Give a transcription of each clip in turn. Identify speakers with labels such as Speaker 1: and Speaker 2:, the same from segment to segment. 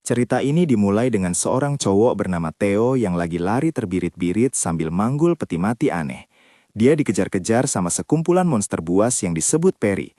Speaker 1: Cerita ini dimulai dengan seorang cowok bernama Theo yang lagi lari terbirit-birit sambil manggul peti mati aneh. Dia dikejar-kejar sama sekumpulan monster buas yang disebut peri.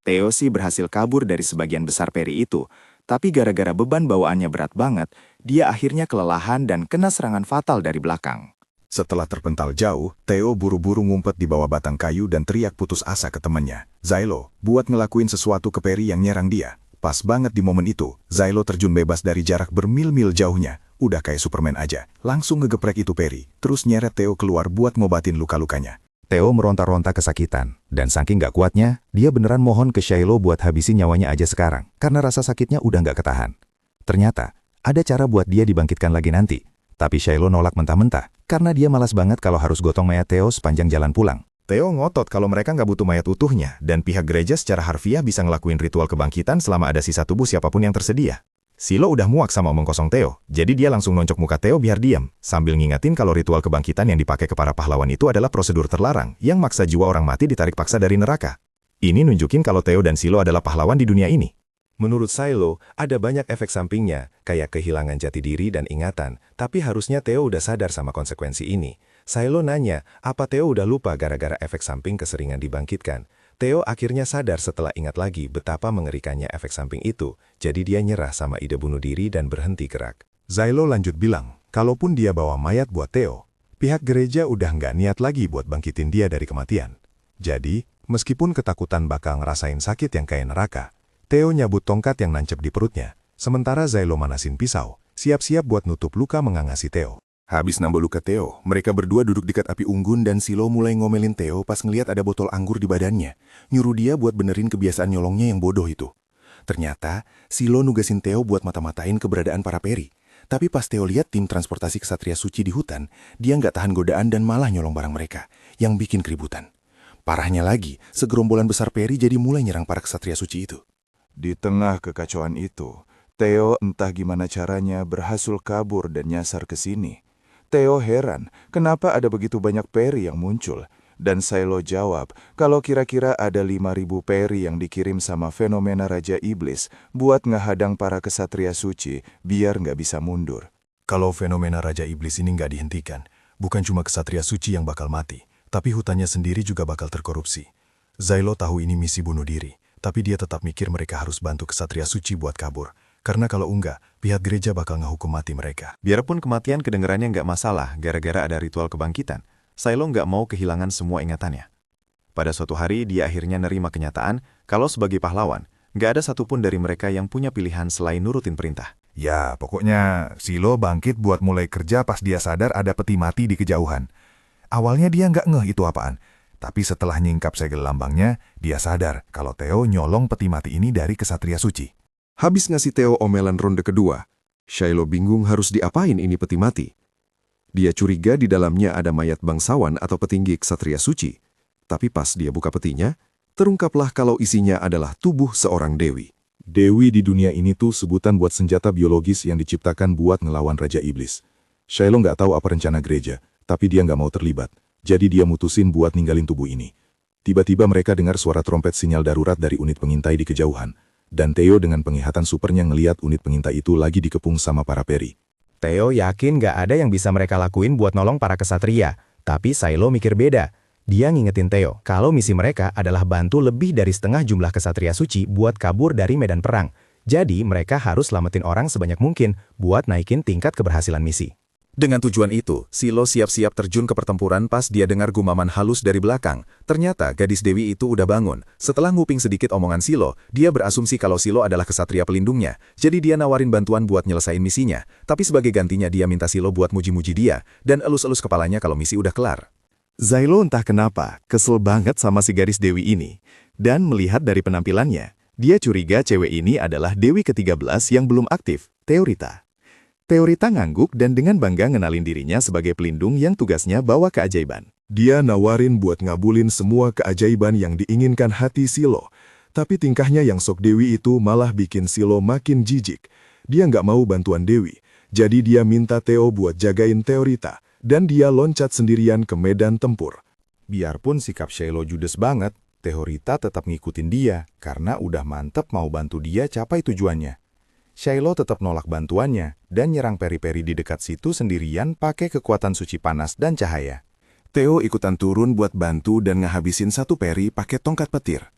Speaker 1: Theo sih berhasil kabur dari sebagian besar peri itu, tapi gara-gara beban bawaannya berat banget, dia akhirnya kelelahan dan kena serangan fatal dari belakang.
Speaker 2: Setelah terpental jauh, Theo buru-buru ngumpet di bawah batang kayu dan teriak putus asa ke temannya, Zylo, buat ngelakuin sesuatu ke peri yang nyerang dia. Pas banget di momen itu, Zylo terjun bebas dari jarak bermil-mil jauhnya. Udah kayak Superman aja, langsung ngegeprek itu peri, terus nyeret Theo keluar buat ngobatin luka-lukanya.
Speaker 3: Theo meronta-ronta kesakitan, dan saking gak kuatnya, dia beneran mohon ke Shiloh buat habisin nyawanya aja sekarang, karena rasa sakitnya udah gak ketahan. Ternyata, ada cara buat dia dibangkitkan lagi nanti, tapi Shiloh nolak mentah-mentah, karena dia malas banget kalau harus gotong mayat Theo sepanjang jalan pulang.
Speaker 2: Theo ngotot kalau mereka nggak butuh mayat utuhnya, dan pihak gereja secara harfiah bisa ngelakuin ritual kebangkitan selama ada sisa tubuh siapapun yang tersedia. Silo udah muak sama omong kosong Theo, jadi dia langsung noncok muka Theo biar diam, sambil ngingatin kalau ritual kebangkitan yang dipakai ke para pahlawan itu adalah prosedur terlarang, yang maksa jiwa orang mati ditarik paksa dari neraka. Ini nunjukin kalau Theo dan Silo adalah pahlawan di dunia ini.
Speaker 4: Menurut Silo, ada banyak efek sampingnya, kayak kehilangan jati diri dan ingatan, tapi harusnya Theo udah sadar sama konsekuensi ini. Silo nanya, apa Theo udah lupa gara-gara efek samping keseringan dibangkitkan? Theo akhirnya sadar setelah ingat lagi betapa mengerikannya efek samping itu, jadi dia nyerah sama ide bunuh diri dan berhenti gerak.
Speaker 2: Zylo lanjut bilang, kalaupun dia bawa mayat buat Theo, pihak gereja udah nggak niat lagi buat bangkitin dia dari kematian. Jadi, meskipun ketakutan bakal ngerasain sakit yang kayak neraka, Theo nyabut tongkat yang nancep di perutnya, sementara Zylo manasin pisau, siap-siap buat nutup luka mengangasi Theo.
Speaker 5: Habis nambah luka Theo, mereka berdua duduk dekat api unggun dan Silo mulai ngomelin Theo pas ngeliat ada botol anggur di badannya, nyuruh dia buat benerin kebiasaan nyolongnya yang bodoh itu. Ternyata, Silo nugasin Theo buat mata-matain keberadaan para peri. Tapi pas Theo lihat tim transportasi kesatria suci di hutan, dia nggak tahan godaan dan malah nyolong barang mereka, yang bikin keributan. Parahnya lagi, segerombolan besar peri jadi mulai nyerang para kesatria suci itu.
Speaker 6: Di tengah kekacauan itu, Theo entah gimana caranya berhasil kabur dan nyasar ke sini. Theo heran, kenapa ada begitu banyak peri yang muncul, dan Silo jawab kalau kira-kira ada 5.000 peri yang dikirim sama fenomena Raja Iblis buat ngehadang para kesatria suci biar nggak bisa mundur.
Speaker 2: Kalau fenomena Raja Iblis ini nggak dihentikan, bukan cuma kesatria suci yang bakal mati, tapi hutannya sendiri juga bakal terkorupsi. Zylo tahu ini misi bunuh diri, tapi dia tetap mikir mereka harus bantu kesatria suci buat kabur. Karena kalau enggak, pihak gereja bakal ngehukum mati mereka.
Speaker 4: Biarpun kematian kedengarannya nggak masalah gara-gara ada ritual kebangkitan, Silo nggak mau kehilangan semua ingatannya. Pada suatu hari, dia akhirnya nerima kenyataan kalau sebagai pahlawan, nggak ada satupun dari mereka yang punya pilihan selain nurutin perintah.
Speaker 2: Ya, pokoknya Silo bangkit buat mulai kerja pas dia sadar ada peti mati di kejauhan. Awalnya dia nggak ngeh itu apaan, tapi setelah nyingkap segel lambangnya, dia sadar kalau Theo nyolong peti mati ini dari kesatria suci.
Speaker 7: Habis ngasih Theo omelan ronde kedua, Shiloh bingung harus diapain ini peti mati. Dia curiga di dalamnya ada mayat bangsawan atau petinggi ksatria suci. Tapi pas dia buka petinya, terungkaplah kalau isinya adalah tubuh seorang dewi.
Speaker 6: Dewi di dunia ini tuh sebutan buat senjata biologis yang diciptakan buat ngelawan Raja Iblis. Shiloh nggak tahu apa rencana gereja, tapi dia nggak mau terlibat. Jadi dia mutusin buat ninggalin tubuh ini. Tiba-tiba mereka dengar suara trompet sinyal darurat dari unit pengintai di kejauhan. Dan Theo dengan penglihatan supernya ngeliat unit pengintai itu lagi dikepung sama para peri.
Speaker 3: Theo yakin gak ada yang bisa mereka lakuin buat nolong para kesatria, tapi Silo mikir beda. Dia ngingetin Theo kalau misi mereka adalah bantu lebih dari setengah jumlah kesatria suci buat kabur dari medan perang. Jadi mereka harus selamatin orang sebanyak mungkin buat naikin tingkat keberhasilan misi.
Speaker 4: Dengan tujuan itu, Silo siap-siap terjun ke pertempuran pas dia dengar gumaman halus dari belakang. Ternyata gadis Dewi itu udah bangun. Setelah nguping sedikit omongan Silo, dia berasumsi kalau Silo adalah kesatria pelindungnya. Jadi dia nawarin bantuan buat nyelesain misinya. Tapi sebagai gantinya dia minta Silo buat muji-muji dia, dan elus-elus kepalanya kalau misi udah kelar.
Speaker 1: Zylo entah kenapa kesel banget sama si gadis Dewi ini. Dan melihat dari penampilannya, dia curiga cewek ini adalah Dewi ke-13 yang belum aktif, Theorita. Theorita ngangguk dan dengan bangga ngenalin dirinya sebagai pelindung yang tugasnya bawa keajaiban.
Speaker 2: Dia nawarin buat ngabulin semua keajaiban yang diinginkan hati Silo. Tapi tingkahnya yang sok Dewi itu malah bikin Silo makin jijik. Dia nggak mau bantuan Dewi, jadi dia minta Theo buat jagain Theorita, dan dia loncat sendirian ke medan tempur.
Speaker 6: Biarpun sikap Silo judes banget, Theorita tetap ngikutin dia karena udah mantep mau bantu dia capai tujuannya.
Speaker 5: Shiloh tetap nolak bantuannya dan nyerang peri-peri di dekat situ sendirian pakai kekuatan suci panas dan cahaya. Theo ikutan turun buat bantu dan ngehabisin satu peri pakai tongkat petir.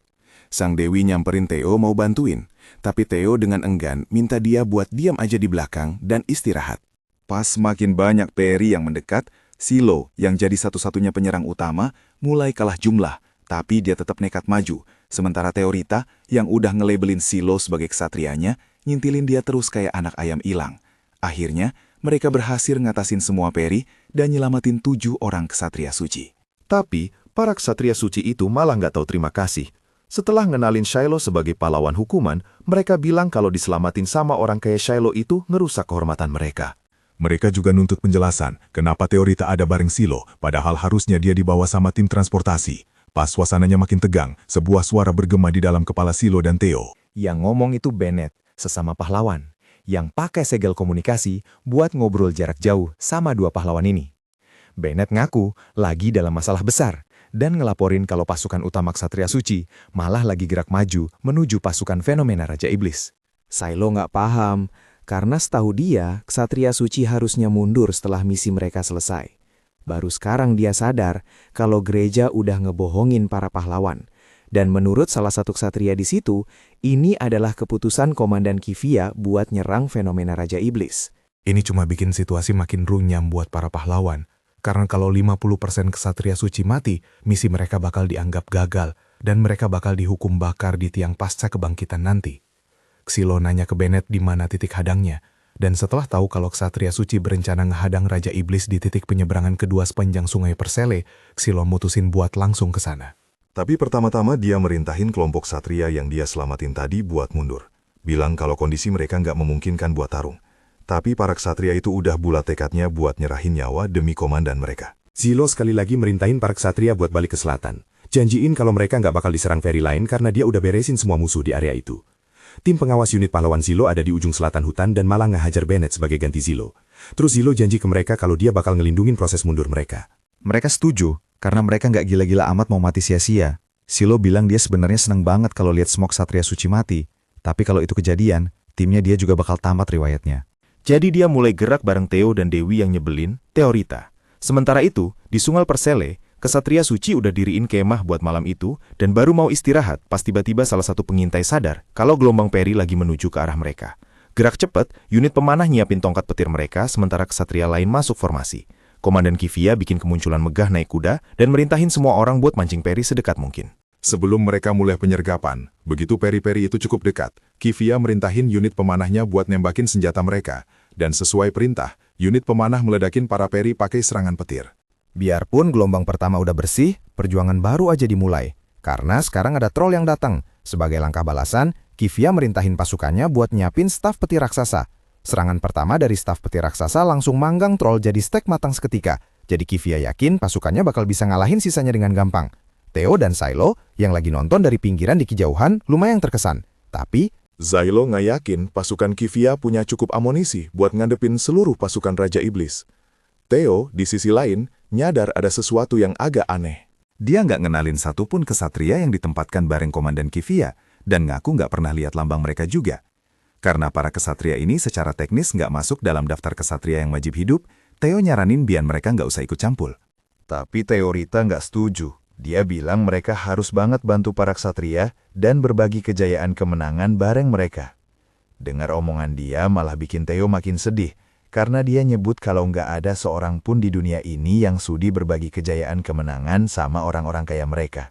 Speaker 5: Sang Dewi nyamperin Theo mau bantuin, tapi Theo dengan enggan minta dia buat diam aja di belakang dan istirahat.
Speaker 6: Pas makin banyak peri yang mendekat, Silo yang jadi satu-satunya penyerang utama mulai kalah jumlah, tapi dia tetap nekat maju. Sementara Teorita yang udah ngelabelin Silo sebagai kesatrianya, nyintilin dia terus kayak anak ayam hilang. Akhirnya, mereka berhasil ngatasin semua peri dan nyelamatin 7 orang kesatria suci.
Speaker 2: Tapi, para ksatria suci itu malah nggak tahu terima kasih. Setelah ngenalin Shiloh sebagai pahlawan hukuman, mereka bilang kalau diselamatin sama orang kayak Shiloh itu ngerusak kehormatan mereka.
Speaker 8: Mereka juga nuntut penjelasan kenapa Teorita ada bareng Silo, padahal harusnya dia dibawa sama tim transportasi. Pas suasananya makin tegang, sebuah suara bergema di dalam kepala Silo dan Theo.
Speaker 3: Yang ngomong itu Bennett, sesama pahlawan, yang pakai segel komunikasi buat ngobrol jarak jauh sama 2 pahlawan ini. Bennett ngaku lagi dalam masalah besar dan ngelaporin kalau pasukan utama Ksatria Suci malah lagi gerak maju menuju pasukan fenomena Raja Iblis.
Speaker 9: Shiloh nggak paham, karena setahu dia, Ksatria Suci harusnya mundur setelah misi mereka selesai. Baru sekarang dia sadar kalau gereja udah ngebohongin para pahlawan. Dan menurut salah satu ksatria di situ, ini adalah keputusan Komandan Kivia buat nyerang fenomena Raja Iblis.
Speaker 8: Ini cuma bikin situasi makin runyam buat para pahlawan. Karena kalau 50% ksatria suci mati, misi mereka bakal dianggap gagal, dan mereka bakal dihukum bakar di tiang pasca kebangkitan nanti. Silo nanya ke Bennett di mana titik hadangnya, dan setelah tahu kalau ksatria suci berencana ngehadang Raja Iblis di titik penyeberangan kedua sepanjang sungai Persele, Silo mutusin buat langsung ke sana.
Speaker 4: Tapi pertama-tama dia merintahin kelompok ksatria yang dia selamatin tadi buat mundur. Bilang kalau kondisi mereka nggak memungkinkan buat tarung. Tapi para ksatria itu udah bulat tekadnya buat nyerahin nyawa demi komandan mereka.
Speaker 2: Silo sekali lagi merintahin para ksatria buat balik ke selatan. Janjiin kalau mereka nggak bakal diserang feri lain karena dia udah beresin semua musuh di area itu. Tim pengawas unit pahlawan Silo ada di ujung selatan hutan dan malah ngehajar Bennett sebagai ganti Silo. Terus Silo janji ke mereka kalau dia bakal ngelindungin proses mundur mereka.
Speaker 1: Mereka setuju, karena mereka nggak gila-gila amat mau mati sia-sia. Silo bilang dia sebenarnya seneng banget kalau lihat semua ksatria suci mati. Tapi kalau itu kejadian, timnya dia juga bakal tamat riwayatnya. Jadi dia mulai gerak bareng Theo dan Dewi yang nyebelin, Teorita. Sementara itu, di Sungai Persele, Kesatria Suci udah diriin kemah buat malam itu dan baru mau istirahat pas tiba-tiba salah satu pengintai sadar kalau gelombang peri lagi menuju ke arah mereka. Gerak cepat, unit pemanah nyiapin tongkat petir mereka sementara kesatria lain masuk formasi. Komandan Kivia bikin kemunculan megah naik kuda dan merintahin semua orang buat mancing peri sedekat mungkin.
Speaker 4: Sebelum mereka mulai penyergapan, begitu peri-peri itu cukup dekat, Kivia merintahin unit pemanahnya buat nembakin senjata mereka. Dan sesuai perintah, unit pemanah meledakin para peri pakai serangan petir.
Speaker 3: Biarpun gelombang pertama udah bersih, perjuangan baru aja dimulai. Karena sekarang ada troll yang datang. Sebagai langkah balasan, Kivia merintahin pasukannya buat nyiapin staf peti raksasa. Serangan pertama dari staf peti raksasa langsung manggang troll jadi stek matang seketika. Jadi Kivia yakin pasukannya bakal bisa ngalahin sisanya dengan gampang. Theo dan Shiloh yang lagi nonton dari pinggiran di kejauhan lumayan terkesan. Tapi
Speaker 4: Shiloh nggak yakin pasukan Kivia punya cukup amunisi buat ngadepin seluruh pasukan Raja Iblis. Theo, di sisi lain, nyadar ada sesuatu yang agak aneh.
Speaker 5: Dia nggak ngenalin satupun kesatria yang ditempatkan bareng Komandan Kivia, dan ngaku nggak pernah lihat lambang mereka juga. Karena para kesatria ini secara teknis nggak masuk dalam daftar kesatria yang wajib hidup, Theo nyaranin biar mereka nggak usah ikut campur. Tapi Teorita nggak setuju. Dia bilang mereka harus banget bantu para kesatria dan berbagi kejayaan kemenangan bareng mereka. Dengar omongan dia malah bikin Theo makin sedih, karena dia nyebut kalau nggak ada seorang pun di dunia ini yang sudi berbagi kejayaan kemenangan sama orang-orang kayak mereka.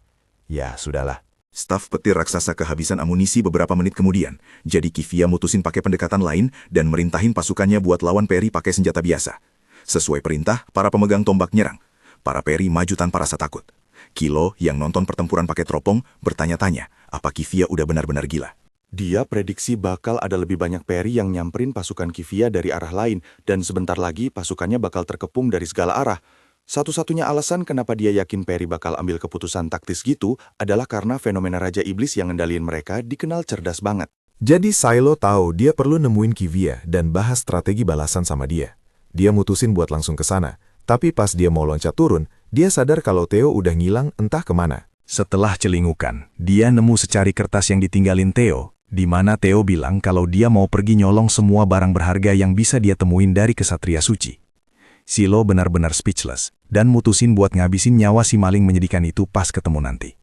Speaker 5: Ya, sudahlah.
Speaker 10: Staf petir raksasa kehabisan amunisi beberapa menit kemudian, jadi Kivia mutusin pakai pendekatan lain dan merintahin pasukannya buat lawan peri pakai senjata biasa. Sesuai perintah, para pemegang tombak nyerang. Para peri maju tanpa rasa takut. Kilo, yang nonton pertempuran pakai teropong, bertanya-tanya, apa Kivia udah benar-benar gila.
Speaker 5: Dia prediksi bakal ada lebih banyak peri yang nyamperin pasukan Kivia dari arah lain, dan sebentar lagi pasukannya bakal terkepung dari segala arah. Satu-satunya alasan kenapa dia yakin peri bakal ambil keputusan taktis gitu adalah karena fenomena Raja Iblis yang ngendaliin mereka dikenal cerdas banget.
Speaker 4: Jadi Shiloh tahu dia perlu nemuin Kivia dan bahas strategi balasan sama dia. Dia mutusin buat langsung ke sana, tapi pas dia mau loncat turun, dia sadar kalau Theo udah ngilang entah kemana.
Speaker 2: Setelah celingukan, dia nemu secari kertas yang ditinggalin Theo. di mana Theo bilang kalau dia mau pergi nyolong semua barang berharga yang bisa dia temuin dari Kesatria Suci. Silo benar-benar speechless, dan mutusin buat ngabisin nyawa si maling menyedihkan itu pas ketemu nanti.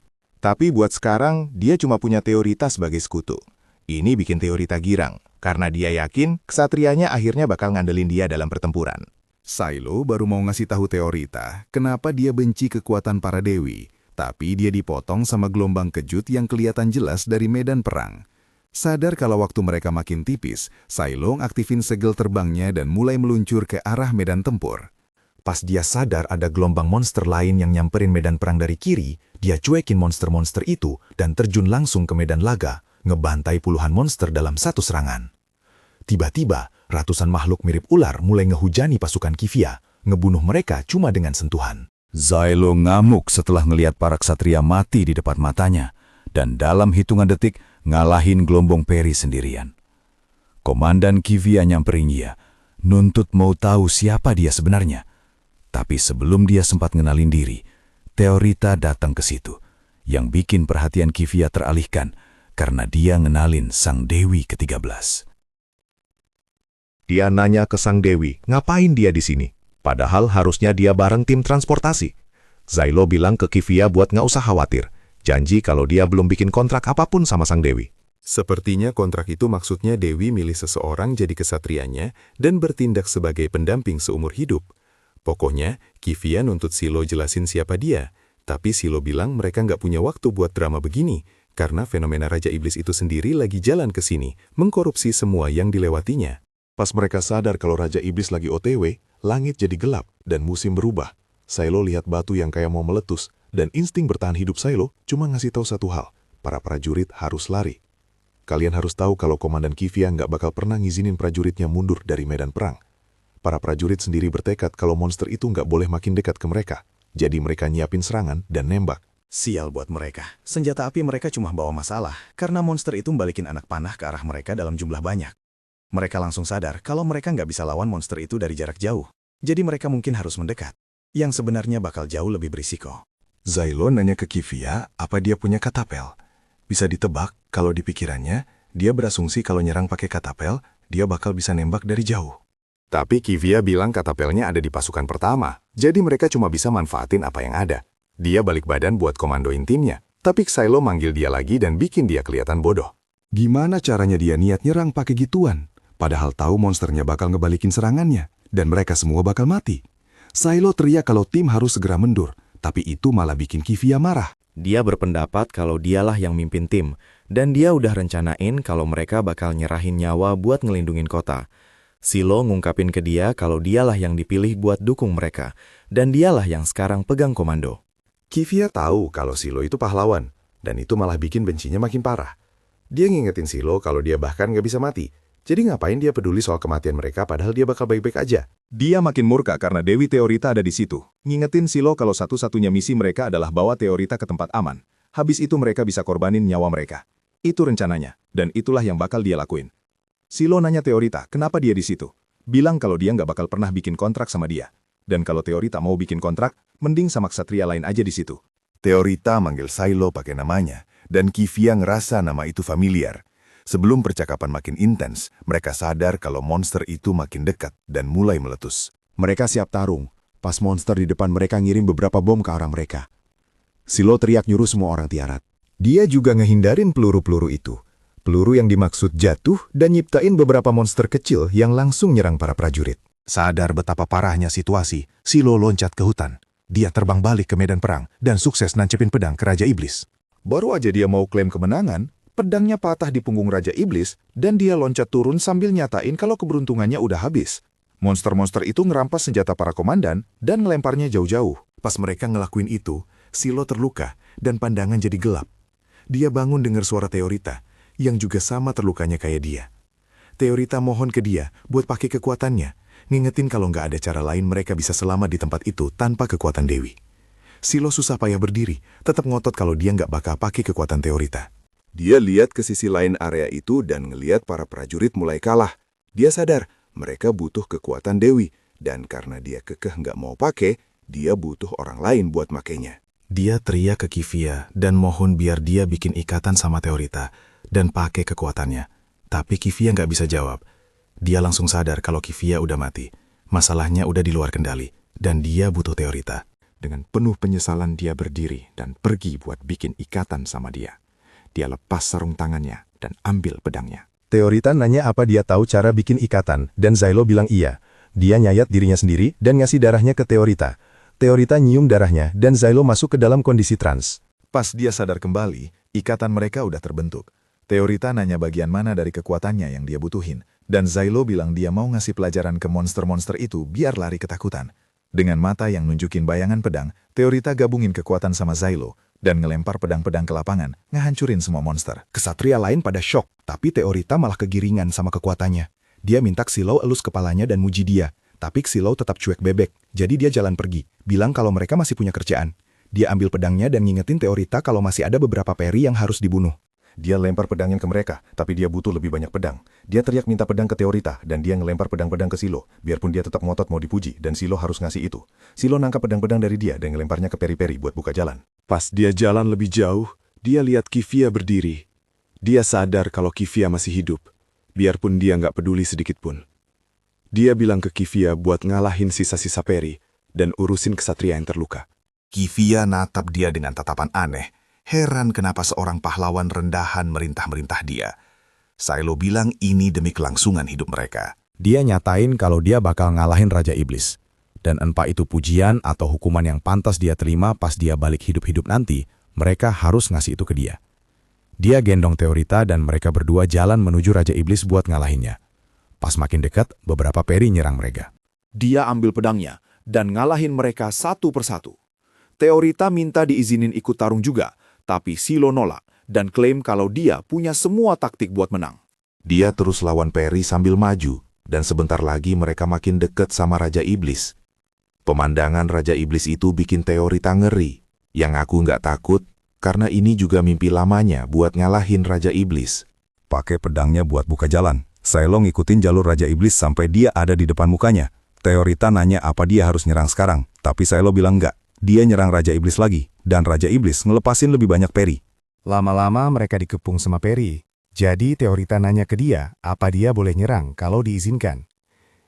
Speaker 1: Tapi buat sekarang, dia cuma punya Teorita sebagai sekutu. Ini bikin Teorita girang, karena dia yakin kesatrianya akhirnya bakal ngandelin dia dalam pertempuran.
Speaker 5: Silo baru mau ngasih tahu Teorita kenapa dia benci kekuatan para dewi, tapi dia dipotong sama gelombang kejut yang kelihatan jelas dari medan perang. Sadar kalau waktu mereka makin tipis, Silo aktifin segel terbangnya dan mulai meluncur ke arah medan tempur.
Speaker 2: Pas dia sadar ada gelombang monster lain yang nyamperin medan perang dari kiri, dia cuekin monster-monster itu dan terjun langsung ke medan laga, ngebantai puluhan monster dalam satu serangan. Tiba-tiba, ratusan makhluk mirip ular mulai ngehujani pasukan Kifia, ngebunuh mereka cuma dengan sentuhan.
Speaker 11: Silo ngamuk setelah ngelihat para ksatria mati di depan matanya, dan dalam hitungan detik ngalahin gelombang peri sendirian. Komandan Kifia nyamperin dia, nuntut mau tahu siapa dia sebenarnya. Tapi sebelum dia sempat ngenalin diri, Teorita datang ke situ, yang bikin perhatian Kifia teralihkan karena dia ngenalin Sang Dewi ke-13.
Speaker 12: Dia nanya ke Sang Dewi, ngapain dia di sini? Padahal harusnya dia bareng tim transportasi. Silo bilang ke Kifia buat nggak usah khawatir. Janji kalau dia belum bikin kontrak apapun sama Sang Dewi.
Speaker 4: Sepertinya kontrak itu maksudnya Dewi milih seseorang jadi kesatrianya dan bertindak sebagai pendamping seumur hidup. Pokoknya, Kifia nuntut Silo jelasin siapa dia, tapi Silo bilang mereka nggak punya waktu buat drama begini, karena fenomena Raja Iblis itu sendiri lagi jalan ke sini, mengkorupsi semua yang dilewatinya.
Speaker 6: Pas mereka sadar kalau Raja Iblis lagi OTW, langit jadi gelap dan musim berubah. Silo lihat batu yang kayak mau meletus, dan insting bertahan hidup Silo cuma ngasih tahu satu hal, para prajurit harus lari. Kalian harus tahu kalau Komandan Kifia nggak bakal pernah ngizinin prajuritnya mundur dari medan perang. Para prajurit sendiri bertekad kalau monster itu nggak boleh makin dekat ke mereka, jadi mereka nyiapin serangan dan nembak.
Speaker 3: Sial buat mereka. Senjata api mereka cuma bawa masalah, karena monster itu balikin anak panah ke arah mereka dalam jumlah banyak. Mereka langsung sadar kalau mereka nggak bisa lawan monster itu dari jarak jauh, jadi mereka mungkin harus mendekat, yang sebenarnya bakal jauh lebih berisiko.
Speaker 4: Silo nanya ke Kifia apa dia punya katapel. Bisa ditebak kalau di pikirannya, dia berasumsi kalau nyerang pakai katapel, dia bakal bisa nembak dari jauh.
Speaker 2: Tapi Kifia bilang katapelnya ada di pasukan pertama, jadi mereka cuma bisa manfaatin apa yang ada. Dia balik badan buat komandoin timnya, tapi Silo manggil dia lagi dan bikin dia kelihatan bodoh.
Speaker 12: Gimana caranya dia niat nyerang pakai gituan? Padahal tahu monsternya bakal ngebalikin serangannya, dan mereka semua bakal mati. Silo teriak kalau tim harus segera mundur, tapi itu malah bikin Kifia marah.
Speaker 3: Dia berpendapat kalau dialah yang mimpin tim, dan dia udah rencanain kalau mereka bakal nyerahin nyawa buat ngelindungin kota. Silo ngungkapin ke dia kalau dialah yang dipilih buat dukung mereka, dan dialah yang sekarang pegang komando.
Speaker 4: Kifia tahu kalau Silo itu pahlawan, dan itu malah bikin bencinya makin parah. Dia ngingetin Silo kalau dia bahkan nggak bisa mati, jadi ngapain dia peduli soal kematian mereka padahal dia bakal baik-baik aja.
Speaker 2: Dia makin murka karena Dewi Teorita ada di situ. Ngingetin Silo kalau satu-satunya misi mereka adalah bawa Teorita ke tempat aman. Habis itu mereka bisa korbanin nyawa mereka. Itu rencananya, dan itulah yang bakal dia lakuin. Silo nanya Teorita, kenapa dia di situ? Bilang kalau dia nggak bakal pernah bikin kontrak sama dia. Dan kalau Teorita mau bikin kontrak, mending sama ksatria lain aja di situ.
Speaker 5: Teorita manggil Silo pakai namanya, dan Kifia ngerasa nama itu familiar. Sebelum percakapan makin intens, mereka sadar kalau monster itu makin dekat dan mulai meletus.
Speaker 12: Mereka siap tarung, pas monster di depan mereka ngirim beberapa bom ke arah mereka. Silo teriak nyuruh semua orang tiarat. Dia juga ngehindarin peluru-peluru itu. Peluru yang dimaksud jatuh dan nyiptain beberapa monster kecil yang langsung nyerang para prajurit.
Speaker 4: Sadar betapa parahnya situasi, Silo loncat ke hutan. Dia terbang balik ke medan perang dan sukses nancepin pedang ke Raja Iblis. Baru aja dia mau klaim kemenangan, pedangnya patah di punggung Raja Iblis dan dia loncat turun sambil nyatain kalau keberuntungannya udah habis. Monster-monster itu ngerampas senjata para komandan dan ngelemparnya jauh-jauh. Pas mereka ngelakuin itu, Silo terluka dan pandangan jadi gelap. Dia bangun dengar suara Teorita, yang juga sama terlukanya kayak dia. Teorita mohon ke dia buat pakai kekuatannya, ngingetin kalau nggak ada cara lain mereka bisa selamat di tempat itu tanpa kekuatan Dewi. Silo susah payah berdiri, tetap ngotot kalau dia nggak bakal pakai kekuatan Teorita.
Speaker 6: Dia lihat ke sisi lain area itu dan ngelihat para prajurit mulai kalah. Dia sadar mereka butuh kekuatan Dewi, dan karena dia kekeh nggak mau pakai, dia butuh orang lain buat makainya.
Speaker 4: Dia teriak ke Kifia dan mohon biar dia bikin ikatan sama Teorita,
Speaker 8: dan pakai kekuatannya. Tapi Kivia nggak bisa jawab. Dia langsung sadar kalau Kivia udah mati. Masalahnya udah di luar kendali, dan dia butuh Teorita.
Speaker 4: Dengan penuh penyesalan dia berdiri dan pergi buat bikin ikatan sama dia. Dia lepas sarung tangannya dan ambil pedangnya.
Speaker 2: Teorita nanya apa dia tahu cara bikin ikatan, dan Zylo bilang iya. Dia nyayat dirinya sendiri dan ngasih darahnya ke Teorita. Teorita nyium darahnya, dan Zylo masuk ke dalam kondisi trans.
Speaker 1: Pas dia sadar kembali, ikatan mereka udah terbentuk. Teorita nanya bagian mana dari kekuatannya yang dia butuhin, dan Zylo bilang dia mau ngasih pelajaran ke monster-monster itu biar lari ketakutan. Dengan mata yang nunjukin bayangan pedang, Teorita gabungin kekuatan sama Zylo, dan ngelempar pedang-pedang ke lapangan, ngehancurin semua monster.
Speaker 12: Kesatria lain pada syok, tapi Teorita malah kegiringan sama kekuatannya. Dia minta Xilo elus kepalanya dan muji dia, tapi Xilo tetap cuek bebek, jadi dia jalan pergi, bilang kalau mereka masih punya kerjaan. Dia ambil pedangnya dan ngingetin Teorita kalau masih ada beberapa peri yang harus dibunuh.
Speaker 4: Dia lempar pedangnya ke mereka, tapi dia butuh lebih banyak pedang. Dia teriak minta pedang ke Teorita, dan dia ngelempar pedang-pedang ke Silo, biarpun dia tetap ngotot mau dipuji, dan Silo harus ngasih itu. Silo nangkap pedang-pedang dari dia dan ngelemparnya ke peri-peri buat buka jalan.
Speaker 6: Pas dia jalan lebih jauh, dia lihat Kivia berdiri. Dia sadar kalau Kivia masih hidup, biarpun dia nggak peduli sedikit pun. Dia bilang ke Kivia buat ngalahin sisa-sisa peri, dan urusin kesatria yang terluka.
Speaker 10: Kivia natap dia dengan tatapan aneh. Heran kenapa seorang pahlawan rendahan merintah-merintah dia. Silo bilang ini demi kelangsungan hidup mereka.
Speaker 3: Dia nyatain kalau dia bakal ngalahin Raja Iblis. Dan entah itu pujian atau hukuman yang pantas dia terima pas dia balik hidup-hidup nanti, mereka harus ngasih itu ke dia. Dia gendong Teorita dan mereka berdua jalan menuju Raja Iblis buat ngalahinnya. Pas makin dekat, beberapa peri nyerang mereka.
Speaker 12: Dia ambil pedangnya dan ngalahin mereka satu persatu. Teorita minta diizinin ikut tarung juga, tapi Silo nolak dan klaim kalau dia punya semua taktik buat menang.
Speaker 4: Dia terus lawan peri sambil maju, dan sebentar lagi mereka makin dekat sama Raja Iblis. Pemandangan Raja Iblis itu bikin Teorita ngeri. Yang aku nggak takut, karena ini juga mimpi lamanya buat ngalahin Raja Iblis.
Speaker 12: Pakai pedangnya buat buka jalan. Silo ngikutin jalur Raja Iblis sampai dia ada di depan mukanya. Teorita nanya apa dia harus nyerang sekarang, tapi Silo bilang enggak. Dia nyerang Raja Iblis lagi, dan Raja Iblis ngelepasin lebih banyak peri.
Speaker 3: Lama-lama mereka dikepung sama peri. Jadi Teorita nanya ke dia apa dia boleh nyerang kalau diizinkan.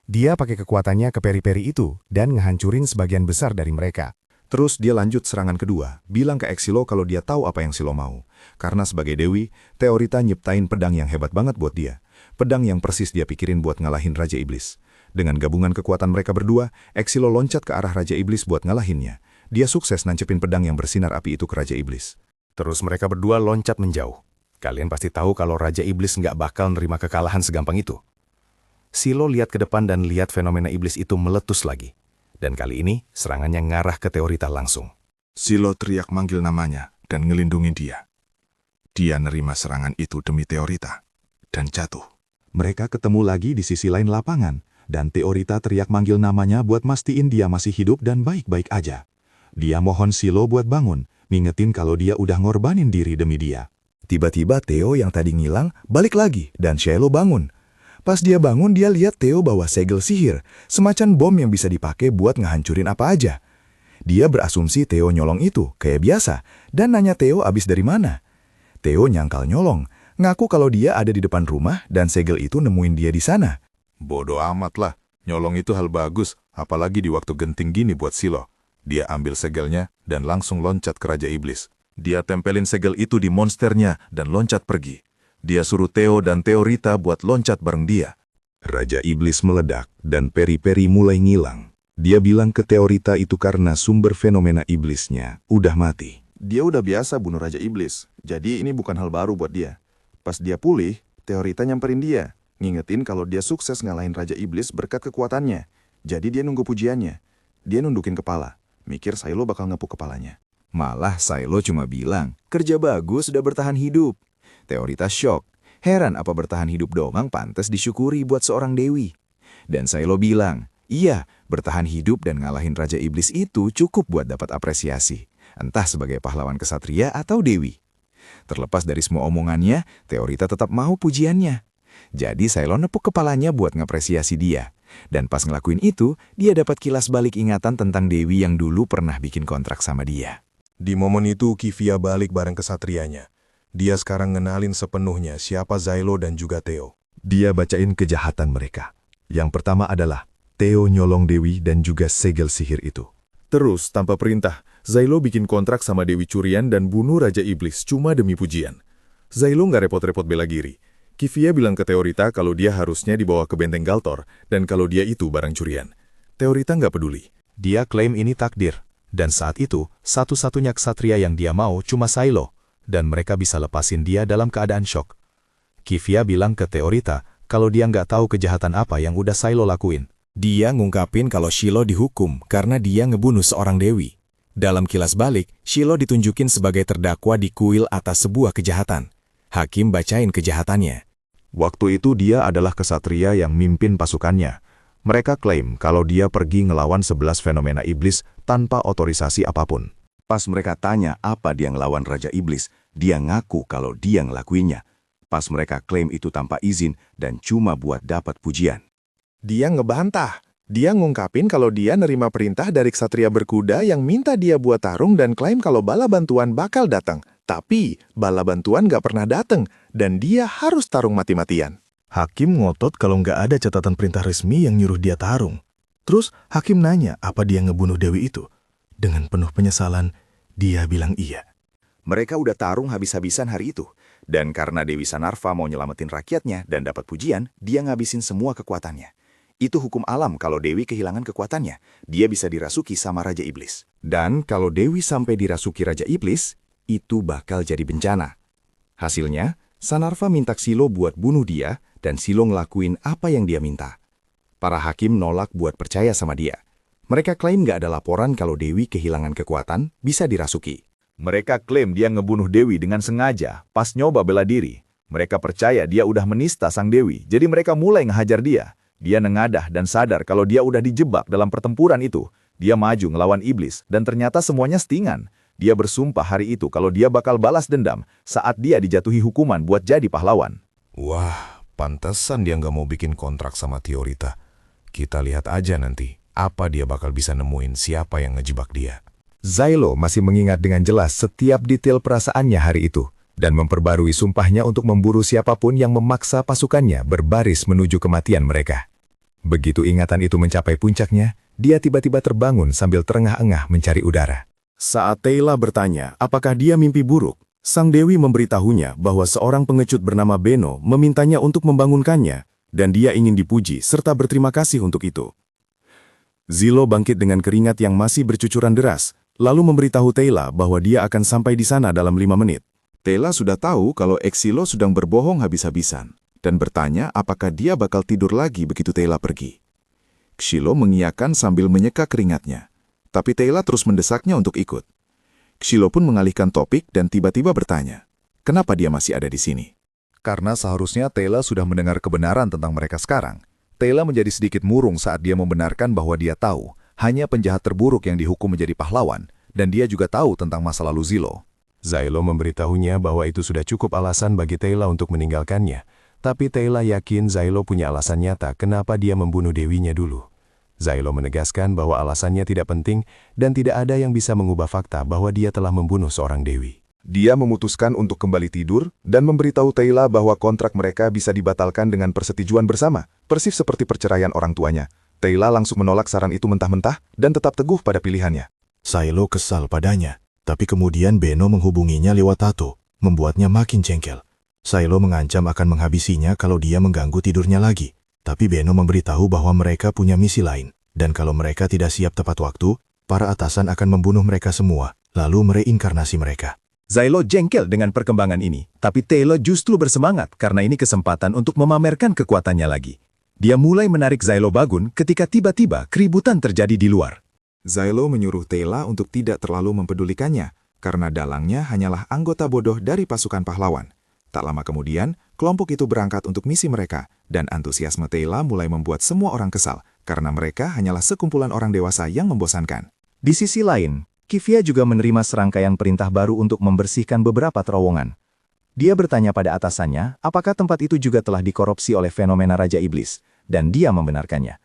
Speaker 3: Dia pakai kekuatannya ke peri-peri itu dan ngehancurin sebagian besar dari mereka.
Speaker 12: Terus dia lanjut serangan kedua, bilang ke Xilo kalau dia tahu apa yang Silo mau. Karena sebagai dewi, Teorita nyiptain pedang yang hebat banget buat dia. Pedang yang persis dia pikirin buat ngalahin Raja Iblis. Dengan gabungan kekuatan mereka berdua, Xilo loncat ke arah Raja Iblis buat ngalahinnya. Dia sukses nancepin pedang yang bersinar api itu ke Raja Iblis.
Speaker 3: Terus mereka berdua loncat menjauh. Kalian pasti tahu kalau Raja Iblis nggak bakal nerima kekalahan segampang itu. Silo lihat ke depan dan lihat fenomena iblis itu meletus lagi. Dan kali ini, serangannya ngarah ke Teorita langsung.
Speaker 6: Silo teriak manggil namanya dan ngelindungi dia. Dia nerima serangan itu demi Teorita, dan jatuh.
Speaker 4: Mereka ketemu lagi di sisi lain lapangan, dan Teorita teriak manggil namanya buat mastiin dia masih hidup dan baik-baik aja. Dia mohon Silo buat bangun, ngingetin kalau dia udah ngorbanin diri demi dia.
Speaker 12: Tiba-tiba Theo yang tadi ngilang balik lagi dan Silo bangun. Pas dia bangun, dia lihat Theo bawa segel sihir, semacam bom yang bisa dipakai buat ngehancurin apa aja. Dia berasumsi Theo nyolong itu, kayak biasa, dan nanya Theo abis dari mana. Theo nyangkal nyolong, ngaku kalau dia ada di depan rumah dan segel itu nemuin dia di sana.
Speaker 6: Bodoh amat lah, nyolong itu hal bagus, apalagi di waktu genting gini buat Silo. Dia ambil segelnya dan langsung loncat ke Raja Iblis. Dia tempelin segel itu di monsternya dan loncat pergi. Dia suruh Theo dan Teorita buat loncat bareng dia.
Speaker 4: Raja Iblis meledak dan peri-peri mulai ngilang. Dia bilang ke Teorita itu karena sumber fenomena iblisnya udah mati.
Speaker 5: Dia udah biasa bunuh Raja Iblis, jadi ini bukan hal baru buat dia. Pas dia pulih, Teorita nyamperin dia, ngingetin kalau dia sukses ngalahin Raja Iblis berkat kekuatannya. Jadi dia nunggu pujiannya. Dia nundukin kepala, mikir Silo bakal ngepuk kepalanya.
Speaker 1: Malah Silo cuma bilang, kerja bagus udah bertahan hidup. Teorita shock. Heran apa bertahan hidup doang pantas disyukuri buat seorang dewi. Dan Silo bilang, iya, bertahan hidup dan ngalahin Raja Iblis itu cukup buat dapat apresiasi. Entah sebagai pahlawan kesatria atau dewi. Terlepas dari semua omongannya, Teorita tetap mau pujiannya. Jadi Silo nepuk kepalanya buat ngapresiasi dia. Dan pas ngelakuin itu, dia dapat kilas balik ingatan tentang dewi yang dulu pernah bikin kontrak sama dia.
Speaker 4: Di momen itu Kivia balik bareng kesatrianya. Dia sekarang ngenalin sepenuhnya siapa Zylo dan juga Theo.
Speaker 2: Dia bacain kejahatan mereka. Yang pertama adalah Theo nyolong Dewi dan juga segel sihir itu.
Speaker 5: Terus, tanpa perintah, Zylo bikin kontrak sama Dewi Curian dan bunuh Raja Iblis cuma demi pujian. Zylo nggak repot-repot bela diri. Kivia bilang ke Teorita kalau dia harusnya dibawa ke benteng Galtor dan kalau dia itu barang curian. Teorita nggak peduli.
Speaker 3: Dia klaim ini takdir. Dan saat itu, satu-satunya ksatria yang dia mau cuma Zylo, dan mereka bisa lepasin dia dalam keadaan syok. Kivia bilang ke Teorita kalau dia nggak tahu kejahatan apa yang udah Zylo lakuin.
Speaker 13: Dia ngungkapin kalau Shiloh dihukum karena dia ngebunuh seorang dewi. Dalam kilas balik, Shiloh ditunjukin sebagai terdakwa di kuil atas sebuah kejahatan. Hakim bacain kejahatannya.
Speaker 2: Waktu itu dia adalah kesatria yang mimpin pasukannya. Mereka klaim kalau dia pergi ngelawan 11 fenomena iblis tanpa otorisasi apapun.
Speaker 10: Pas mereka tanya apa dia ngelawan Raja Iblis, dia ngaku kalau dia ngelakuinnya. Pas mereka klaim itu tanpa izin dan cuma buat dapat pujian.
Speaker 5: Dia ngebantah. Dia ngungkapin kalau dia nerima perintah dari ksatria berkuda yang minta dia buat tarung dan klaim kalau bala bantuan bakal datang. Tapi, bala bantuan gak pernah datang dan dia harus tarung mati-matian.
Speaker 4: Hakim ngotot kalau nggak ada catatan perintah resmi yang nyuruh dia tarung. Terus Hakim nanya apa dia ngebunuh Dewi itu. Dengan penuh penyesalan, dia bilang iya.
Speaker 1: Mereka udah tarung habis-habisan hari itu. Dan karena Dewi Sanarfa mau nyelamatin rakyatnya dan dapat pujian, dia ngabisin semua kekuatannya. Itu hukum alam kalau Dewi kehilangan kekuatannya. Dia bisa dirasuki sama Raja Iblis. Dan kalau Dewi sampai dirasuki Raja Iblis, itu bakal jadi bencana. Hasilnya, Sanarfa minta Silo buat bunuh dia, dan Silo ngelakuin apa yang dia minta. Para hakim nolak buat percaya sama dia. Mereka klaim gak ada laporan kalau Dewi kehilangan kekuatan, bisa dirasuki.
Speaker 11: Mereka klaim dia ngebunuh Dewi dengan sengaja pas nyoba bela diri. Mereka percaya dia udah menista sang Dewi, jadi mereka mulai ngehajar dia. Dia nengadah dan sadar kalau dia udah dijebak dalam pertempuran itu. Dia maju ngelawan iblis, dan ternyata semuanya settingan. Dia bersumpah hari itu kalau dia bakal balas dendam saat dia dijatuhi hukuman buat jadi pahlawan.
Speaker 4: Wah, pantesan dia nggak mau bikin kontrak sama Teorita. Kita lihat aja nanti, apa dia bakal bisa nemuin siapa yang ngejebak dia.
Speaker 2: Zylo masih mengingat dengan jelas setiap detail perasaannya hari itu, dan memperbarui sumpahnya untuk memburu siapapun yang memaksa pasukannya berbaris menuju kematian mereka. Begitu ingatan itu mencapai puncaknya, dia tiba-tiba terbangun sambil terengah-engah mencari udara.
Speaker 5: Saat Teyla bertanya apakah dia mimpi buruk, sang Dewi memberitahunya bahwa seorang pengecut bernama Beno memintanya untuk membangunkannya, dan dia ingin dipuji serta berterima kasih untuk itu. Zylo bangkit dengan keringat yang masih bercucuran deras, lalu memberitahu Teyla bahwa dia akan sampai di sana dalam 5 menit.
Speaker 6: Teyla sudah tahu kalau Exilo sedang berbohong habis-habisan, dan bertanya apakah dia bakal tidur lagi begitu Teyla pergi. Xilo mengiyakan sambil menyeka keringatnya, tapi Teyla terus mendesaknya untuk ikut. Xilo pun mengalihkan topik dan tiba-tiba bertanya, kenapa dia masih ada di sini?
Speaker 2: Karena seharusnya Teyla sudah mendengar kebenaran tentang mereka sekarang. Teyla menjadi sedikit murung saat dia membenarkan bahwa dia tahu hanya penjahat terburuk yang dihukum menjadi pahlawan, dan dia juga tahu tentang masa lalu Zylo.
Speaker 4: Zylo memberitahunya bahwa itu sudah cukup alasan bagi Teyla untuk meninggalkannya, tapi Teyla yakin Zylo punya alasan nyata kenapa dia membunuh dewinya dulu. Zylo menegaskan bahwa alasannya tidak penting dan tidak ada yang bisa mengubah fakta bahwa dia telah membunuh seorang dewi.
Speaker 2: Dia memutuskan untuk kembali tidur dan memberitahu Teyla bahwa kontrak mereka bisa dibatalkan dengan persetujuan bersama, persis seperti perceraian orang tuanya. Teyla langsung menolak saran itu mentah-mentah dan tetap teguh pada pilihannya.
Speaker 5: Zylo kesal padanya, tapi kemudian Beno menghubunginya lewat tato, membuatnya makin jengkel. Zylo mengancam akan menghabisinya kalau dia mengganggu tidurnya lagi. Tapi Beno memberitahu bahwa mereka punya misi lain, dan kalau mereka tidak siap tepat waktu, para atasan akan membunuh mereka semua, lalu mereinkarnasi mereka.
Speaker 3: Zylo jengkel dengan perkembangan ini, tapi Teyla justru bersemangat karena ini kesempatan untuk memamerkan kekuatannya lagi. Dia mulai menarik Zylo Bagun ketika tiba-tiba keributan terjadi di luar.
Speaker 6: Zylo menyuruh Teyla untuk tidak terlalu mempedulikannya, karena dalangnya hanyalah anggota bodoh dari pasukan pahlawan. Tak lama kemudian, kelompok itu berangkat untuk misi mereka, dan antusiasme Teyla mulai membuat semua orang kesal, karena mereka hanyalah sekumpulan orang dewasa yang membosankan.
Speaker 3: Di sisi lain, Kivia juga menerima serangkaian perintah baru untuk membersihkan beberapa terowongan. Dia bertanya pada atasannya apakah tempat itu juga telah dikorupsi oleh fenomena Raja Iblis, dan dia membenarkannya.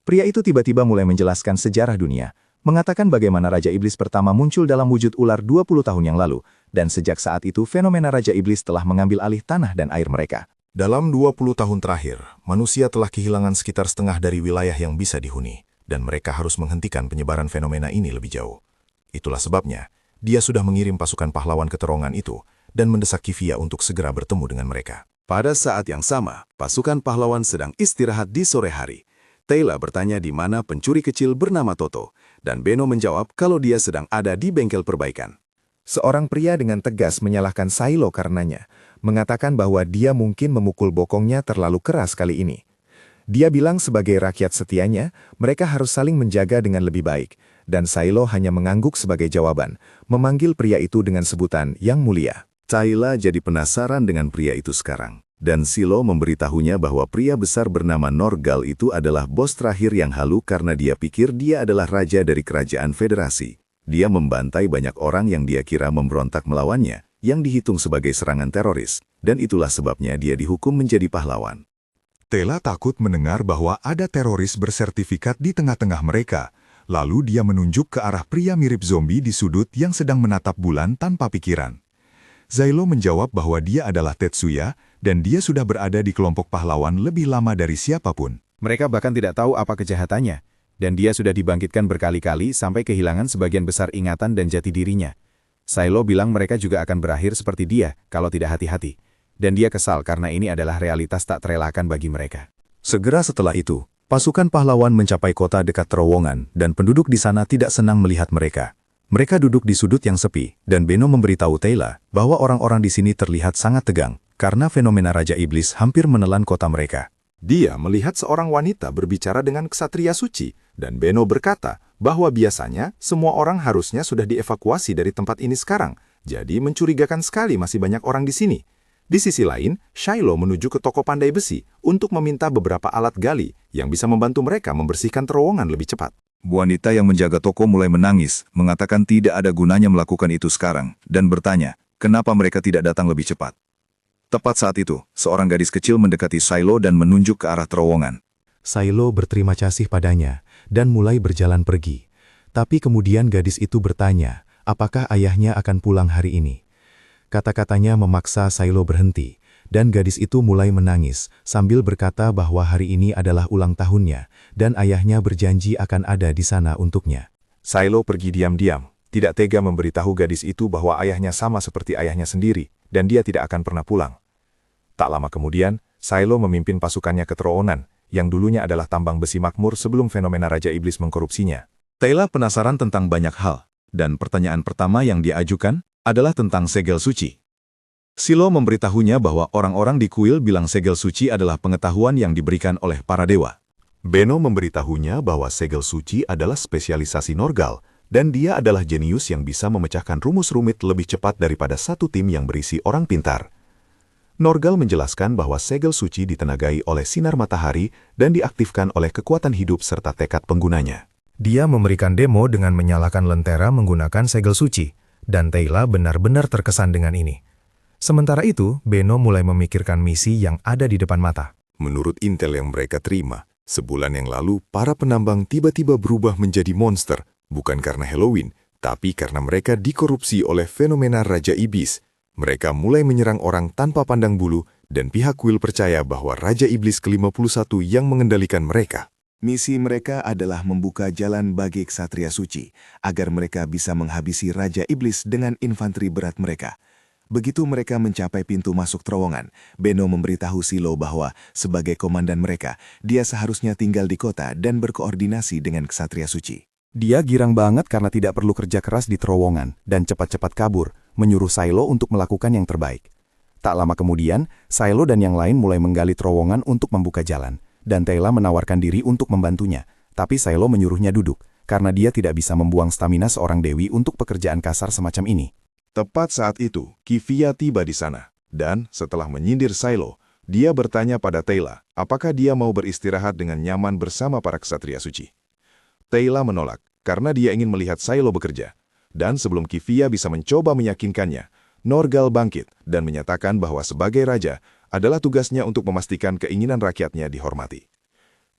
Speaker 3: Pria itu tiba-tiba mulai menjelaskan sejarah dunia, mengatakan bagaimana Raja Iblis pertama muncul dalam wujud ular 20 tahun yang lalu,
Speaker 1: dan sejak saat itu fenomena Raja Iblis telah mengambil alih tanah dan air mereka.
Speaker 4: Dalam 20 tahun terakhir, manusia telah kehilangan sekitar setengah dari wilayah yang bisa dihuni, dan mereka harus menghentikan penyebaran fenomena ini lebih jauh. Itulah sebabnya, dia sudah mengirim pasukan pahlawan ke terowongan itu dan mendesak Kivia untuk segera bertemu dengan mereka.
Speaker 10: Pada saat yang sama, pasukan pahlawan sedang istirahat di sore hari. Teyla bertanya di mana pencuri kecil bernama Toto, dan Beno menjawab kalau dia sedang ada di bengkel perbaikan.
Speaker 1: Seorang pria dengan tegas menyalahkan Silo karenanya, mengatakan bahwa dia mungkin memukul bokongnya terlalu keras kali ini. Dia bilang sebagai rakyat setianya, mereka harus saling menjaga dengan lebih baik, dan Silo hanya mengangguk sebagai jawaban, memanggil pria itu dengan sebutan yang mulia.
Speaker 10: Teyla jadi penasaran dengan pria itu sekarang, dan Silo memberitahunya bahwa pria besar bernama Norgal itu adalah bos terakhir yang halu karena dia pikir dia adalah raja dari kerajaan federasi. Dia membantai banyak orang yang dia kira memberontak melawannya, yang dihitung sebagai serangan teroris, dan itulah sebabnya dia dihukum menjadi pahlawan.
Speaker 5: Teyla takut mendengar bahwa ada teroris bersertifikat di tengah-tengah mereka, lalu dia menunjuk ke arah pria mirip zombie di sudut yang sedang menatap bulan tanpa pikiran. Silo menjawab bahwa dia adalah Tetsuya, dan dia sudah berada di kelompok pahlawan lebih lama dari siapapun.
Speaker 3: Mereka bahkan tidak tahu apa kejahatannya, dan dia sudah dibangkitkan berkali-kali sampai kehilangan sebagian besar ingatan dan jati dirinya. Silo bilang mereka juga akan berakhir seperti dia kalau tidak hati-hati, dan dia kesal karena ini adalah realitas tak terelakkan bagi mereka.
Speaker 10: Segera setelah itu, pasukan pahlawan mencapai kota dekat terowongan, dan penduduk di sana tidak senang melihat mereka. Mereka duduk di sudut yang sepi, dan Beno memberitahu Teyla bahwa orang-orang di sini terlihat sangat tegang, karena fenomena Raja Iblis hampir menelan kota mereka.
Speaker 4: Dia melihat seorang wanita berbicara dengan ksatria suci, dan Beno berkata bahwa biasanya semua orang harusnya sudah dievakuasi dari tempat ini sekarang, jadi mencurigakan sekali masih banyak orang di sini. Di sisi lain, Silo menuju ke toko pandai besi untuk meminta beberapa alat gali yang bisa membantu mereka membersihkan terowongan lebih cepat.
Speaker 10: Wanita yang menjaga toko mulai menangis, mengatakan tidak ada gunanya melakukan itu sekarang, dan bertanya, kenapa mereka tidak datang lebih cepat. Tepat saat itu, seorang gadis kecil mendekati Silo dan menunjuk ke arah terowongan.
Speaker 3: Silo berterima kasih padanya, dan mulai berjalan pergi. Tapi kemudian gadis itu bertanya, apakah ayahnya akan pulang hari ini. Kata-katanya memaksa Silo berhenti, dan gadis itu mulai menangis, sambil berkata bahwa hari ini adalah ulang tahunnya, dan ayahnya berjanji akan ada di sana untuknya.
Speaker 4: Silo pergi diam-diam, tidak tega memberitahu gadis itu bahwa ayahnya sama seperti ayahnya sendiri, dan dia tidak akan pernah pulang. Tak lama kemudian, Silo memimpin pasukannya ke terowongan, yang dulunya adalah tambang besi makmur sebelum fenomena Raja Iblis mengkorupsinya.
Speaker 10: Teyla penasaran tentang banyak hal, dan pertanyaan pertama yang dia ajukan adalah tentang segel suci. Silo memberitahunya bahwa orang-orang di kuil bilang segel suci adalah pengetahuan yang diberikan oleh para dewa.
Speaker 4: Beno memberitahunya bahwa segel suci adalah spesialisasi Norgal, dan dia adalah jenius yang bisa memecahkan rumus rumit lebih cepat daripada satu tim yang berisi orang pintar. Norgal menjelaskan bahwa segel suci ditenagai oleh sinar matahari dan diaktifkan oleh kekuatan hidup serta tekad penggunanya.
Speaker 8: Dia memberikan demo dengan menyalakan lentera menggunakan segel suci, dan Teyla benar-benar terkesan dengan ini. Sementara itu, Beno mulai memikirkan misi yang ada di depan mata.
Speaker 4: Menurut intel yang mereka terima, sebulan yang lalu para penambang tiba-tiba berubah menjadi monster, bukan karena Halloween, tapi karena mereka dikorupsi oleh fenomena Raja Iblis. Mereka mulai menyerang orang tanpa pandang bulu, dan pihak kuil percaya bahwa Raja Iblis ke-51 yang mengendalikan mereka.
Speaker 5: Misi mereka adalah membuka jalan bagi ksatria suci, agar mereka bisa menghabisi Raja Iblis dengan infanteri berat mereka. Begitu mereka mencapai pintu masuk terowongan, Beno memberitahu Silo bahwa sebagai komandan mereka, dia seharusnya tinggal di kota dan berkoordinasi dengan ksatria suci.
Speaker 3: Dia girang banget karena tidak perlu kerja keras di terowongan dan cepat-cepat kabur, menyuruh Silo untuk melakukan yang terbaik. Tak lama kemudian, Silo dan yang lain mulai menggali terowongan untuk membuka jalan, dan Teyla menawarkan diri untuk membantunya, tapi Silo menyuruhnya duduk, karena dia tidak bisa membuang stamina seorang dewi untuk pekerjaan kasar semacam ini.
Speaker 4: Tepat saat itu, Kivia tiba di sana, dan setelah menyindir Silo, dia bertanya pada Teyla apakah dia mau beristirahat dengan nyaman bersama para ksatria suci. Teyla menolak, karena dia ingin melihat Silo bekerja, dan sebelum Kivia bisa mencoba meyakinkannya, Norgal bangkit dan menyatakan bahwa sebagai raja adalah tugasnya untuk memastikan keinginan rakyatnya dihormati.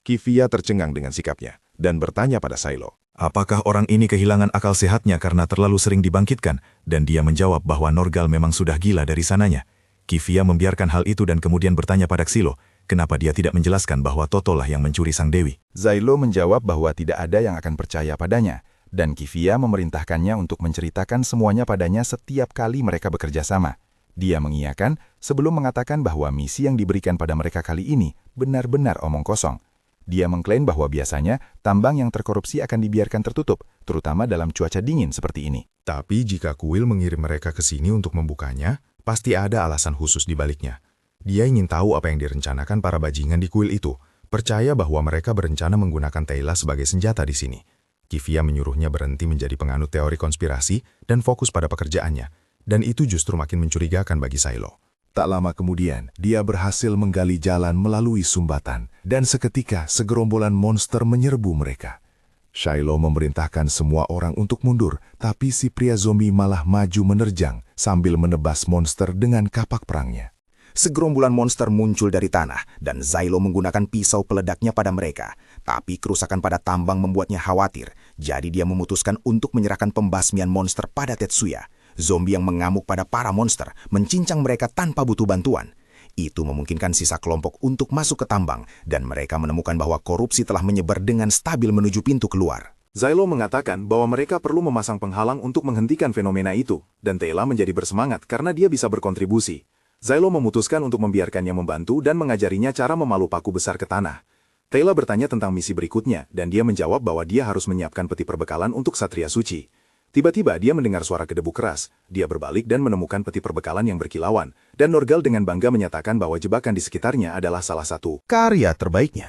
Speaker 4: Kivia tercengang dengan sikapnya, dan bertanya pada Silo,
Speaker 2: Apakah orang ini kehilangan akal sehatnya karena terlalu sering dibangkitkan? Dan dia menjawab bahwa Norgal memang sudah gila dari sananya. Kivia membiarkan hal itu dan kemudian bertanya pada Xilo, kenapa dia tidak menjelaskan bahwa Toto lah yang mencuri sang dewi.
Speaker 1: Xilo menjawab bahwa tidak ada yang akan percaya padanya, dan Kivia memerintahkannya untuk menceritakan semuanya padanya setiap kali mereka bekerja sama. Dia mengiyakan sebelum mengatakan bahwa misi yang diberikan pada mereka kali ini benar-benar omong kosong. Dia mengklaim bahwa biasanya tambang yang terkorupsi akan dibiarkan tertutup, terutama dalam cuaca dingin seperti ini.
Speaker 2: Tapi jika kuil mengirim mereka ke sini untuk membukanya, pasti ada alasan khusus di baliknya. Dia ingin tahu apa yang direncanakan para bajingan di kuil itu, percaya bahwa mereka berencana menggunakan Teyla sebagai senjata di sini. Kivia menyuruhnya berhenti menjadi penganut teori konspirasi dan fokus pada pekerjaannya, dan itu justru makin mencurigakan bagi Xilo.
Speaker 5: Tak lama kemudian, dia berhasil menggali jalan melalui sumbatan, dan seketika segerombolan monster menyerbu mereka. Xilo memerintahkan semua orang untuk mundur, tapi si pria zombie malah maju menerjang sambil menebas monster dengan kapak perangnya.
Speaker 10: Segerombolan monster muncul dari tanah, dan Xilo menggunakan pisau peledaknya pada mereka. Tapi kerusakan pada tambang membuatnya khawatir, jadi dia memutuskan untuk menyerahkan pembasmian monster pada Tetsuya. Zombie yang mengamuk pada para monster, mencincang mereka tanpa butuh bantuan. Itu memungkinkan sisa kelompok untuk masuk ke tambang, dan mereka menemukan bahwa korupsi telah menyebar dengan stabil menuju pintu keluar.
Speaker 4: Xilo mengatakan bahwa mereka perlu memasang penghalang untuk menghentikan fenomena itu, dan Teyla menjadi bersemangat karena dia bisa berkontribusi. Xilo memutuskan untuk membiarkannya membantu dan mengajarinya cara memalu paku besar ke tanah. Teyla bertanya tentang misi berikutnya, dan dia menjawab bahwa dia harus menyiapkan peti perbekalan untuk Ksatria Suci. Tiba-tiba dia mendengar suara kedebu keras. Dia berbalik dan menemukan peti perbekalan yang berkilauan, dan Norgal dengan bangga menyatakan bahwa jebakan di sekitarnya adalah salah satu
Speaker 2: karya terbaiknya.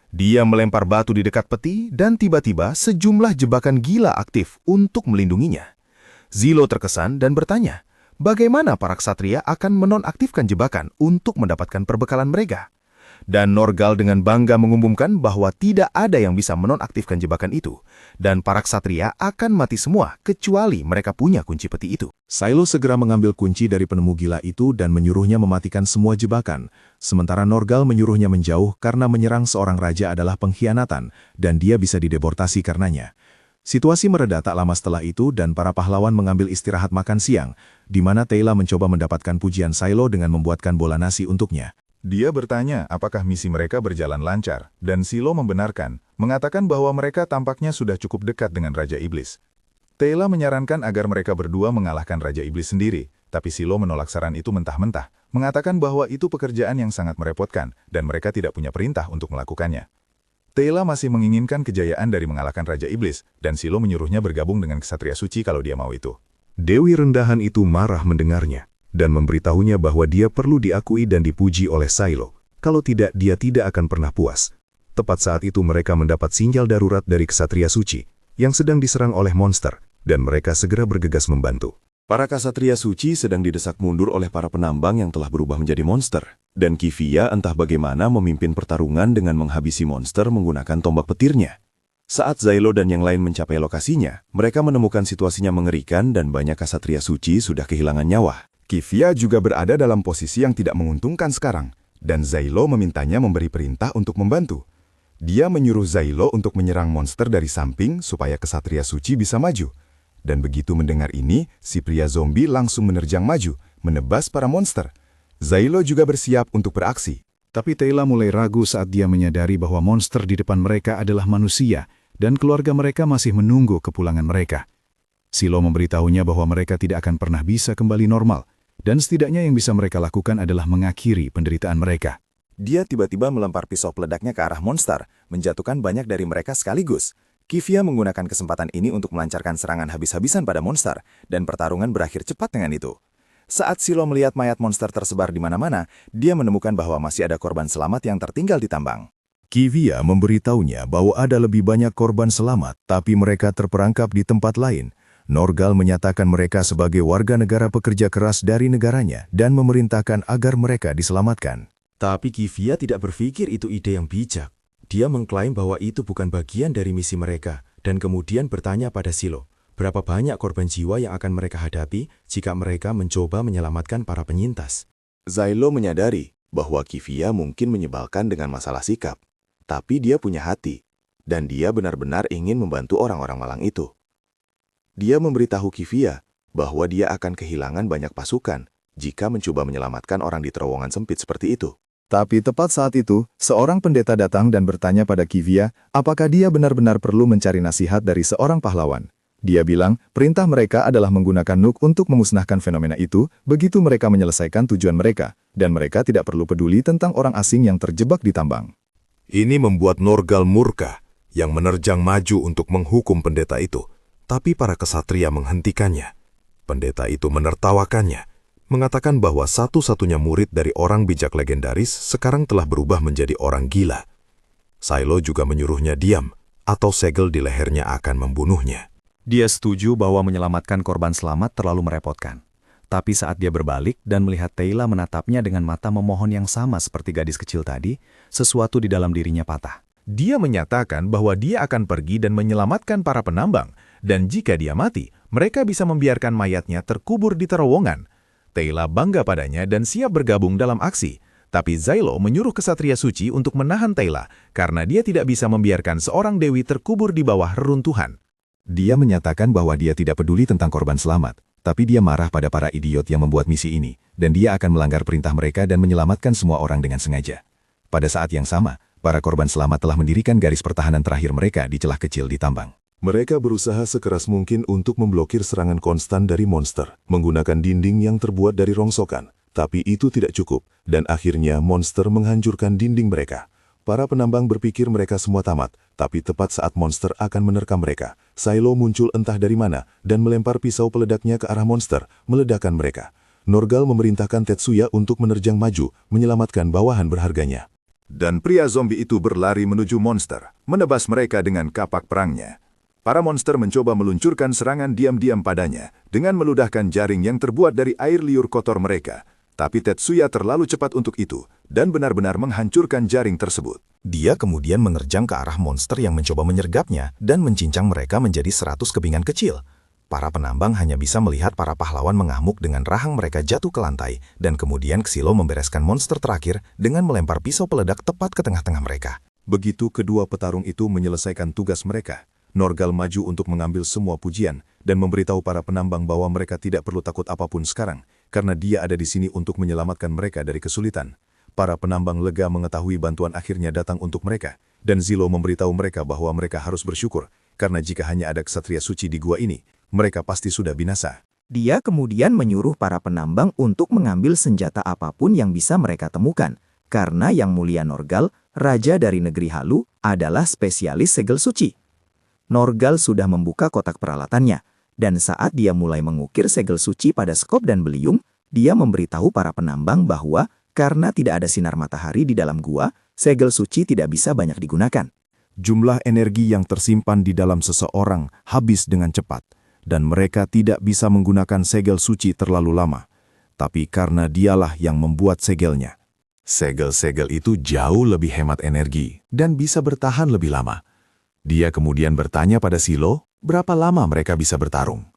Speaker 2: Dia melempar batu di dekat peti, dan tiba-tiba sejumlah jebakan gila aktif untuk melindunginya. Xilo terkesan dan bertanya, bagaimana para ksatria akan menonaktifkan jebakan untuk mendapatkan perbekalan mereka? Dan Norgal dengan bangga mengumumkan bahwa tidak ada yang bisa menonaktifkan jebakan itu, dan para ksatria akan mati semua kecuali mereka punya kunci peti itu.
Speaker 4: Xilo segera mengambil kunci dari penemu gila itu dan menyuruhnya mematikan semua jebakan, sementara Norgal menyuruhnya menjauh karena menyerang seorang raja adalah pengkhianatan, dan dia bisa dideportasi karenanya. Situasi mereda tak lama setelah itu dan para pahlawan mengambil istirahat makan siang, di mana Teyla mencoba mendapatkan pujian Xilo dengan membuatkan bola nasi untuknya.
Speaker 6: Dia bertanya apakah misi mereka berjalan lancar, dan Xilo membenarkan, mengatakan bahwa mereka tampaknya sudah cukup dekat dengan Raja Iblis. Teyla menyarankan agar mereka berdua mengalahkan Raja Iblis sendiri, tapi Xilo menolak saran itu mentah-mentah, mengatakan bahwa itu pekerjaan yang sangat merepotkan, dan mereka tidak punya perintah untuk melakukannya. Teyla masih menginginkan kejayaan dari mengalahkan Raja Iblis, dan Xilo menyuruhnya bergabung dengan Ksatria Suci kalau dia mau itu.
Speaker 2: Dewi rendahan itu marah mendengarnya, dan memberitahunya bahwa dia perlu diakui dan dipuji oleh Xilo. Kalau tidak, dia tidak akan pernah puas. Tepat saat itu mereka mendapat sinyal darurat dari Ksatria Suci, yang sedang diserang oleh monster, dan mereka segera bergegas membantu.
Speaker 5: Para Ksatria Suci sedang didesak mundur oleh para penambang yang telah berubah menjadi monster, dan Kivia entah bagaimana memimpin pertarungan dengan menghabisi monster menggunakan tombak petirnya. Saat Xilo dan yang lain mencapai lokasinya, mereka menemukan situasinya mengerikan dan banyak Ksatria Suci sudah kehilangan nyawa.
Speaker 12: Kivia juga berada dalam posisi yang tidak menguntungkan sekarang, dan Xilo memintanya memberi perintah untuk membantu. Dia menyuruh Xilo untuk menyerang monster dari samping supaya Ksatria Suci bisa maju. Dan begitu mendengar ini, si pria zombie langsung menerjang maju, menebas para monster. Xilo juga bersiap untuk beraksi.
Speaker 11: Tapi Teyla mulai ragu saat dia menyadari bahwa monster di depan mereka adalah manusia, dan keluarga mereka masih menunggu kepulangan mereka. Xilo memberitahunya bahwa mereka tidak akan pernah bisa kembali normal, dan setidaknya yang bisa mereka lakukan adalah mengakhiri penderitaan mereka.
Speaker 1: Dia tiba-tiba melempar pisau peledaknya ke arah monster, menjatuhkan banyak dari mereka sekaligus. Kivia menggunakan kesempatan ini untuk melancarkan serangan habis-habisan pada monster, dan pertarungan berakhir cepat dengan itu. Saat Xilo melihat mayat monster tersebar di mana-mana, dia menemukan bahwa masih ada korban selamat yang tertinggal di tambang.
Speaker 2: Kivia memberitahunya bahwa ada lebih banyak korban selamat, tapi mereka terperangkap di tempat lain. Norgal menyatakan mereka sebagai warga negara pekerja keras dari negaranya dan memerintahkan agar mereka diselamatkan.
Speaker 13: Tapi Kivia tidak berpikir itu ide yang bijak. Dia mengklaim bahwa itu bukan bagian dari misi mereka, dan kemudian bertanya pada Xilo, berapa banyak korban jiwa yang akan mereka hadapi jika mereka mencoba menyelamatkan para penyintas.
Speaker 5: Xilo menyadari bahwa Kivia mungkin menyebalkan dengan masalah sikap, tapi dia punya hati. dan dia benar-benar ingin membantu orang-orang malang itu. Dia memberitahu Kivia bahwa dia akan kehilangan banyak pasukan jika mencoba menyelamatkan orang di terowongan sempit seperti itu.
Speaker 12: Tapi tepat saat itu, seorang pendeta datang dan bertanya pada Kivia apakah dia benar-benar perlu mencari nasihat dari seorang pahlawan. Dia bilang perintah mereka adalah menggunakan Nuk untuk memusnahkan fenomena itu begitu mereka menyelesaikan tujuan mereka, dan mereka tidak perlu peduli tentang orang asing yang terjebak di tambang.
Speaker 4: Ini membuat Norgal murka, yang menerjang maju untuk menghukum pendeta itu. Tapi para kesatria menghentikannya. Pendeta itu menertawakannya, mengatakan bahwa satu-satunya murid dari orang bijak legendaris sekarang telah berubah menjadi orang gila. Silo juga menyuruhnya diam, atau segel di lehernya akan membunuhnya.
Speaker 13: Dia setuju bahwa menyelamatkan korban selamat terlalu merepotkan. Tapi saat dia berbalik dan melihat Teyla menatapnya dengan mata memohon yang sama seperti gadis kecil tadi, sesuatu di dalam dirinya patah.
Speaker 2: Dia menyatakan bahwa dia akan pergi dan menyelamatkan para penambang, dan jika dia mati, mereka bisa membiarkan mayatnya terkubur di terowongan. Teyla bangga padanya dan siap bergabung dalam aksi. Tapi Zylo menyuruh kesatria suci untuk menahan Teyla karena dia tidak bisa membiarkan seorang dewi terkubur di bawah reruntuhan. Dia menyatakan bahwa dia tidak peduli tentang korban selamat, tapi dia marah pada para idiot yang membuat misi ini, dan dia akan melanggar perintah mereka dan menyelamatkan semua orang dengan sengaja. Pada saat yang sama, para korban selamat telah mendirikan garis pertahanan terakhir mereka di celah kecil di tambang.
Speaker 4: Mereka berusaha sekeras mungkin untuk memblokir serangan konstan dari monster, menggunakan dinding yang terbuat dari rongsokan. Tapi itu tidak cukup, dan akhirnya monster menghancurkan dinding mereka. Para penambang berpikir mereka semua tamat, tapi tepat saat monster akan menerkam mereka, Silo muncul entah dari mana dan melempar pisau peledaknya ke arah monster, meledakkan mereka. Norgal memerintahkan Tetsuya untuk menerjang maju, menyelamatkan bawahan berharganya.
Speaker 10: Dan pria zombie itu berlari menuju monster, menebas mereka dengan kapak perangnya. Para monster mencoba meluncurkan serangan diam-diam padanya dengan meludahkan jaring yang terbuat dari air liur kotor mereka. Tapi Tetsuya terlalu cepat untuk itu dan benar-benar menghancurkan jaring tersebut.
Speaker 2: Dia kemudian menerjang ke arah monster yang mencoba menyergapnya dan mencincang mereka menjadi 100 kepingan kecil. Para penambang hanya bisa melihat para pahlawan mengamuk dengan rahang mereka jatuh ke lantai, dan kemudian Xilo membereskan monster terakhir dengan melempar pisau peledak tepat ke tengah-tengah mereka.
Speaker 4: Begitu kedua petarung itu menyelesaikan tugas mereka, Norgal maju untuk mengambil semua pujian dan memberitahu para penambang bahwa mereka tidak perlu takut apapun sekarang, karena dia ada di sini untuk menyelamatkan mereka dari kesulitan. Para penambang lega mengetahui bantuan akhirnya datang untuk mereka, dan Zilo memberitahu mereka bahwa mereka harus bersyukur, karena jika hanya ada kesatria suci di gua ini, mereka pasti sudah binasa.
Speaker 9: Dia kemudian menyuruh para penambang untuk mengambil senjata apapun yang bisa mereka temukan, karena Yang Mulia Norgal, raja dari negeri Halu, adalah spesialis segel suci. Norgal sudah membuka kotak peralatannya, dan saat dia mulai mengukir segel suci pada skop dan beliung, dia memberitahu para penambang bahwa karena tidak ada sinar matahari di dalam gua, segel suci tidak bisa banyak digunakan.
Speaker 11: Jumlah energi yang tersimpan di dalam seseorang habis dengan cepat, dan mereka tidak bisa menggunakan segel suci terlalu lama. Tapi karena dialah yang membuat segelnya, segel-segel itu jauh lebih hemat energi dan bisa bertahan lebih lama. Dia kemudian bertanya pada Silo, berapa lama mereka bisa bertarung?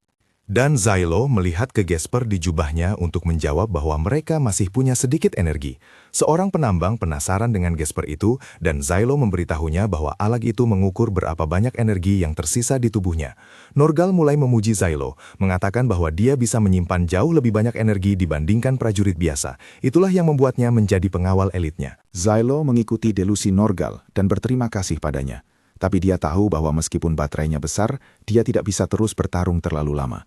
Speaker 2: Dan Zylo melihat ke Gesper di jubahnya untuk menjawab bahwa mereka masih punya sedikit energi. Seorang penambang penasaran dengan Gesper itu, dan Zylo memberitahunya bahwa alat itu mengukur berapa banyak energi yang tersisa di tubuhnya. Norgal mulai memuji Zylo, mengatakan bahwa dia bisa menyimpan jauh lebih banyak energi dibandingkan prajurit biasa. Itulah yang membuatnya menjadi pengawal elitnya.
Speaker 12: Zylo mengikuti delusi Norgal dan berterima kasih padanya. Tapi dia tahu bahwa meskipun baterainya besar, dia tidak bisa terus bertarung terlalu lama.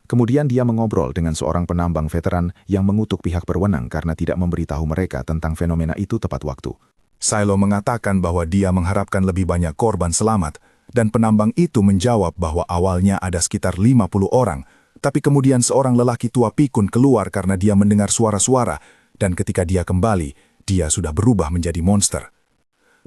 Speaker 12: Kemudian dia mengobrol dengan seorang penambang veteran yang mengutuk pihak berwenang karena tidak memberitahu mereka tentang fenomena itu tepat waktu.
Speaker 2: Silo mengatakan bahwa dia mengharapkan lebih banyak korban selamat, dan penambang itu menjawab bahwa awalnya ada sekitar 50 orang, tapi kemudian seorang lelaki tua pikun keluar karena dia mendengar suara-suara, dan ketika dia kembali, dia sudah berubah menjadi monster.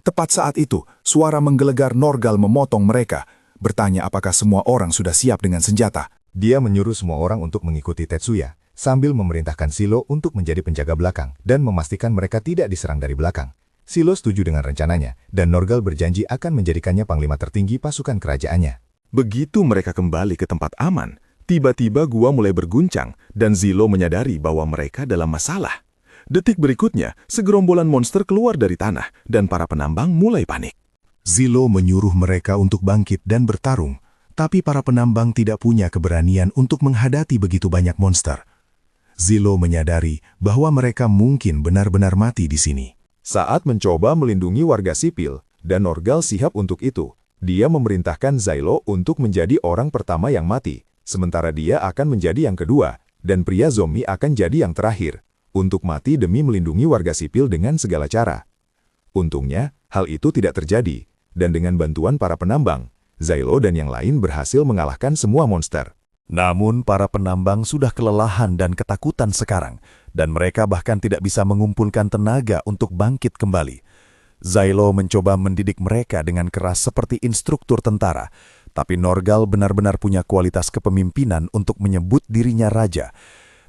Speaker 2: Tepat saat itu, suara menggelegar Norgal memotong mereka, bertanya apakah semua orang sudah siap dengan senjata.
Speaker 4: Dia menyuruh semua orang untuk mengikuti Tetsuya, sambil memerintahkan Silo untuk menjadi penjaga belakang dan memastikan mereka tidak diserang dari belakang. Silo setuju dengan rencananya, dan Norgal berjanji akan menjadikannya panglima tertinggi pasukan kerajaannya.
Speaker 2: Begitu mereka kembali ke tempat aman, tiba-tiba gua mulai berguncang, dan Zilo menyadari bahwa mereka dalam masalah. Detik berikutnya, segerombolan monster keluar dari tanah, dan para penambang mulai panik.
Speaker 4: Zilo menyuruh mereka untuk bangkit dan bertarung, tapi para penambang tidak punya keberanian untuk menghadapi begitu banyak monster. Zilo menyadari bahwa mereka mungkin benar-benar mati di sini.
Speaker 2: Saat mencoba melindungi warga sipil, dan Norgal siap untuk itu, dia memerintahkan Zilo untuk menjadi orang pertama yang mati, sementara dia akan menjadi yang kedua, dan pria zombie akan jadi yang terakhir, untuk mati demi melindungi warga sipil dengan segala cara. Untungnya, hal itu tidak terjadi, dan dengan bantuan para penambang, Zilo dan yang lain berhasil mengalahkan semua monster.
Speaker 11: Namun para penambang sudah kelelahan dan ketakutan sekarang, dan mereka bahkan tidak bisa mengumpulkan tenaga untuk bangkit kembali. Zilo mencoba mendidik mereka dengan keras seperti instruktur tentara, tapi Norgal benar-benar punya kualitas kepemimpinan untuk menyebut dirinya raja.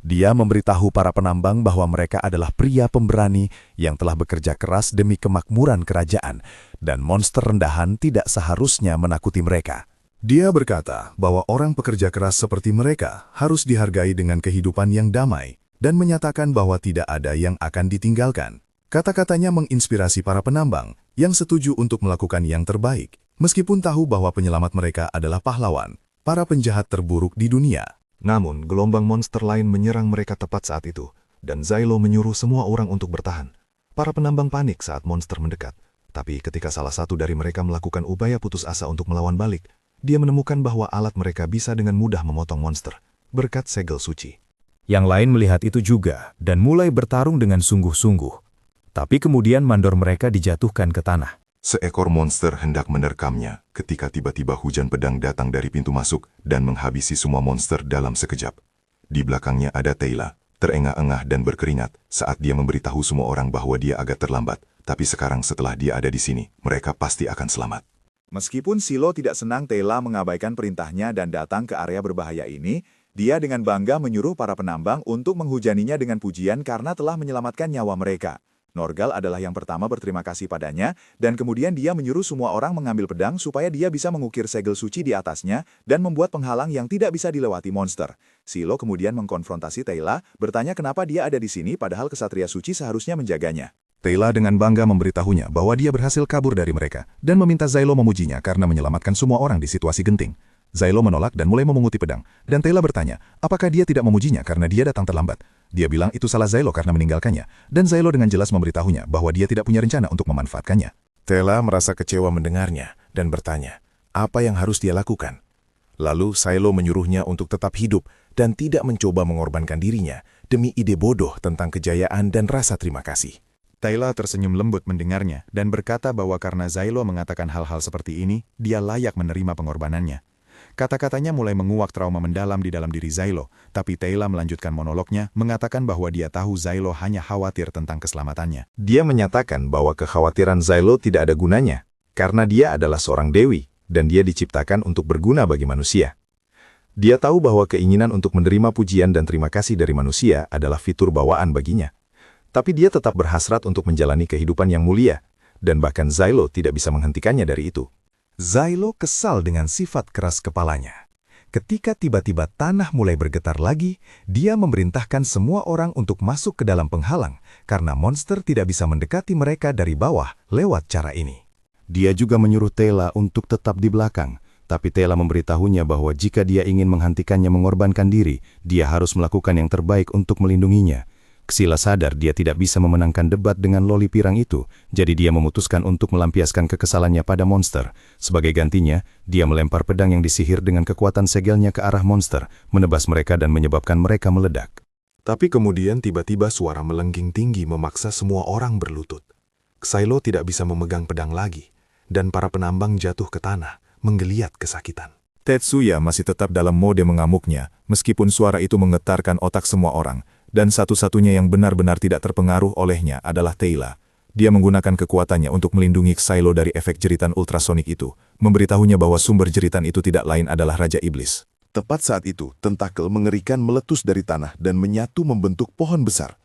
Speaker 11: Dia memberitahu para penambang bahwa mereka adalah pria pemberani yang telah bekerja keras demi kemakmuran kerajaan, dan monster rendahan tidak seharusnya menakuti mereka.
Speaker 4: Dia berkata bahwa orang pekerja keras seperti mereka harus dihargai dengan kehidupan yang damai dan menyatakan bahwa tidak ada yang akan ditinggalkan. Kata-katanya menginspirasi para penambang yang setuju untuk melakukan yang terbaik, meskipun tahu bahwa penyelamat mereka adalah pahlawan, para penjahat terburuk di dunia.
Speaker 2: Namun, gelombang monster lain menyerang mereka tepat saat itu, dan Zilo menyuruh semua orang untuk bertahan. Para penambang panik saat monster mendekat, tapi ketika salah satu dari mereka melakukan upaya putus asa untuk melawan balik, dia menemukan bahwa alat mereka bisa dengan mudah memotong monster, berkat segel suci.
Speaker 3: Yang lain melihat itu juga, dan mulai bertarung dengan sungguh-sungguh. Tapi kemudian mandor mereka dijatuhkan ke tanah.
Speaker 5: Seekor monster hendak menerkamnya ketika tiba-tiba hujan pedang datang dari pintu masuk dan menghabisi semua monster dalam sekejap. Di belakangnya ada Teyla, terengah-engah dan berkeringat saat dia memberitahu semua orang bahwa dia agak terlambat. Tapi sekarang setelah dia ada di sini, mereka pasti akan selamat.
Speaker 1: Meskipun Silo tidak senang Teyla mengabaikan perintahnya dan datang ke area berbahaya ini, dia dengan bangga menyuruh para penambang untuk menghujaninya dengan pujian karena telah menyelamatkan nyawa mereka. Norgal adalah yang pertama berterima kasih padanya, dan kemudian dia menyuruh semua orang mengambil pedang supaya dia bisa mengukir segel suci di atasnya dan membuat penghalang yang tidak bisa dilewati monster. Silo kemudian mengkonfrontasi Teyla, bertanya kenapa dia ada di sini padahal kesatria suci seharusnya menjaganya.
Speaker 4: Teyla dengan bangga memberitahunya bahwa dia berhasil kabur dari mereka dan meminta Zilo memujinya karena menyelamatkan semua orang di situasi genting. Zilo menolak dan mulai memunguti pedang, dan Teyla bertanya apakah dia tidak memujinya karena dia datang terlambat. Dia bilang itu salah Zilo karena meninggalkannya, dan Zilo dengan jelas memberitahunya bahwa dia tidak punya rencana untuk memanfaatkannya. Teyla merasa kecewa mendengarnya dan bertanya, apa yang harus dia lakukan? Lalu Zilo menyuruhnya untuk tetap hidup dan tidak mencoba mengorbankan dirinya demi ide bodoh tentang kejayaan dan rasa terima kasih.
Speaker 2: Teyla tersenyum lembut mendengarnya dan berkata bahwa karena Zilo mengatakan hal-hal seperti ini, dia layak menerima pengorbanannya. Kata-katanya mulai menguak trauma mendalam di dalam diri Zilo, tapi Teyla melanjutkan monolognya, mengatakan bahwa dia tahu Zilo hanya khawatir tentang keselamatannya. Dia menyatakan bahwa kekhawatiran Zilo tidak ada gunanya, karena dia adalah seorang dewi, dan dia diciptakan untuk berguna bagi manusia. Dia tahu bahwa keinginan untuk menerima pujian dan terima kasih dari manusia adalah fitur bawaan baginya. Tapi dia tetap berhasrat untuk menjalani kehidupan yang mulia, dan bahkan Zilo tidak bisa menghentikannya dari itu.
Speaker 4: Zilo kesal dengan sifat keras kepalanya. Ketika tiba-tiba tanah mulai bergetar lagi, dia memerintahkan semua orang untuk masuk ke dalam penghalang, karena monster tidak bisa mendekati mereka dari bawah lewat cara ini.
Speaker 12: Dia juga menyuruh Teyla untuk tetap di belakang, tapi Teyla memberitahunya bahwa jika dia ingin menghentikannya mengorbankan diri, dia harus melakukan yang terbaik untuk melindunginya. Ksila sadar dia tidak bisa memenangkan debat dengan loli pirang itu, jadi dia memutuskan untuk melampiaskan kekesalannya pada monster. Sebagai gantinya, dia melempar pedang yang disihir dengan kekuatan segelnya ke arah monster, menebas mereka dan menyebabkan mereka meledak.
Speaker 4: Tapi kemudian tiba-tiba suara melengging tinggi memaksa semua orang berlutut. Ksilo tidak bisa memegang pedang lagi, dan para penambang jatuh ke tanah, menggeliat kesakitan.
Speaker 2: Tetsuya masih tetap dalam mode mengamuknya, meskipun suara itu menggetarkan otak semua orang, dan satu-satunya yang benar-benar tidak terpengaruh olehnya adalah Teyla. Dia menggunakan kekuatannya untuk melindungi Ksilo dari efek jeritan ultrasonik itu, memberitahunya bahwa sumber jeritan itu tidak lain adalah Raja Iblis.
Speaker 5: Tepat saat itu, tentakel mengerikan meletus dari tanah dan menyatu membentuk pohon besar.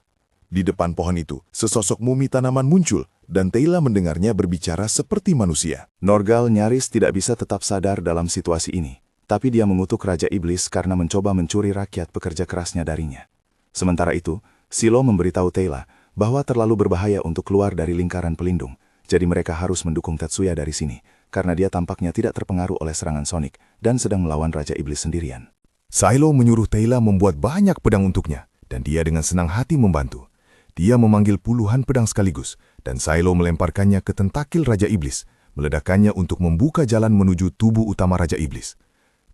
Speaker 5: Di depan pohon itu, sesosok mumi tanaman muncul, dan Teyla mendengarnya berbicara seperti manusia.
Speaker 1: Norgal nyaris tidak bisa tetap sadar dalam situasi ini, tapi dia mengutuk Raja Iblis karena mencoba mencuri rakyat pekerja kerasnya darinya. Sementara itu, Silo memberitahu Teyla bahwa terlalu berbahaya untuk keluar dari lingkaran pelindung,
Speaker 5: Jadi mereka harus mendukung Tetsuya dari sini, karena dia tampaknya tidak terpengaruh oleh serangan Sonic dan sedang melawan Raja Iblis sendirian.
Speaker 2: Silo menyuruh Teyla membuat banyak pedang untuknya, dan dia dengan senang hati membantu. Dia memanggil puluhan pedang sekaligus, dan Silo melemparkannya ke tentakil Raja Iblis, meledakkannya untuk membuka jalan menuju tubuh utama Raja Iblis.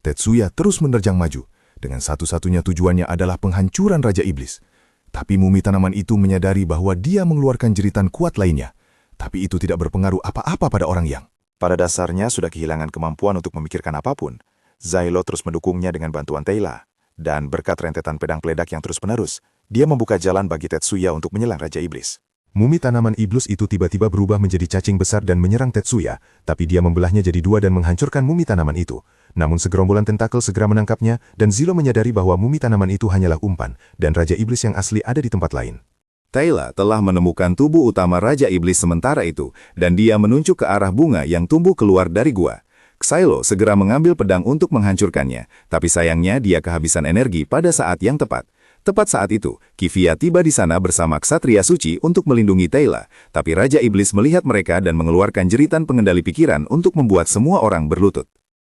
Speaker 2: Tetsuya terus menerjang maju, dengan satu-satunya tujuannya adalah penghancuran Raja Iblis. Tapi mumi tanaman itu menyadari bahwa dia mengeluarkan jeritan kuat lainnya, tapi itu tidak berpengaruh apa-apa pada orang Yang.
Speaker 1: Pada dasarnya sudah kehilangan kemampuan untuk memikirkan apapun. Silo terus mendukungnya dengan bantuan Teyla. Dan berkat rentetan pedang peledak yang terus-menerus, dia membuka jalan bagi Tetsuya untuk menyerang Raja Iblis.
Speaker 2: Mumi tanaman iblis itu tiba-tiba berubah menjadi cacing besar dan menyerang Tetsuya, tapi dia membelahnya jadi dua dan menghancurkan mumi tanaman itu. Namun segerombolan tentakel segera menangkapnya, dan Zilo menyadari bahwa mumi tanaman itu hanyalah umpan, dan Raja Iblis yang asli ada di tempat lain.
Speaker 10: Teyla telah menemukan tubuh utama Raja Iblis sementara itu, dan dia menunjuk ke arah bunga yang tumbuh keluar dari gua. Silo segera mengambil pedang untuk menghancurkannya, tapi sayangnya dia kehabisan energi pada saat yang tepat. Tepat saat itu, Kivia tiba di sana bersama Ksatria Suci untuk melindungi Teyla, tapi Raja Iblis melihat mereka dan mengeluarkan jeritan pengendali pikiran untuk membuat semua orang berlutut.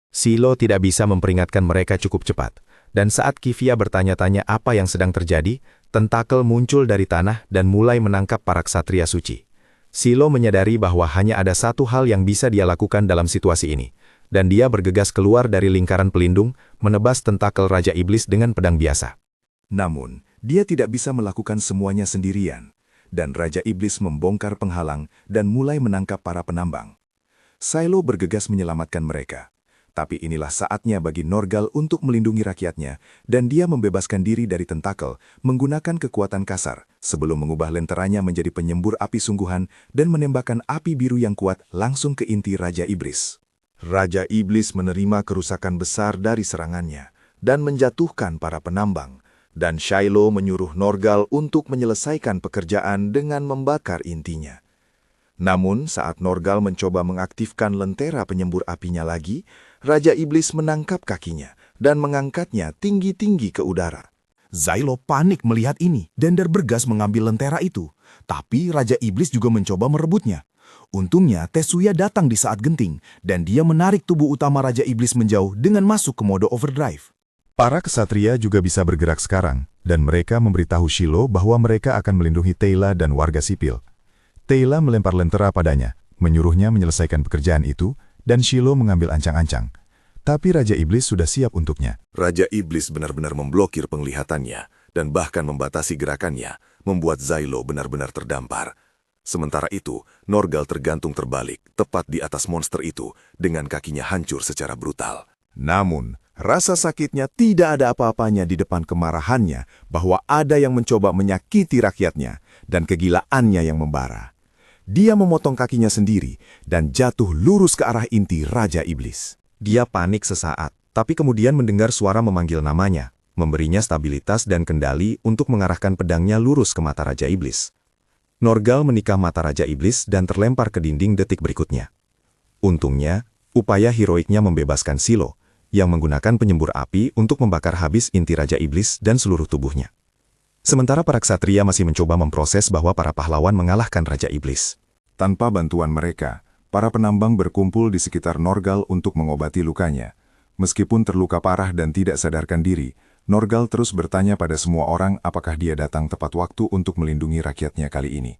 Speaker 3: Silo tidak bisa memperingatkan mereka cukup cepat, dan saat Kivia bertanya-tanya apa yang sedang terjadi, tentakel muncul dari tanah dan mulai menangkap para ksatria suci. Silo menyadari bahwa hanya ada satu hal yang bisa dia lakukan dalam situasi ini, dan dia bergegas keluar dari lingkaran pelindung, menebas tentakel Raja Iblis dengan pedang biasa.
Speaker 10: Namun, dia tidak bisa melakukan semuanya sendirian, dan Raja Iblis membongkar penghalang dan mulai menangkap para penambang. Silo bergegas menyelamatkan mereka. Tapi inilah saatnya bagi Norgal untuk melindungi rakyatnya, dan dia membebaskan diri dari tentakel menggunakan kekuatan kasar sebelum mengubah lenteranya menjadi penyembur api sungguhan dan menembakkan api biru yang kuat langsung ke inti Raja Iblis. Raja Iblis menerima kerusakan besar dari serangannya dan menjatuhkan para penambang, dan Silo menyuruh Norgal untuk menyelesaikan pekerjaan dengan membakar intinya. Namun, saat Norgal mencoba mengaktifkan lentera penyembur apinya lagi, Raja Iblis menangkap kakinya dan mengangkatnya tinggi-tinggi ke udara.
Speaker 2: Silo panik melihat ini dan bergegas mengambil lentera itu, tapi Raja Iblis juga mencoba merebutnya. Untungnya, Tetsuya datang di saat genting, dan dia menarik tubuh utama Raja Iblis menjauh dengan masuk ke mode overdrive. Para ksatria juga bisa bergerak sekarang, dan mereka memberitahu Shilo bahwa mereka akan melindungi Teyla dan warga sipil. Teyla melempar lentera padanya, menyuruhnya menyelesaikan pekerjaan itu, dan Shilo mengambil ancang-ancang. Tapi Raja Iblis sudah siap untuknya.
Speaker 10: Raja Iblis benar-benar memblokir penglihatannya dan bahkan membatasi gerakannya, membuat Silo benar-benar terdampar. Sementara itu, Norgal tergantung terbalik, tepat di atas monster itu, dengan kakinya hancur secara brutal.
Speaker 2: Namun, rasa sakitnya tidak ada apa-apanya di depan kemarahannya bahwa ada yang mencoba menyakiti rakyatnya dan kegilaannya yang membara. Dia memotong kakinya sendiri dan jatuh lurus ke arah inti Raja Iblis. Dia panik sesaat, tapi kemudian mendengar suara memanggil namanya, memberinya stabilitas dan kendali untuk mengarahkan pedangnya lurus ke mata Raja Iblis. Norgal menikam mata Raja Iblis dan terlempar ke dinding detik berikutnya. Untungnya, upaya heroiknya membebaskan Silo, yang menggunakan penyembur api untuk membakar habis inti Raja Iblis dan seluruh tubuhnya. Sementara para ksatria masih mencoba memproses bahwa para pahlawan mengalahkan Raja Iblis.
Speaker 5: Tanpa bantuan mereka, para penambang berkumpul di sekitar Norgal untuk mengobati lukanya. Meskipun terluka parah dan tidak sadarkan diri, Norgal terus bertanya pada semua orang apakah dia datang tepat waktu untuk melindungi rakyatnya kali ini.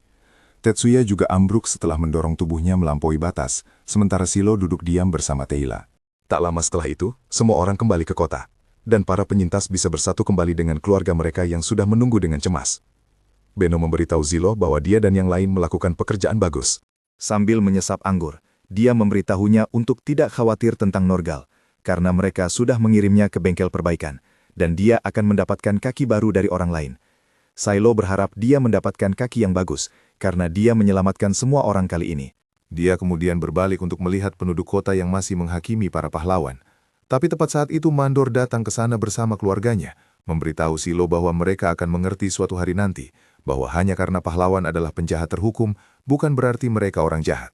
Speaker 5: Tetsuya juga ambruk setelah mendorong tubuhnya melampaui batas, sementara Silo duduk diam bersama Teyla.
Speaker 2: Tak lama setelah itu, semua orang kembali ke kota, dan para penyintas bisa bersatu kembali dengan keluarga mereka yang sudah menunggu dengan cemas. Beno memberitahu Silo bahwa dia dan yang lain melakukan pekerjaan bagus.
Speaker 10: Sambil menyesap anggur, dia memberitahunya untuk tidak khawatir tentang Norgal, karena mereka sudah mengirimnya ke bengkel perbaikan, dan dia akan mendapatkan kaki baru dari orang lain. Silo berharap dia mendapatkan kaki yang bagus, karena dia menyelamatkan semua orang kali ini.
Speaker 4: Dia kemudian berbalik untuk melihat penduduk kota yang masih menghakimi para pahlawan. Tapi tepat saat itu Mandor datang ke sana bersama keluarganya, memberitahu Silo bahwa mereka akan mengerti suatu hari nanti, bahwa hanya karena pahlawan adalah penjahat terhukum, bukan berarti mereka orang jahat.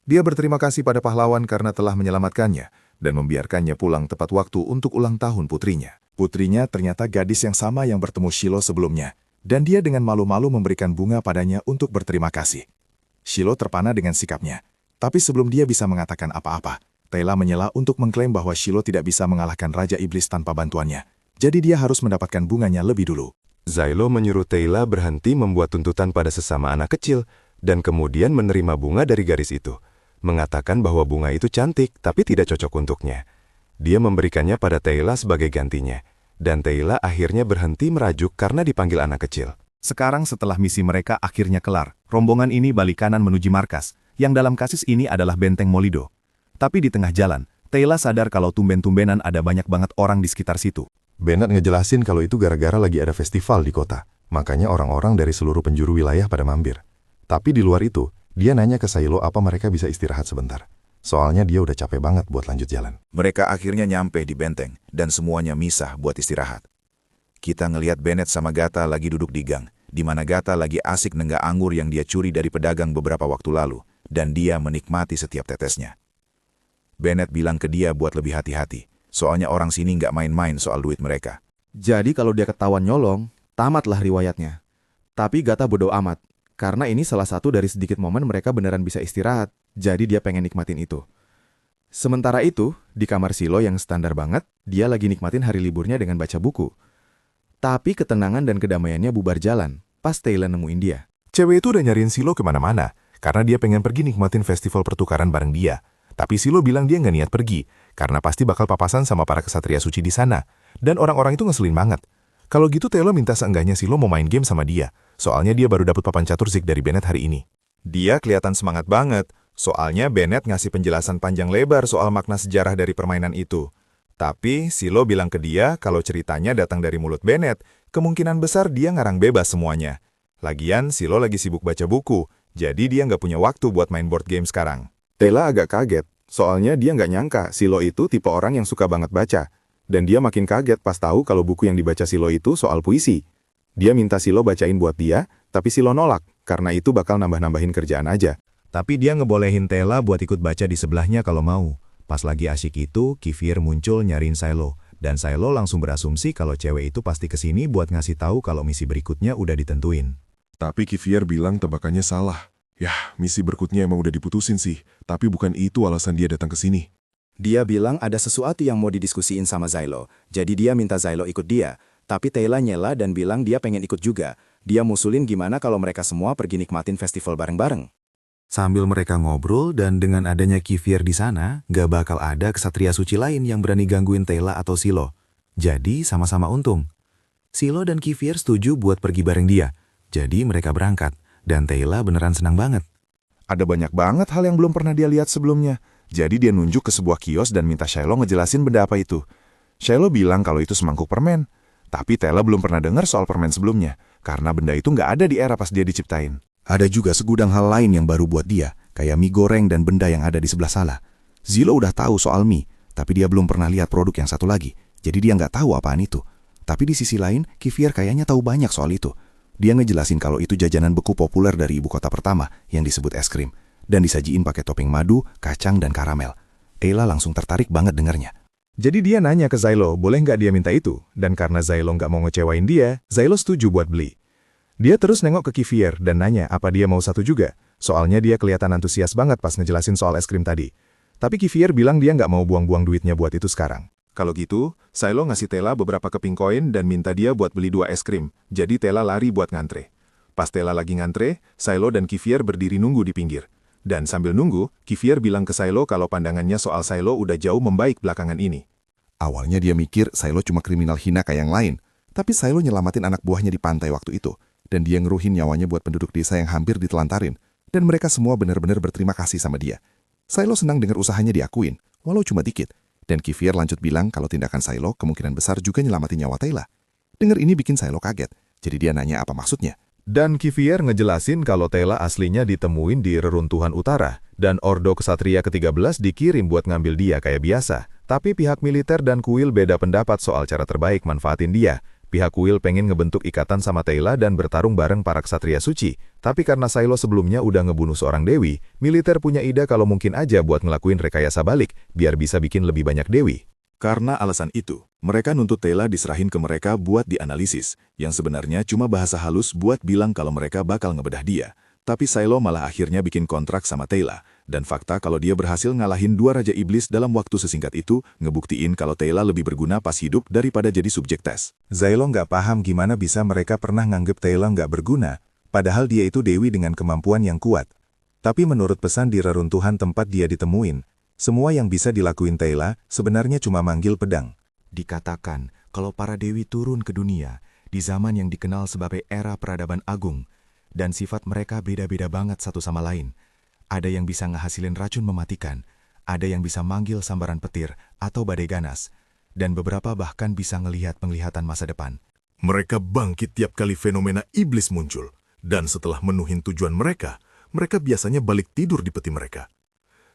Speaker 4: Dia berterima kasih pada pahlawan karena telah menyelamatkannya, dan membiarkannya pulang tepat waktu untuk ulang tahun putrinya.
Speaker 1: Putrinya ternyata gadis yang sama yang bertemu Shilo sebelumnya, dan dia dengan malu-malu memberikan bunga padanya untuk berterima kasih. Shiloh terpana dengan sikapnya. Tapi sebelum dia bisa mengatakan apa-apa, Teyla menyela untuk mengklaim bahwa Shiloh tidak bisa mengalahkan Raja Iblis tanpa bantuannya. Jadi dia harus mendapatkan bunganya lebih dulu.
Speaker 4: Zylo menyuruh Teyla berhenti membuat tuntutan pada sesama anak kecil, dan kemudian menerima bunga dari garis itu. Mengatakan bahwa bunga itu cantik, tapi tidak cocok untuknya. Dia memberikannya pada Teyla sebagai gantinya. Dan Teyla akhirnya berhenti merajuk karena dipanggil anak kecil.
Speaker 2: Sekarang setelah misi mereka akhirnya kelar, rombongan ini balik kanan menuju markas, yang dalam kasus ini adalah benteng Molido. Tapi di tengah jalan, Teyla sadar kalau tumben-tumbenan ada banyak banget orang di sekitar situ.
Speaker 4: Bennett ngejelasin kalau itu gara-gara lagi ada festival di kota. Makanya orang-orang dari seluruh penjuru wilayah pada mampir. Tapi di luar itu, dia nanya ke Zylo apa mereka bisa istirahat sebentar. Soalnya dia udah capek banget buat lanjut jalan.
Speaker 10: Mereka akhirnya nyampe di benteng, dan semuanya misah buat istirahat. Kita ngelihat Bennett sama Gata lagi duduk di gang, di mana Gata lagi asik nenggak anggur yang dia curi dari pedagang beberapa waktu lalu, dan dia menikmati setiap tetesnya. Bennett bilang ke dia buat lebih hati-hati, soalnya orang sini nggak main-main soal duit mereka.
Speaker 9: Jadi kalau dia ketahuan nyolong, tamatlah riwayatnya. Tapi Gata bodoh amat, karena ini salah satu dari sedikit momen mereka beneran bisa istirahat, jadi dia pengen nikmatin itu. Sementara itu, di kamar Shiloh yang standar banget, dia lagi nikmatin hari liburnya dengan baca buku. Tapi ketenangan dan kedamaiannya bubar jalan, pas Teyla nemuin dia.
Speaker 4: Cewek itu udah nyariin Shiloh kemana-mana, karena dia pengen pergi nikmatin festival pertukaran bareng dia. Tapi Shiloh bilang dia nggak niat pergi, karena pasti bakal papasan sama para kesatria suci di sana. Dan orang-orang itu ngeselin banget. Kalau gitu Teyla minta seenggaknya Shiloh mau main game sama dia, soalnya dia baru dapat papan catur Zik dari Bennett hari ini. Dia kelihatan semangat banget, soalnya Bennett ngasih penjelasan panjang lebar soal makna sejarah dari permainan itu. Tapi Shiloh bilang ke dia kalau ceritanya datang dari mulut Bennett, kemungkinan besar dia ngarang bebas semuanya. Lagian Shiloh lagi sibuk baca buku, jadi dia nggak punya waktu buat main board game sekarang. Teyla agak kaget, soalnya dia nggak nyangka Shiloh itu tipe orang yang suka banget baca. Dan dia makin kaget pas tahu kalau buku yang dibaca Shiloh itu soal puisi. Dia minta Shiloh bacain buat dia, tapi Shiloh nolak, karena itu bakal nambah-nambahin kerjaan aja.
Speaker 2: Tapi dia ngebolehin Teyla buat ikut baca di sebelahnya kalau mau. Pas lagi asyik itu, Kivir muncul nyariin Zylo, dan Zylo langsung berasumsi kalau cewek itu pasti kesini buat ngasih tahu kalau misi berikutnya udah ditentuin.
Speaker 4: Tapi Kivir bilang tebakannya salah. Yah, misi berikutnya emang udah diputusin sih, tapi bukan itu alasan dia datang ke sini.
Speaker 3: Dia bilang ada sesuatu yang mau didiskusiin sama Zylo, jadi dia minta Zylo ikut dia. Tapi Teyla nyela dan bilang dia pengen ikut juga. Dia musulin gimana kalau mereka semua pergi nikmatin festival bareng-bareng.
Speaker 13: Sambil mereka ngobrol dan dengan adanya Kivir di sana, gak bakal ada kesatria suci lain yang berani gangguin Teyla atau Shiloh. Jadi sama-sama untung. Shiloh dan Kivir setuju buat pergi bareng dia. Jadi mereka berangkat, dan Teyla beneran senang banget.
Speaker 6: Ada banyak banget hal yang belum pernah dia lihat sebelumnya. Jadi dia nunjuk ke sebuah kios dan minta Shiloh ngejelasin benda apa itu. Shiloh bilang kalau itu semangkuk permen. Tapi Teyla belum pernah dengar soal permen sebelumnya, karena benda itu nggak ada di era pas dia diciptain.
Speaker 10: Ada juga segudang hal lain yang baru buat dia, kayak mie goreng dan benda yang ada di sebelah sana. Zylo udah tahu soal mie, tapi dia belum pernah lihat produk yang satu lagi, jadi dia nggak tahu apaan itu. Tapi di sisi lain, Kivir kayaknya tahu banyak soal itu. Dia ngejelasin kalau itu jajanan beku populer dari ibu kota pertama yang disebut es krim, dan disajiin pakai topping madu, kacang, dan karamel. Teyla langsung tertarik banget dengarnya.
Speaker 2: Jadi dia nanya ke Zylo, boleh nggak dia minta itu? Dan karena Zylo nggak mau ngecewain dia, Zylo setuju buat beli. Dia terus nengok ke Kivir dan nanya apa dia mau satu juga. Soalnya dia kelihatan antusias banget pas ngejelasin soal es krim tadi. Tapi Kivir bilang dia nggak mau buang-buang duitnya buat itu sekarang.
Speaker 4: Kalau gitu, Zylo ngasih Teyla beberapa keping koin dan minta dia buat beli 2 es krim. Jadi Teyla lari buat ngantre. Pas Teyla lagi ngantre, Zylo dan Kivir berdiri nunggu di pinggir. Dan sambil nunggu, Kivir bilang ke Zylo kalau pandangannya soal Zylo udah jauh membaik belakangan ini.
Speaker 5: Awalnya dia mikir Zylo cuma kriminal hina kayak yang lain. Tapi Zylo nyelamatin anak buahnya di pantai waktu itu. Dan dia ngeruhin nyawanya buat penduduk desa yang hampir ditelantarin. Dan mereka semua benar-benar berterima kasih sama dia. Zylo senang dengar usahanya diakuin, walau cuma dikit. Dan Kivir lanjut bilang kalau tindakan Zylo kemungkinan besar juga nyelamatin nyawa Teyla. Dengar ini bikin Zylo kaget, jadi dia nanya apa maksudnya.
Speaker 2: Dan Kivir ngejelasin kalau Teyla aslinya ditemuin di reruntuhan utara, dan Ordo Kesatria ke-13 dikirim buat ngambil dia kayak biasa. Tapi pihak militer dan kuil beda pendapat soal cara terbaik manfaatin dia. Pihak kuil pengen ngebentuk ikatan sama Teyla dan bertarung bareng para kesatria suci. Tapi karena Zylo sebelumnya udah ngebunuh seorang dewi, militer punya ide kalau mungkin aja buat ngelakuin rekayasa balik, biar bisa bikin lebih banyak dewi.
Speaker 6: Karena alasan itu, mereka nuntut Teyla diserahin ke mereka buat dianalisis, yang sebenarnya cuma bahasa halus buat bilang kalau mereka bakal ngebedah dia.
Speaker 4: Tapi Silo malah akhirnya bikin kontrak sama Teyla, dan fakta kalau dia berhasil ngalahin 2 Raja Iblis dalam waktu sesingkat itu, ngebuktiin kalau Teyla lebih berguna pas hidup daripada jadi subjek tes. Silo nggak paham gimana bisa mereka pernah nganggep Teyla nggak berguna, padahal dia itu dewi dengan kemampuan yang kuat. Tapi menurut pesan di reruntuhan tempat dia ditemuin, semua yang bisa dilakuin Teyla sebenarnya cuma manggil pedang.
Speaker 2: Dikatakan kalau para dewi turun ke dunia di zaman yang dikenal sebagai era peradaban agung, dan sifat mereka beda-beda banget satu sama lain. Ada yang bisa ngehasilin racun mematikan, ada yang bisa manggil sambaran petir atau badai ganas, dan beberapa bahkan bisa ngelihat penglihatan masa depan.
Speaker 14: Mereka bangkit tiap kali fenomena iblis muncul, dan setelah menuhin tujuan mereka biasanya balik tidur di peti mereka.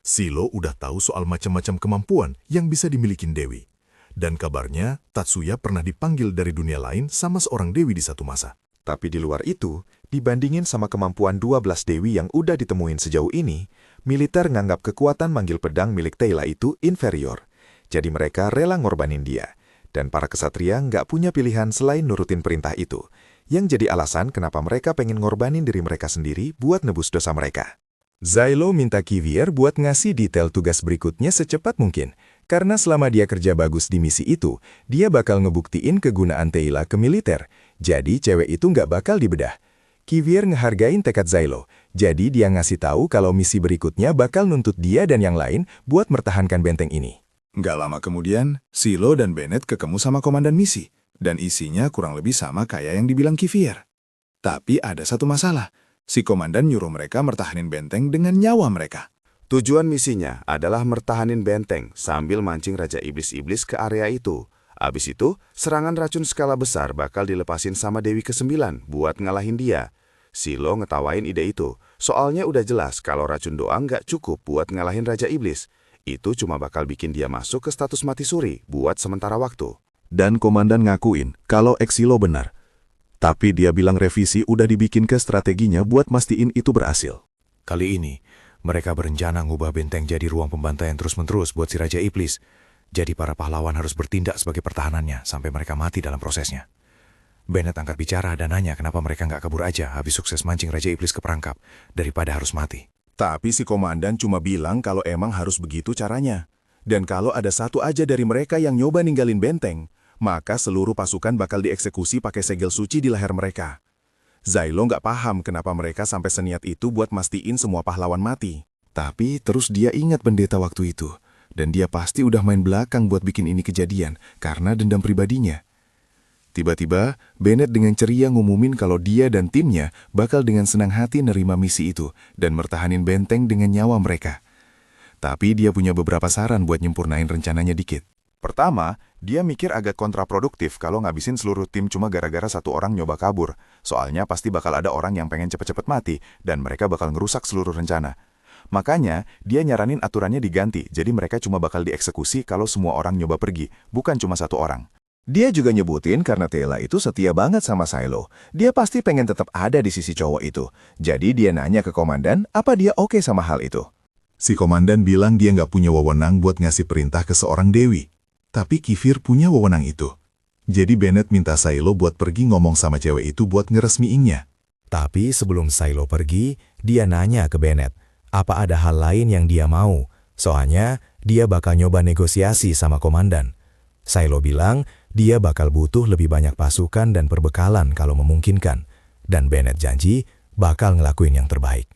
Speaker 14: Silo udah tahu soal macam-macam kemampuan yang bisa dimilikin dewi. Dan kabarnya, Tatsuya pernah dipanggil dari dunia lain sama seorang dewi di satu masa.
Speaker 4: Tapi di luar itu, dibandingin sama kemampuan 12 dewi yang udah ditemuin sejauh ini, militer nganggap kekuatan manggil pedang milik Teyla itu inferior. Jadi mereka rela ngorbanin dia. Dan para kesatria nggak punya pilihan selain nurutin perintah itu. Yang jadi alasan kenapa mereka pengen ngorbanin diri mereka sendiri buat nebus dosa mereka. Silo minta Kivier buat ngasih detail tugas berikutnya secepat mungkin. Karena selama dia kerja bagus di misi itu, dia bakal ngebuktiin kegunaan Teyla ke militer. Jadi cewek itu nggak bakal dibedah. Kivier ngehargain tekad Silo, jadi dia ngasih tahu kalau misi berikutnya bakal nuntut dia dan yang lain buat mertahankan benteng ini.
Speaker 6: Nggak lama kemudian, Silo dan Bennett ketemu sama komandan misi, dan isinya kurang lebih sama kayak yang dibilang Kivier. Tapi ada satu masalah, si komandan nyuruh mereka mertahanin benteng dengan nyawa mereka.
Speaker 5: Tujuan misinya adalah mertahanin benteng sambil mancing Raja Iblis-Iblis ke area itu. Abis itu, serangan racun skala besar bakal dilepasin sama Dewi ke-9 buat ngalahin dia. Silo ngetawain ide itu, soalnya udah jelas kalau racun doa nggak cukup buat ngalahin Raja Iblis. Itu cuma bakal bikin dia masuk ke status mati suri buat sementara waktu.
Speaker 4: Dan komandan ngakuin kalau Silo benar. Tapi dia bilang revisi udah dibikin ke strateginya buat mastiin itu berhasil.
Speaker 2: Kali ini, mereka berencana ngubah benteng jadi ruang pembantaian terus-menerus buat si Raja Iblis. Jadi para pahlawan harus bertindak sebagai pertahanannya sampai mereka mati dalam prosesnya. Bennett angkat bicara dan nanya kenapa mereka nggak kabur aja habis sukses mancing Raja Iblis ke perangkap, daripada harus mati.
Speaker 4: Tapi si komandan cuma bilang kalau emang harus begitu caranya. Dan kalau ada satu aja dari mereka yang nyoba ninggalin benteng, maka seluruh pasukan bakal dieksekusi pakai segel suci di leher mereka. Silo nggak paham kenapa mereka sampai seniat itu buat mastiin semua pahlawan mati. Tapi terus dia ingat pendeta waktu itu. Dan dia pasti udah main belakang buat bikin ini kejadian karena dendam pribadinya. Tiba-tiba, Bennett dengan ceria ngumumin kalau dia dan timnya bakal dengan senang hati nerima misi itu dan mertahanin benteng dengan nyawa mereka. Tapi dia punya beberapa saran buat nyempurnain rencananya dikit. Pertama, dia mikir agak kontraproduktif kalau ngabisin seluruh tim cuma gara-gara satu orang nyoba kabur. Soalnya pasti bakal ada orang yang pengen cepet-cepet mati dan mereka bakal ngerusak seluruh rencana. Makanya, dia nyaranin aturannya diganti, jadi mereka cuma bakal dieksekusi kalau semua orang nyoba pergi, bukan cuma satu orang. Dia juga nyebutin karena Teyla itu setia banget sama Silo. Dia pasti pengen tetap ada di sisi cowok itu. Jadi dia nanya ke komandan, apa dia oke sama hal itu. Si komandan bilang dia nggak punya wewenang buat ngasih perintah ke seorang dewi. Tapi Kivier punya wewenang itu. Jadi Bennett minta Silo buat pergi ngomong sama cewek itu buat ngeresmiinnya.
Speaker 13: Tapi sebelum Silo pergi, dia nanya ke Bennett. Apa ada hal lain yang dia mau? Soalnya, dia bakal nyoba negosiasi sama komandan. Silo bilang, dia bakal butuh lebih banyak pasukan dan perbekalan kalau memungkinkan. Dan Bennett janji, bakal ngelakuin yang terbaik.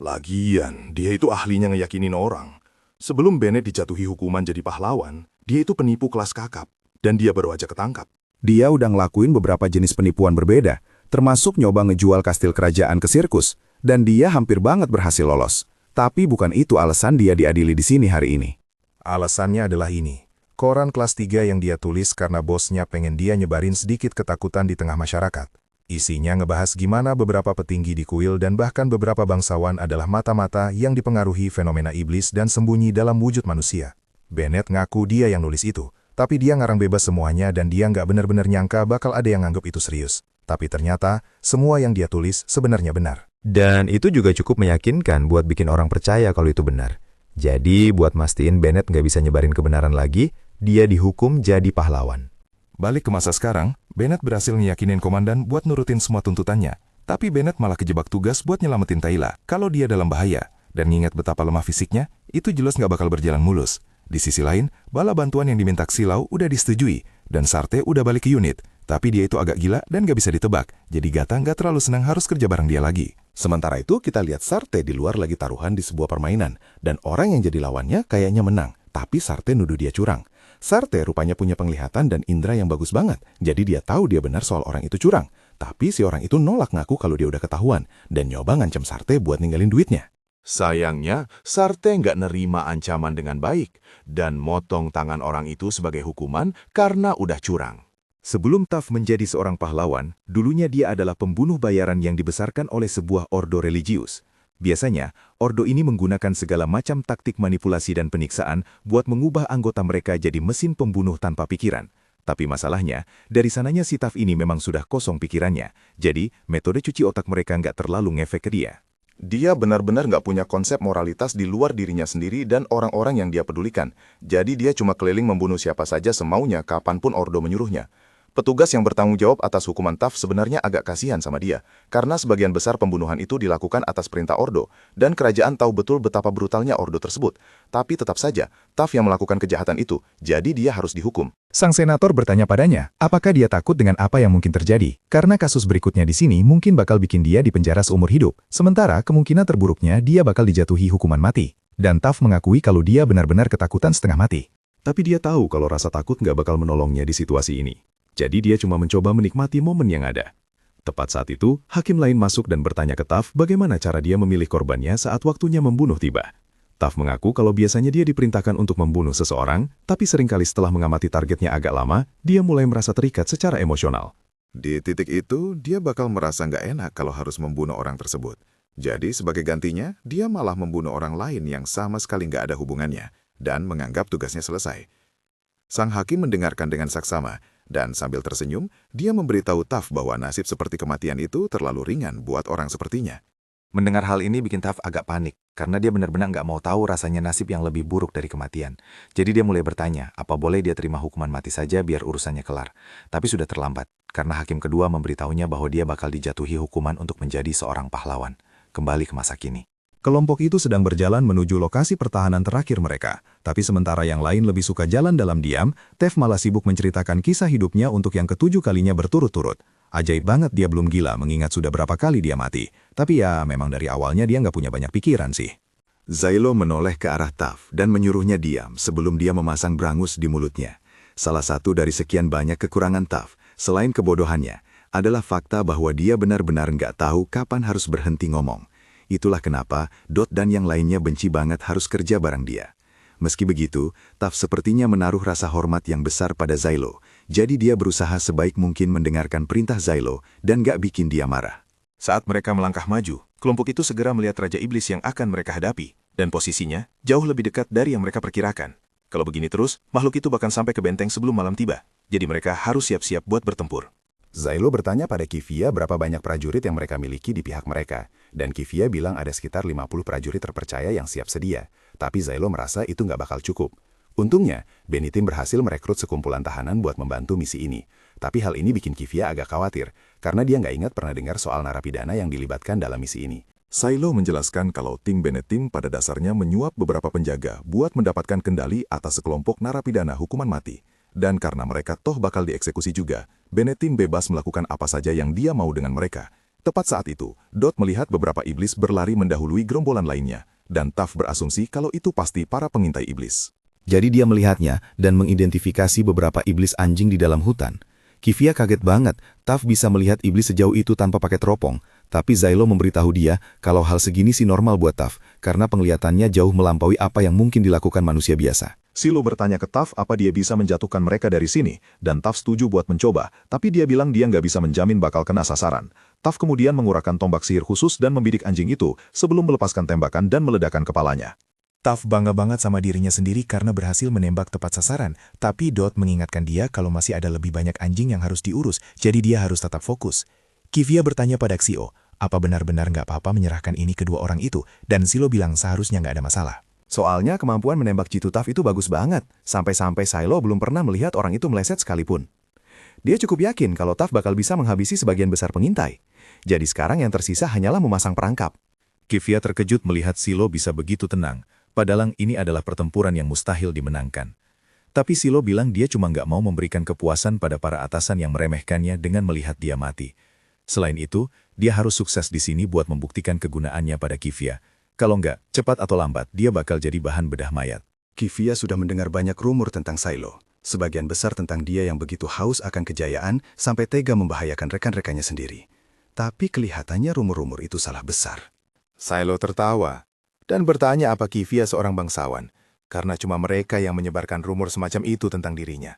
Speaker 4: Lagian, dia itu ahlinya ngeyakinin orang. Sebelum Bennett dijatuhi hukuman jadi pahlawan, dia itu penipu kelas kakap. Dan dia baru aja ketangkap. Dia udah ngelakuin beberapa jenis penipuan berbeda, termasuk nyoba ngejual kastil kerajaan ke sirkus. Dan dia hampir banget berhasil lolos. Tapi bukan itu alasan dia diadili di sini hari ini. Alasannya adalah ini. Koran kelas 3 yang dia tulis karena bosnya pengen dia nyebarin sedikit ketakutan di tengah masyarakat. Isinya ngebahas gimana beberapa petinggi di kuil dan bahkan beberapa bangsawan adalah mata-mata yang dipengaruhi fenomena iblis dan sembunyi dalam wujud manusia. Bennett ngaku dia yang nulis itu, tapi dia ngarang bebas semuanya dan dia nggak benar-benar nyangka bakal ada yang nganggep itu serius. Tapi ternyata, semua yang dia tulis sebenarnya benar.
Speaker 3: Dan itu juga cukup meyakinkan buat bikin orang percaya kalau itu benar. Jadi buat mastiin Bennett nggak bisa nyebarin kebenaran lagi, dia dihukum jadi pahlawan.
Speaker 4: Balik ke masa sekarang, Bennett berhasil ngeyakinin komandan buat nurutin semua tuntutannya. Tapi Bennett malah kejebak tugas buat nyelamatin Tayla kalau dia dalam bahaya. Dan ngingat betapa lemah fisiknya, itu jelas nggak bakal berjalan mulus. Di sisi lain, bala bantuan yang diminta Xilau udah disetujui, dan Sarte udah balik ke unit. Tapi dia itu agak gila dan nggak bisa ditebak, jadi Gata nggak terlalu senang harus kerja bareng dia lagi.
Speaker 5: Sementara itu, kita lihat Sarte di luar lagi taruhan di sebuah permainan, dan orang yang jadi lawannya kayaknya menang, tapi Sarte nuduh dia curang. Sarte rupanya punya penglihatan dan indera yang bagus banget, jadi dia tahu dia benar soal orang itu curang. Tapi si orang itu nolak ngaku kalau dia udah ketahuan, dan nyoba ngancam Sarte buat ninggalin duitnya.
Speaker 6: Sayangnya, Sarte nggak nerima ancaman dengan baik dan motong tangan orang itu sebagai hukuman karena udah curang.
Speaker 1: Sebelum Taf menjadi seorang pahlawan, dulunya dia adalah pembunuh bayaran yang dibesarkan oleh sebuah ordo religius. Biasanya, ordo ini menggunakan segala macam taktik manipulasi dan penyiksaan buat mengubah anggota mereka jadi mesin pembunuh tanpa pikiran. Tapi masalahnya, dari sananya si Taf ini memang sudah kosong pikirannya, jadi metode cuci otak mereka nggak terlalu ngefek ke dia.
Speaker 5: Dia benar-benar nggak punya konsep moralitas di luar dirinya sendiri dan orang-orang yang dia pedulikan. Jadi dia cuma keliling membunuh siapa saja semaunya kapanpun ordo menyuruhnya. Petugas yang bertanggung jawab atas hukuman Taf sebenarnya agak kasihan sama dia, karena sebagian besar pembunuhan itu dilakukan atas perintah Ordo, dan kerajaan tahu betul betapa brutalnya Ordo tersebut. Tapi tetap saja, Taf yang melakukan kejahatan itu, jadi dia harus dihukum.
Speaker 3: Sang senator bertanya padanya, apakah dia takut dengan apa yang mungkin terjadi? Karena kasus berikutnya di sini mungkin bakal bikin dia dipenjara seumur hidup, sementara kemungkinan terburuknya dia bakal dijatuhi hukuman mati. Dan Taf mengakui kalau dia benar-benar ketakutan setengah mati.
Speaker 2: Tapi dia tahu kalau rasa takut nggak bakal menolongnya di situasi ini. Jadi dia cuma mencoba menikmati momen yang ada. Tepat saat itu, hakim lain masuk dan bertanya ke Taf bagaimana cara dia memilih korbannya saat waktunya membunuh tiba. Taf mengaku kalau biasanya dia diperintahkan untuk membunuh seseorang, tapi seringkali setelah mengamati targetnya agak lama, dia mulai merasa terikat secara emosional.
Speaker 5: Di titik itu, dia bakal merasa nggak enak kalau harus membunuh orang tersebut. Jadi sebagai gantinya, dia malah membunuh orang lain yang sama sekali nggak ada hubungannya, dan menganggap tugasnya selesai. Sang hakim mendengarkan dengan saksama, dan sambil tersenyum, dia memberitahu Taf bahwa nasib seperti kematian itu terlalu ringan buat orang sepertinya.
Speaker 13: Mendengar hal ini bikin Taf agak panik, karena dia benar-benar nggak mau tahu rasanya nasib yang lebih buruk dari kematian. Jadi dia mulai bertanya, apa boleh dia terima hukuman mati saja biar urusannya kelar. Tapi sudah terlambat, karena hakim kedua memberitahunya bahwa dia bakal dijatuhi hukuman untuk menjadi seorang pahlawan. Kembali ke masa kini.
Speaker 3: Kelompok itu sedang berjalan menuju lokasi pertahanan terakhir mereka. Tapi sementara yang lain lebih suka jalan dalam diam, Tef malah sibuk menceritakan kisah hidupnya untuk yang ke-7 kalinya berturut-turut. Ajaib banget dia belum gila mengingat sudah berapa kali dia mati. Tapi ya memang dari awalnya dia nggak punya banyak pikiran sih.
Speaker 1: Zailo menoleh ke arah Taf dan menyuruhnya diam sebelum dia memasang berangus di mulutnya. Salah satu dari sekian banyak kekurangan Taf, selain kebodohannya, adalah fakta bahwa dia benar-benar nggak tahu kapan harus berhenti ngomong. Itulah kenapa Dot dan yang lainnya benci banget harus kerja bareng dia. Meski begitu, Taf sepertinya menaruh rasa hormat yang besar pada Zailo, jadi dia berusaha sebaik mungkin mendengarkan perintah Zailo dan gak bikin dia marah.
Speaker 4: Saat mereka melangkah maju, kelompok itu segera melihat Raja Iblis yang akan mereka hadapi, dan posisinya jauh lebih dekat dari yang mereka perkirakan. Kalau begini terus, makhluk itu bahkan sampai ke benteng sebelum malam tiba, jadi mereka harus siap-siap buat bertempur.
Speaker 5: Zailo bertanya pada Kivia berapa banyak prajurit yang mereka miliki di pihak mereka, dan Kivia bilang ada sekitar 50 prajurit terpercaya yang siap sedia, tapi Zailo merasa itu nggak bakal cukup. Untungnya, Benitim berhasil merekrut sekumpulan tahanan buat membantu misi ini, tapi hal ini bikin Kivia agak khawatir, karena dia nggak ingat pernah dengar soal narapidana yang dilibatkan dalam misi ini.
Speaker 4: Zailo menjelaskan kalau tim Benitim pada dasarnya menyuap beberapa penjaga buat mendapatkan kendali atas sekelompok narapidana hukuman mati. Dan karena mereka toh bakal dieksekusi juga, Benitim bebas melakukan apa saja yang dia mau dengan mereka. Tepat saat itu, Dot melihat beberapa iblis berlari mendahului gerombolan lainnya, dan Taf berasumsi kalau itu pasti para pengintai iblis.
Speaker 3: Jadi dia melihatnya dan mengidentifikasi beberapa iblis anjing di dalam hutan. Kivia kaget banget, Taf bisa melihat iblis sejauh itu tanpa pakai teropong. Tapi Zailo memberitahu dia kalau hal segini sih normal buat Taf, karena penglihatannya jauh melampaui apa yang mungkin dilakukan manusia biasa.
Speaker 4: Silo bertanya ke Taf apa dia bisa menjatuhkan mereka dari sini, dan Taf setuju buat mencoba, tapi dia bilang dia nggak bisa menjamin bakal kena sasaran. Taf kemudian mengurahkan tombak sihir khusus dan membidik anjing itu sebelum melepaskan tembakan dan meledakkan kepalanya.
Speaker 3: Taf bangga banget sama dirinya sendiri karena berhasil menembak tepat sasaran, tapi Dot mengingatkan dia kalau masih ada lebih banyak anjing yang harus diurus, jadi dia harus tetap fokus. Kivia bertanya pada Xio, apa benar-benar nggak apa-apa menyerahkan ini ke dua orang itu, dan Silo bilang seharusnya nggak ada masalah.
Speaker 12: Soalnya kemampuan menembak jitu Taf itu bagus banget, sampai-sampai Zailo belum pernah melihat orang itu meleset sekalipun. Dia cukup yakin kalau Taf bakal bisa menghabisi sebagian besar pengintai.
Speaker 2: jadi sekarang yang tersisa hanyalah memasang perangkap.
Speaker 13: Kivia terkejut melihat Silo bisa begitu tenang, padahal ini adalah pertempuran yang mustahil dimenangkan. Tapi Silo bilang dia cuma nggak mau memberikan kepuasan pada para atasan yang meremehkannya dengan melihat dia mati. Selain itu, dia harus sukses di sini buat membuktikan kegunaannya pada Kivia. Kalau nggak, cepat atau lambat, dia bakal jadi bahan bedah mayat.
Speaker 12: Kivia sudah mendengar banyak rumor tentang Silo. Sebagian besar tentang dia yang begitu haus akan kejayaan sampai tega membahayakan rekan-rekannya sendiri. Tapi kelihatannya rumor-rumor itu salah besar.
Speaker 4: Silo tertawa dan bertanya apa Kivia seorang bangsawan, karena cuma mereka yang menyebarkan rumor semacam itu tentang dirinya.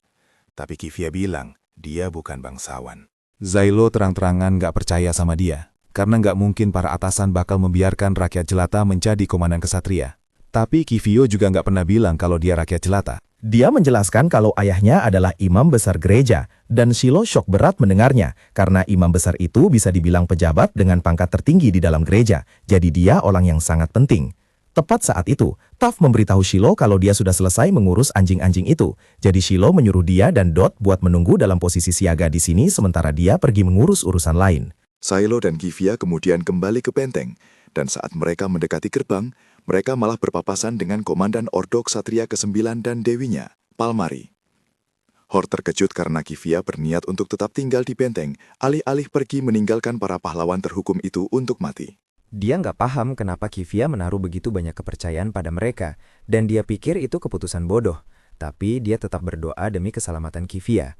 Speaker 4: Tapi Kivia bilang, dia bukan bangsawan.
Speaker 13: Silo terang-terangan nggak percaya sama dia, karena nggak mungkin para atasan bakal membiarkan rakyat jelata menjadi komandan kesatria. Tapi Kivio juga nggak pernah bilang kalau dia rakyat jelata.
Speaker 3: Dia menjelaskan kalau ayahnya adalah imam besar gereja, dan Silo syok berat mendengarnya, karena imam besar itu bisa dibilang pejabat dengan pangkat tertinggi di dalam gereja, jadi dia orang yang sangat penting. Tepat saat itu, Taff memberitahu Silo kalau dia sudah selesai mengurus anjing-anjing itu, jadi Silo menyuruh dia dan Dot buat menunggu dalam posisi siaga di sini sementara dia pergi mengurus urusan lain.
Speaker 10: Silo dan Kivia kemudian kembali ke benteng, dan saat mereka mendekati gerbang, mereka malah berpapasan dengan Komandan Ordo Ksatria ke-9 dan dewinya, Palmari. Hort terkejut karena Kivia berniat untuk tetap tinggal di benteng, alih-alih pergi meninggalkan para pahlawan terhukum itu untuk mati.
Speaker 9: Dia nggak paham kenapa Kivia menaruh begitu banyak kepercayaan pada mereka, dan dia pikir itu keputusan bodoh, tapi dia tetap berdoa demi keselamatan Kivia.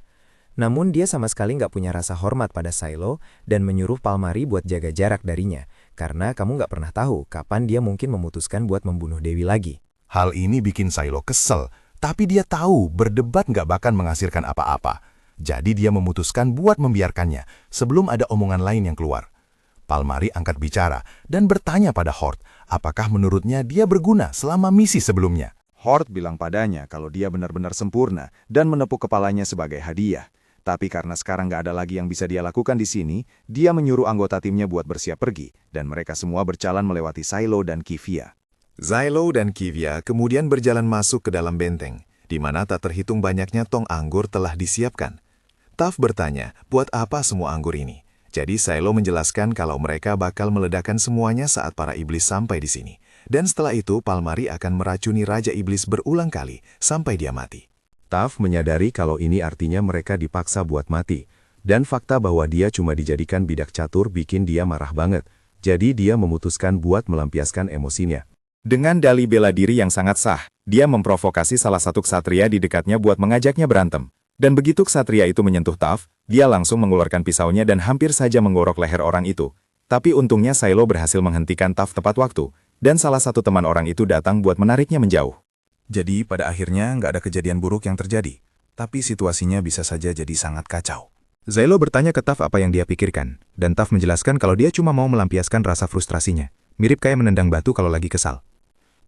Speaker 9: Namun dia sama sekali nggak punya rasa hormat pada Silo dan menyuruh Palmari buat jaga jarak darinya, karena kamu nggak pernah tahu kapan dia mungkin memutuskan buat membunuh Dewi lagi.
Speaker 4: Hal ini bikin Silo kesel, tapi dia tahu berdebat nggak bakal menghasilkan apa-apa. Jadi dia memutuskan buat membiarkannya sebelum ada omongan lain yang keluar. Palmari angkat bicara dan bertanya pada Hort, apakah menurutnya dia berguna selama misi sebelumnya.
Speaker 1: Hort bilang padanya kalau dia benar-benar sempurna dan menepuk kepalanya sebagai hadiah. Tapi karena sekarang nggak ada lagi yang bisa dia lakukan di sini, dia menyuruh anggota timnya buat bersiap pergi, dan mereka semua berjalan melewati Silo dan Kivia.
Speaker 4: Silo dan Kivia kemudian berjalan masuk ke dalam benteng, di mana tak terhitung banyaknya tong anggur telah disiapkan. Taff bertanya, buat apa semua anggur ini? Jadi Silo menjelaskan kalau mereka bakal meledakkan semuanya saat para iblis sampai di sini. Dan setelah itu Palmari akan meracuni Raja Iblis berulang kali sampai dia mati.
Speaker 2: Taff menyadari kalau ini artinya mereka dipaksa buat mati, dan fakta bahwa dia cuma dijadikan bidak catur bikin dia marah banget, jadi dia memutuskan buat melampiaskan emosinya.
Speaker 1: Dengan dalih bela diri yang sangat sah, dia memprovokasi salah satu ksatria di dekatnya buat mengajaknya berantem. Dan begitu ksatria itu menyentuh Taff, dia langsung mengeluarkan pisaunya dan hampir saja menggorok leher orang itu. Tapi untungnya Silo berhasil menghentikan Taff tepat waktu, dan salah satu teman orang itu datang buat menariknya menjauh.
Speaker 13: Jadi pada akhirnya nggak ada kejadian buruk yang terjadi, tapi situasinya bisa saja jadi sangat kacau.
Speaker 2: Silo bertanya ke Taff apa yang dia pikirkan, dan Taff menjelaskan kalau dia cuma mau melampiaskan rasa frustrasinya, mirip kayak menendang batu kalau lagi kesal.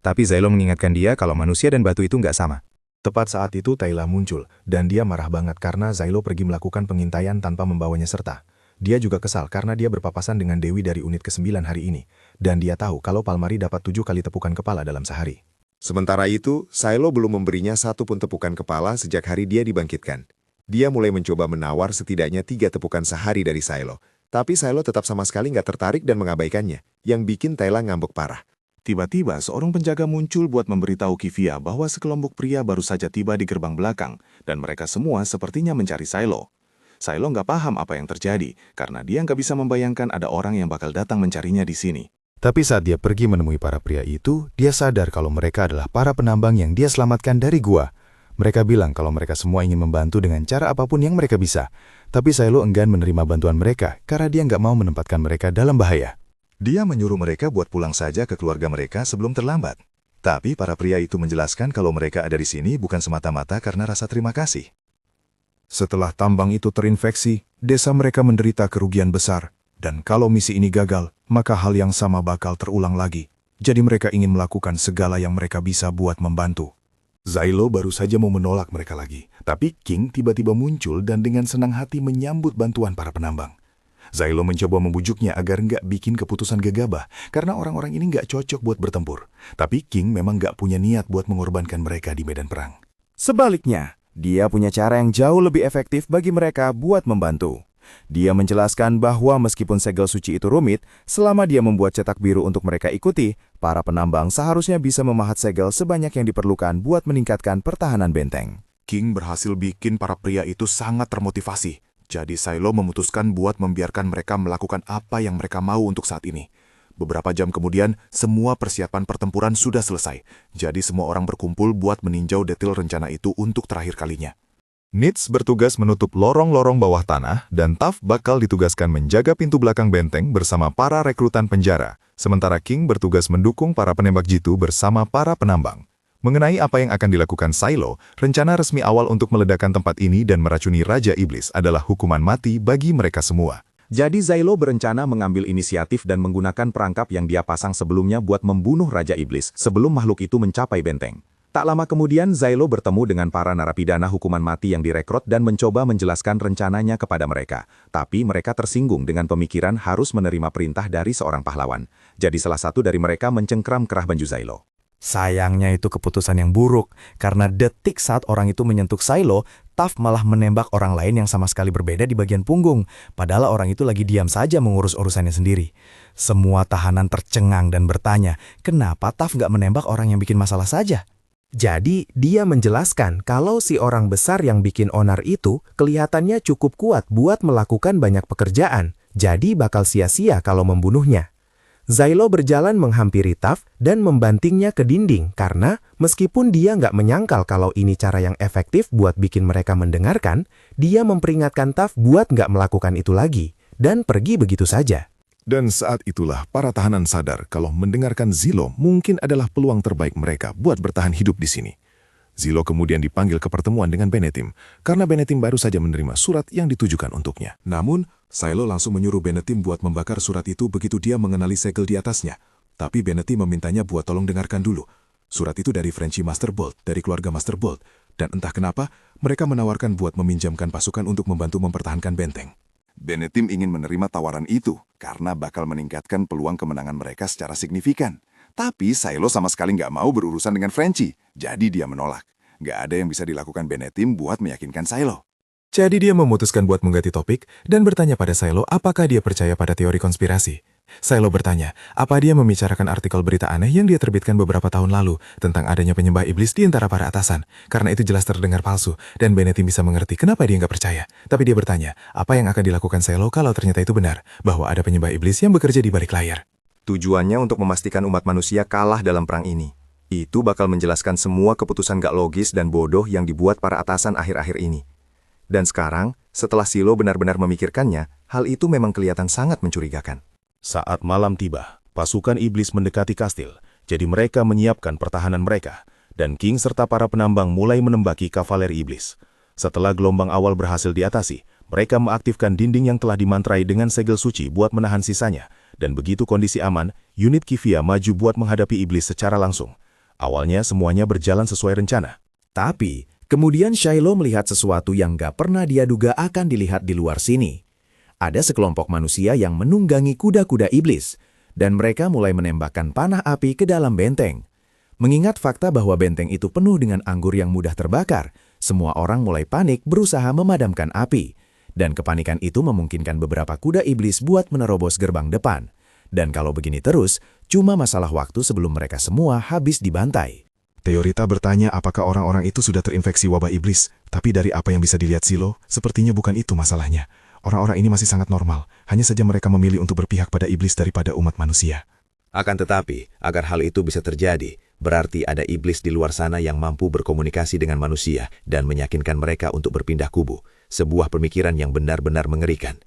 Speaker 2: Tapi Silo mengingatkan dia kalau manusia dan batu itu nggak sama.
Speaker 4: Tepat saat itu Tayla muncul, dan dia marah banget karena Silo pergi melakukan pengintaian tanpa membawanya serta. Dia juga kesal karena dia berpapasan dengan Dewi dari unit ke-9 hari ini, dan dia tahu kalau Palmari dapat 7 kali tepukan kepala dalam sehari.
Speaker 12: Sementara itu, Silo belum memberinya satu pun tepukan kepala sejak hari dia dibangkitkan. Dia mulai mencoba menawar setidaknya 3 tepukan sehari dari Silo. Tapi Silo tetap sama sekali nggak tertarik dan mengabaikannya, yang bikin Tayla ngambek parah.
Speaker 6: Tiba-tiba seorang penjaga muncul buat memberitahu Kivia bahwa sekelompok pria baru saja tiba di gerbang belakang, dan mereka semua sepertinya mencari Silo. Silo nggak paham apa yang terjadi, karena dia nggak bisa membayangkan ada orang yang bakal datang mencarinya di sini.
Speaker 2: Tapi saat dia pergi menemui para pria itu, dia sadar kalau mereka adalah para penambang yang dia selamatkan dari gua. Mereka bilang kalau mereka semua ingin membantu dengan cara apapun yang mereka bisa. Tapi Silo enggan menerima bantuan mereka karena dia nggak mau menempatkan mereka dalam bahaya.
Speaker 4: Dia menyuruh mereka buat pulang saja ke keluarga mereka sebelum terlambat. Tapi para pria itu menjelaskan kalau mereka ada di sini bukan semata-mata karena rasa terima kasih.
Speaker 14: Setelah tambang itu terinfeksi, desa mereka menderita kerugian besar. Dan kalau misi ini gagal, maka hal yang sama bakal terulang lagi. Jadi mereka ingin melakukan segala yang mereka bisa buat membantu.
Speaker 4: Silo baru saja mau menolak mereka lagi, tapi King tiba-tiba muncul dan dengan senang hati menyambut bantuan para penambang. Silo mencoba membujuknya agar nggak bikin keputusan gegabah, karena orang-orang ini nggak cocok buat bertempur. Tapi King memang nggak punya niat buat mengorbankan mereka di medan perang.
Speaker 1: Sebaliknya, dia punya cara yang jauh lebih efektif bagi mereka buat membantu.
Speaker 3: Dia menjelaskan bahwa meskipun segel suci itu rumit, selama dia membuat cetak biru untuk mereka ikuti, para penambang seharusnya bisa memahat segel sebanyak yang diperlukan buat meningkatkan pertahanan benteng.
Speaker 6: King berhasil bikin para pria itu sangat termotivasi. Jadi Silo memutuskan buat membiarkan mereka melakukan apa yang mereka mau untuk saat ini. Beberapa jam kemudian, semua persiapan pertempuran sudah selesai. Jadi semua orang berkumpul buat meninjau detail rencana itu untuk terakhir kalinya.
Speaker 2: Nitz bertugas menutup lorong-lorong bawah tanah dan Taft bakal ditugaskan menjaga pintu belakang benteng bersama para rekrutan penjara, sementara King bertugas mendukung para penembak jitu bersama para penambang. Mengenai apa yang akan dilakukan Silo, rencana resmi awal untuk meledakkan tempat ini dan meracuni Raja Iblis adalah hukuman mati bagi mereka semua.
Speaker 13: Jadi Silo berencana mengambil inisiatif dan menggunakan perangkap yang dia pasang sebelumnya buat membunuh Raja Iblis sebelum makhluk itu mencapai benteng. Tak lama kemudian, Silo bertemu dengan para narapidana hukuman mati yang direkrut dan mencoba menjelaskan rencananya kepada mereka. Tapi mereka tersinggung dengan pemikiran harus menerima perintah dari seorang pahlawan. Jadi salah satu dari mereka mencengkram kerah baju Silo.
Speaker 3: Sayangnya itu keputusan yang buruk, karena detik saat orang itu menyentuh Silo, Taft malah menembak orang lain yang sama sekali berbeda di bagian punggung, padahal orang itu lagi diam saja mengurus urusannya sendiri. Semua tahanan tercengang dan bertanya, kenapa Taft nggak menembak orang yang bikin masalah saja?
Speaker 9: Jadi, dia menjelaskan kalau si orang besar yang bikin onar itu kelihatannya cukup kuat buat melakukan banyak pekerjaan, jadi bakal sia-sia kalau membunuhnya. Silo berjalan menghampiri Taft dan membantingnya ke dinding karena meskipun dia nggak menyangkal kalau ini cara yang efektif buat bikin mereka mendengarkan, dia memperingatkan Taft buat nggak melakukan itu lagi dan pergi begitu saja.
Speaker 14: Dan saat itulah para tahanan sadar kalau mendengarkan Silo mungkin adalah peluang terbaik mereka buat bertahan hidup di sini. Silo kemudian dipanggil ke pertemuan dengan Benetim, karena Benetim baru saja menerima surat yang ditujukan untuknya.
Speaker 4: Namun, Silo langsung menyuruh Benetim buat membakar surat itu begitu dia mengenali segel di atasnya. Tapi Benetim memintanya buat tolong dengarkan dulu. Surat itu dari Frenchy Master Bolt, dari keluarga Master Bolt. Dan entah kenapa, mereka menawarkan buat meminjamkan pasukan untuk membantu mempertahankan benteng.
Speaker 10: Benetim ingin menerima tawaran itu karena bakal meningkatkan peluang kemenangan mereka secara signifikan. Tapi Silo sama sekali nggak mau berurusan dengan Frenchy, jadi dia menolak. Nggak ada yang bisa dilakukan Benetim buat meyakinkan Silo.
Speaker 8: Jadi dia memutuskan buat mengganti topik dan bertanya pada Silo apakah dia percaya pada teori konspirasi. Silo bertanya, apa dia membicarakan artikel berita aneh yang dia terbitkan beberapa tahun lalu tentang adanya penyembah iblis di antara para atasan. Karena itu jelas terdengar palsu, dan Benetim bisa mengerti kenapa dia nggak percaya. Tapi dia bertanya, apa yang akan dilakukan Silo kalau ternyata itu benar, bahwa ada penyembah iblis yang bekerja di balik layar.
Speaker 13: Tujuannya untuk memastikan umat manusia kalah dalam perang ini. Itu bakal menjelaskan semua keputusan gak logis dan bodoh yang dibuat para atasan akhir-akhir ini. Dan sekarang, setelah Silo benar-benar memikirkannya, hal itu memang kelihatan sangat mencurigakan.
Speaker 2: Saat malam tiba, pasukan iblis mendekati kastil, jadi mereka menyiapkan pertahanan mereka, dan King serta para penambang mulai menembaki kavaleri iblis. Setelah gelombang awal berhasil diatasi, mereka mengaktifkan dinding yang telah dimantrai dengan segel suci buat menahan sisanya, dan begitu kondisi aman, unit Kivia maju buat menghadapi iblis secara langsung. Awalnya semuanya berjalan sesuai rencana.
Speaker 9: Tapi, kemudian Silo melihat sesuatu yang gak pernah dia duga akan dilihat di luar sini. Ada sekelompok manusia yang menunggangi kuda-kuda iblis, dan mereka mulai menembakkan panah api ke dalam benteng. Mengingat fakta bahwa benteng itu penuh dengan anggur yang mudah terbakar, semua orang mulai panik berusaha memadamkan api. Dan kepanikan itu memungkinkan beberapa kuda iblis buat menerobos gerbang depan. Dan kalau begini terus, cuma masalah waktu sebelum mereka semua habis dibantai.
Speaker 14: Teorita bertanya apakah orang-orang itu sudah terinfeksi wabah iblis, tapi dari apa yang bisa dilihat Silo, sepertinya bukan itu masalahnya. Orang-orang ini masih sangat normal, hanya saja mereka memilih untuk berpihak pada iblis daripada umat manusia.
Speaker 13: Akan tetapi, agar hal itu bisa terjadi, berarti ada iblis di luar sana yang mampu berkomunikasi dengan manusia dan meyakinkan mereka untuk berpindah kubu, sebuah pemikiran yang benar-benar mengerikan.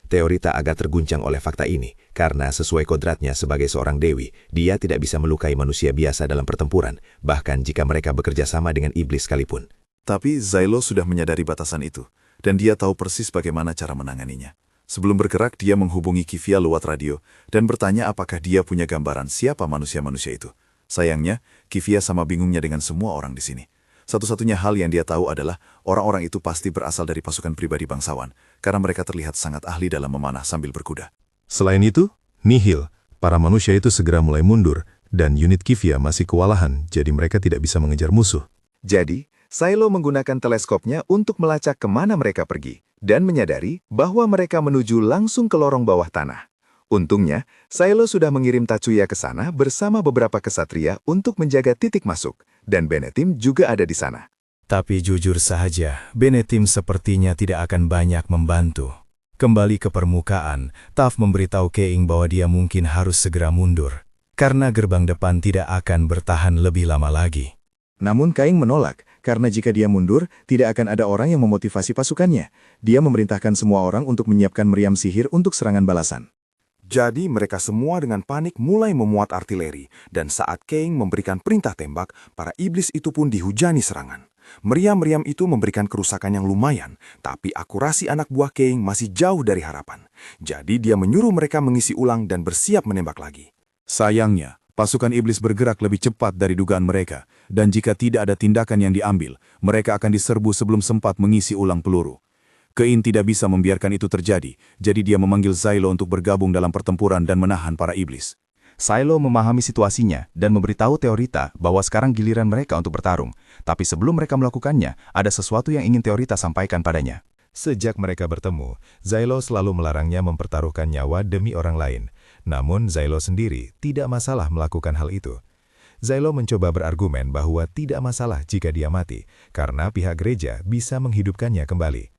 Speaker 13: Teorita agak terguncang oleh fakta ini, karena sesuai kodratnya sebagai seorang dewi, dia tidak bisa melukai manusia biasa dalam pertempuran, bahkan jika mereka bekerja sama dengan iblis sekalipun.
Speaker 10: Tapi Silo sudah menyadari batasan itu, dan dia tahu persis bagaimana cara menanganinya. Sebelum bergerak, dia menghubungi Kivia lewat radio dan bertanya apakah dia punya gambaran siapa manusia-manusia itu. Sayangnya, Kivia sama bingungnya dengan semua orang di sini. Satu-satunya hal yang dia tahu adalah orang-orang itu pasti berasal dari pasukan pribadi bangsawan, karena mereka terlihat sangat ahli dalam memanah sambil berkuda.
Speaker 14: Selain itu, nihil, para manusia itu segera mulai mundur, dan unit Kivia masih kewalahan, jadi mereka tidak bisa mengejar musuh.
Speaker 1: Jadi, Silo menggunakan teleskopnya untuk melacak kemana mereka pergi. dan menyadari bahwa mereka menuju langsung ke lorong bawah tanah. Untungnya, Silo sudah mengirim Tatsuya ke sana bersama beberapa kesatria untuk menjaga titik masuk, dan Benetim juga ada di sana.
Speaker 3: Tapi jujur saja, Benetim sepertinya tidak akan banyak membantu. Kembali ke permukaan, Taf memberitahu Keing bahwa dia mungkin harus segera mundur, karena gerbang depan tidak akan bertahan lebih lama lagi.
Speaker 1: Namun Keing menolak, karena jika dia mundur, tidak akan ada orang yang memotivasi pasukannya. Dia memerintahkan semua orang untuk menyiapkan meriam sihir untuk serangan balasan.
Speaker 5: Jadi mereka semua dengan panik mulai memuat artileri, dan saat Keing memberikan perintah tembak, para iblis itu pun dihujani serangan. Meriam-meriam itu memberikan kerusakan yang lumayan, tapi akurasi anak buah Keing masih jauh dari harapan. Jadi dia menyuruh mereka mengisi ulang dan bersiap menembak lagi.
Speaker 11: Sayangnya, pasukan iblis bergerak lebih cepat dari dugaan mereka, dan jika tidak ada tindakan yang diambil, mereka akan diserbu sebelum sempat mengisi ulang peluru. Keing tidak bisa membiarkan itu terjadi, jadi dia memanggil Silo untuk bergabung dalam pertempuran dan menahan para iblis.
Speaker 2: Silo memahami situasinya dan memberitahu Teorita bahwa sekarang giliran mereka untuk bertarung. Tapi sebelum mereka melakukannya, ada sesuatu yang ingin Teorita sampaikan padanya.
Speaker 4: Sejak mereka bertemu, Silo selalu melarangnya mempertaruhkan nyawa demi orang lain. Namun Silo sendiri tidak masalah melakukan hal itu. Silo mencoba berargumen bahwa tidak masalah jika dia mati, karena pihak gereja bisa menghidupkannya kembali.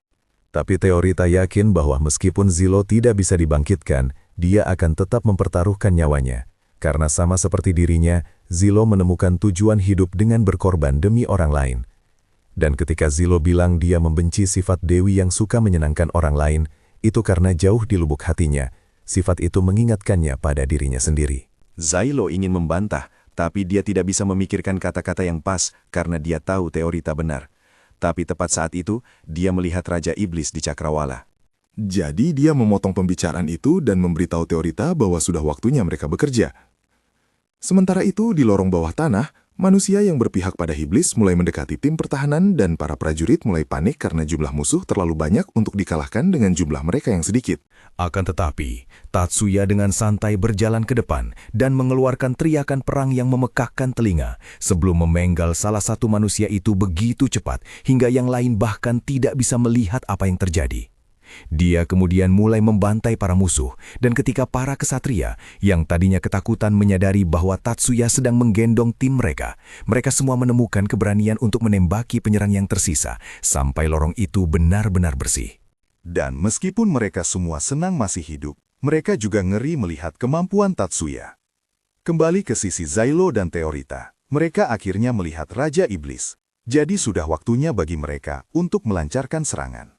Speaker 7: Tapi Teorita yakin bahwa meskipun Silo tidak bisa dibangkitkan, dia akan tetap mempertaruhkan nyawanya. Karena sama seperti dirinya, Silo menemukan tujuan hidup dengan berkorban demi orang lain. Dan ketika Silo bilang dia membenci sifat Dewi yang suka menyenangkan orang lain, itu karena jauh di lubuk hatinya, sifat itu mengingatkannya pada dirinya sendiri.
Speaker 2: Silo ingin membantah, tapi dia tidak bisa memikirkan kata-kata yang pas karena dia tahu Teorita benar. Tapi tepat saat itu, dia melihat Raja Iblis di Cakrawala.
Speaker 5: Jadi dia memotong pembicaraan itu dan memberitahu Teorita bahwa sudah waktunya mereka bekerja. Sementara itu, di lorong bawah tanah, manusia yang berpihak pada iblis mulai mendekati tim pertahanan dan para prajurit mulai panik karena jumlah musuh terlalu banyak untuk dikalahkan dengan jumlah mereka yang sedikit.
Speaker 13: Akan tetapi, Tatsuya dengan santai berjalan ke depan dan mengeluarkan teriakan perang yang memekakkan telinga sebelum memenggal salah satu manusia itu begitu cepat hingga yang lain bahkan tidak bisa melihat apa yang terjadi. Dia kemudian mulai membantai para musuh, dan ketika para kesatria yang tadinya ketakutan menyadari bahwa Tatsuya sedang menggendong tim mereka, mereka semua menemukan keberanian untuk menembaki penyerang yang tersisa sampai lorong itu benar-benar bersih.
Speaker 5: Dan meskipun mereka semua senang masih hidup, mereka juga ngeri melihat kemampuan Tatsuya. Kembali ke sisi Silo dan Teorita, mereka akhirnya melihat Raja Iblis. Jadi sudah waktunya bagi mereka untuk melancarkan serangan.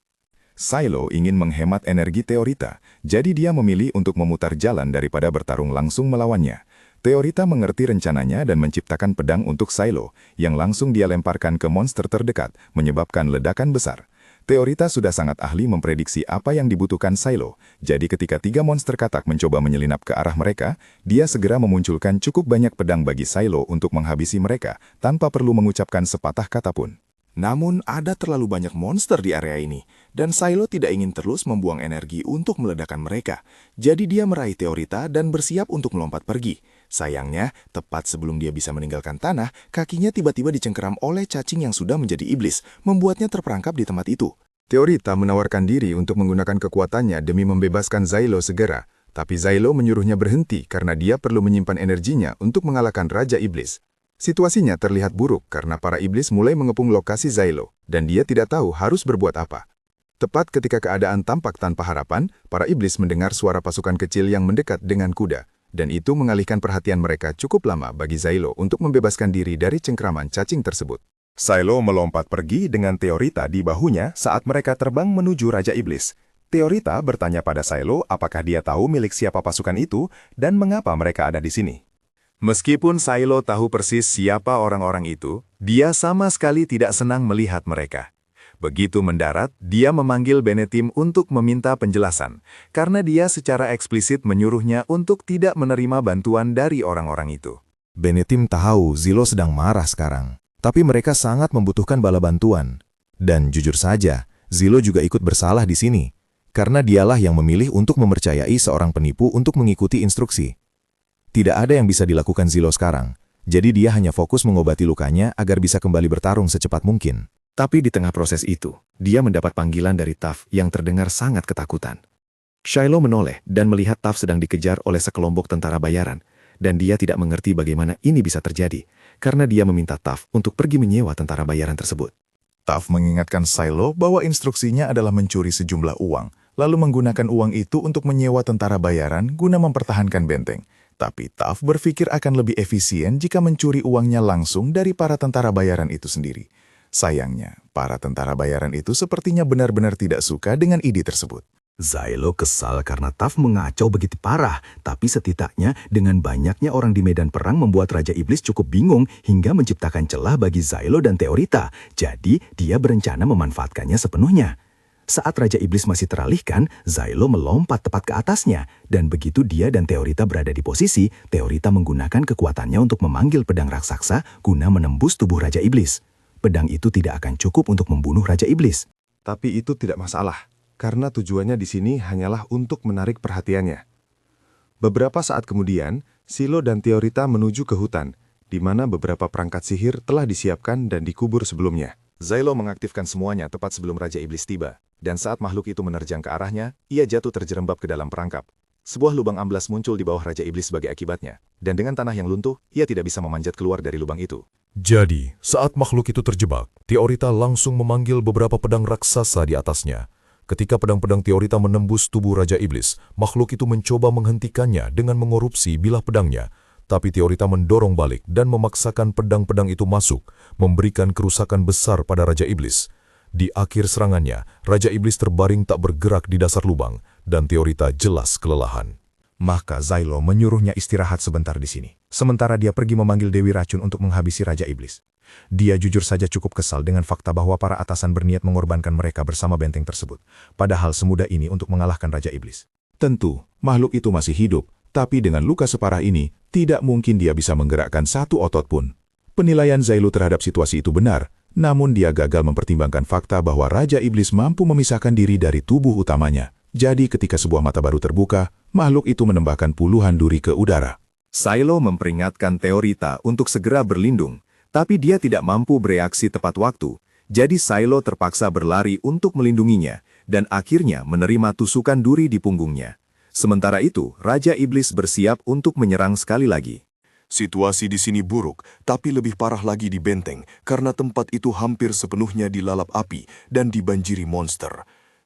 Speaker 1: Silo ingin menghemat energi Teorita, jadi dia memilih untuk memutar jalan daripada bertarung langsung melawannya. Teorita mengerti rencananya dan menciptakan pedang untuk Silo, yang langsung dia lemparkan ke monster terdekat, menyebabkan ledakan besar. Teorita sudah sangat ahli memprediksi apa yang dibutuhkan Silo, jadi ketika 3 monster katak mencoba menyelinap ke arah mereka, dia segera memunculkan cukup banyak pedang bagi Silo untuk menghabisi mereka, tanpa perlu mengucapkan sepatah kata pun. Namun ada terlalu banyak monster di area ini, dan Silo tidak ingin terus membuang energi untuk meledakkan mereka. Jadi dia meraih Teorita dan bersiap untuk melompat pergi. Sayangnya, tepat sebelum dia bisa meninggalkan tanah, kakinya tiba-tiba dicengkeram oleh cacing yang sudah menjadi iblis, membuatnya terperangkap di tempat itu.
Speaker 2: Teorita menawarkan diri untuk menggunakan kekuatannya demi membebaskan Silo segera, tapi Silo menyuruhnya berhenti karena dia perlu menyimpan energinya untuk mengalahkan Raja Iblis. Situasinya terlihat buruk karena para iblis mulai mengepung lokasi Silo, dan dia tidak tahu harus berbuat apa. Tepat ketika keadaan tampak tanpa harapan, para iblis mendengar suara pasukan kecil yang mendekat dengan kuda, dan itu mengalihkan perhatian mereka cukup lama bagi Silo untuk membebaskan diri dari cengkraman cacing tersebut.
Speaker 4: Silo melompat pergi dengan Teorita di bahunya saat mereka terbang menuju Raja Iblis. Teorita bertanya pada Silo apakah dia tahu milik siapa pasukan itu dan mengapa mereka ada di sini.
Speaker 2: Meskipun Silo tahu persis siapa orang-orang itu, dia sama sekali tidak senang melihat mereka. Begitu mendarat, dia memanggil Benetim untuk meminta penjelasan, karena dia secara eksplisit menyuruhnya untuk tidak menerima bantuan dari orang-orang itu.
Speaker 4: Benetim tahu Silo sedang marah sekarang, tapi mereka sangat membutuhkan bala bantuan. Dan jujur saja, Silo juga ikut bersalah di sini, karena dialah yang memilih untuk mempercayai seorang penipu untuk mengikuti instruksi. Tidak ada yang bisa dilakukan Silo sekarang, jadi dia hanya fokus mengobati lukanya agar bisa kembali bertarung secepat mungkin.
Speaker 2: Tapi di tengah proses itu, dia mendapat panggilan dari Taf yang terdengar sangat ketakutan. Shiloh menoleh dan melihat Taf sedang dikejar oleh sekelompok tentara bayaran, dan dia tidak mengerti bagaimana ini bisa terjadi, karena dia meminta Taf untuk pergi menyewa tentara bayaran tersebut.
Speaker 1: Taf mengingatkan Shiloh bahwa instruksinya adalah mencuri sejumlah uang, lalu menggunakan uang itu untuk menyewa tentara bayaran guna mempertahankan benteng. Tapi Taf berpikir akan lebih efisien jika mencuri uangnya langsung dari para tentara bayaran itu sendiri. Sayangnya, para tentara bayaran itu sepertinya benar-benar tidak suka dengan ide tersebut.
Speaker 11: Shiloh kesal karena Taf mengacau begitu parah, tapi setidaknya dengan banyaknya orang di medan perang membuat Raja Iblis cukup bingung hingga menciptakan celah bagi Shiloh dan Teorita, jadi dia berencana memanfaatkannya sepenuhnya. Saat Raja Iblis masih teralihkan, Shiloh melompat tepat ke atasnya, dan begitu dia dan Teorita berada di posisi, Teorita menggunakan kekuatannya untuk memanggil pedang raksasa guna menembus tubuh Raja Iblis. Pedang itu tidak akan cukup untuk membunuh Raja Iblis.
Speaker 4: Tapi itu tidak masalah, karena tujuannya di sini hanyalah untuk menarik perhatiannya. Beberapa saat kemudian, Shiloh dan Teorita menuju ke hutan, di mana beberapa perangkat sihir telah disiapkan dan dikubur sebelumnya. Shiloh mengaktifkan semuanya tepat sebelum Raja Iblis tiba. Dan saat makhluk itu menerjang ke arahnya, ia jatuh terjerembab ke dalam perangkap. Sebuah lubang amblas muncul di bawah Raja Iblis sebagai akibatnya. Dan dengan tanah yang luntuh, ia tidak bisa memanjat keluar dari lubang itu.
Speaker 14: Jadi, saat makhluk itu terjebak, Teorita langsung memanggil beberapa pedang raksasa di atasnya. Ketika pedang-pedang Teorita menembus tubuh Raja Iblis, makhluk itu mencoba menghentikannya dengan mengorupsi bilah pedangnya. Tapi Teorita mendorong balik dan memaksakan pedang-pedang itu masuk, memberikan kerusakan besar pada Raja Iblis. Di akhir serangannya, Raja Iblis terbaring tak bergerak di dasar lubang, dan Teorita jelas kelelahan.
Speaker 2: Maka Shiloh menyuruhnya istirahat sebentar di sini, sementara dia pergi memanggil Dewi Racun untuk menghabisi Raja Iblis. Dia jujur saja cukup kesal dengan fakta bahwa para atasan berniat mengorbankan mereka bersama benteng tersebut, padahal semudah ini untuk mengalahkan Raja Iblis.
Speaker 1: Tentu, makhluk itu masih hidup, tapi dengan luka separah ini, tidak mungkin dia bisa menggerakkan satu otot pun. Penilaian Shiloh terhadap situasi itu benar, namun dia gagal mempertimbangkan fakta bahwa Raja Iblis mampu memisahkan diri dari tubuh utamanya. Jadi ketika sebuah mata baru terbuka, makhluk itu menembakkan puluhan duri ke udara.
Speaker 2: Shiloh memperingatkan Teorita untuk segera berlindung, tapi dia tidak mampu bereaksi tepat waktu. Jadi Shiloh terpaksa berlari untuk melindunginya, dan akhirnya menerima tusukan duri di punggungnya. Sementara itu, Raja Iblis bersiap untuk menyerang sekali lagi.
Speaker 15: Situasi di sini buruk, tapi lebih parah lagi di benteng, karena tempat itu hampir sepenuhnya dilalap api dan dibanjiri monster.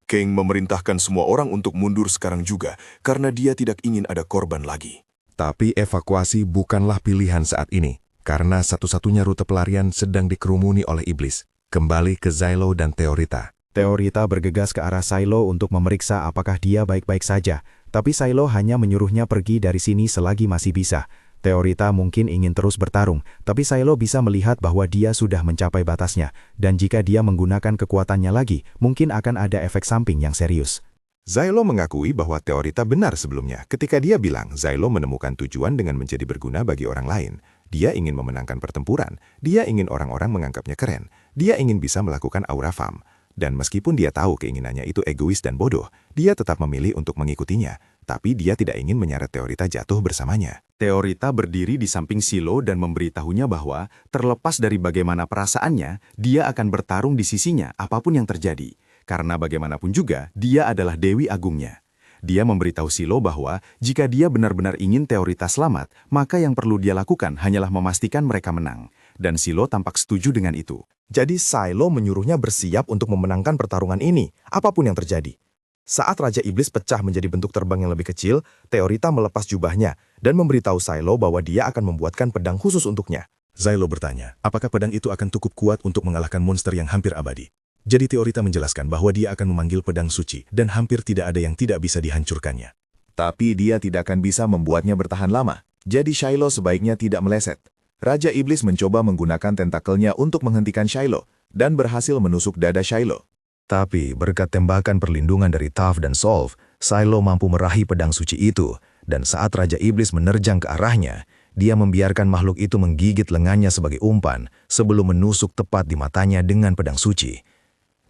Speaker 15: Kang memerintahkan semua orang untuk mundur sekarang juga, karena dia tidak ingin ada korban lagi.
Speaker 4: Tapi evakuasi bukanlah pilihan saat ini, karena satu-satunya rute pelarian sedang dikerumuni oleh iblis. Kembali ke Shiloh dan Teorita.
Speaker 3: Teorita bergegas ke arah Shiloh untuk memeriksa apakah dia baik-baik saja, tapi Shiloh hanya menyuruhnya pergi dari sini selagi masih bisa. Teorita mungkin ingin terus bertarung, tapi Shiloh bisa melihat bahwa dia sudah mencapai batasnya, dan jika dia menggunakan kekuatannya lagi, mungkin akan ada efek samping yang serius.
Speaker 4: Shiloh mengakui bahwa Teorita benar sebelumnya ketika dia bilang Shiloh menemukan tujuan dengan menjadi berguna bagi orang lain. Dia ingin memenangkan pertempuran, dia ingin orang-orang menganggapnya keren, dia ingin bisa melakukan aura fam. Dan meskipun dia tahu keinginannya itu egois dan bodoh, dia tetap memilih untuk mengikutinya. Tapi dia tidak ingin menyeret Teorita jatuh bersamanya.
Speaker 2: Teorita berdiri di samping Shiloh dan memberitahunya bahwa, terlepas dari bagaimana perasaannya, dia akan bertarung di sisinya apapun yang terjadi. Karena bagaimanapun juga, dia adalah Dewi Agungnya. Dia memberitahu Shiloh bahwa, jika dia benar-benar ingin Teorita selamat, maka yang perlu dia lakukan hanyalah memastikan mereka menang. Dan Shiloh tampak setuju dengan itu.
Speaker 16: Jadi Shiloh menyuruhnya bersiap untuk memenangkan pertarungan ini, apapun yang terjadi. Saat Raja Iblis pecah menjadi bentuk terbang yang lebih kecil, Teorita melepas jubahnya dan memberitahu Shiloh bahwa dia akan membuatkan pedang khusus untuknya.
Speaker 2: Shiloh bertanya, apakah pedang itu akan cukup kuat untuk mengalahkan monster yang hampir abadi? Jadi Teorita menjelaskan bahwa dia akan memanggil pedang suci dan hampir tidak ada yang tidak bisa dihancurkannya.
Speaker 1: Tapi dia tidak akan bisa membuatnya bertahan lama. Jadi Shiloh sebaiknya tidak meleset. Raja Iblis mencoba menggunakan tentakelnya untuk menghentikan Shiloh dan berhasil menusuk dada Shiloh.
Speaker 2: Tapi berkat tembakan perlindungan dari Taf dan Solve, Shiloh mampu meraih pedang suci itu, dan saat Raja Iblis menerjang ke arahnya, dia membiarkan makhluk itu menggigit lengannya sebagai umpan sebelum menusuk tepat di matanya dengan pedang suci.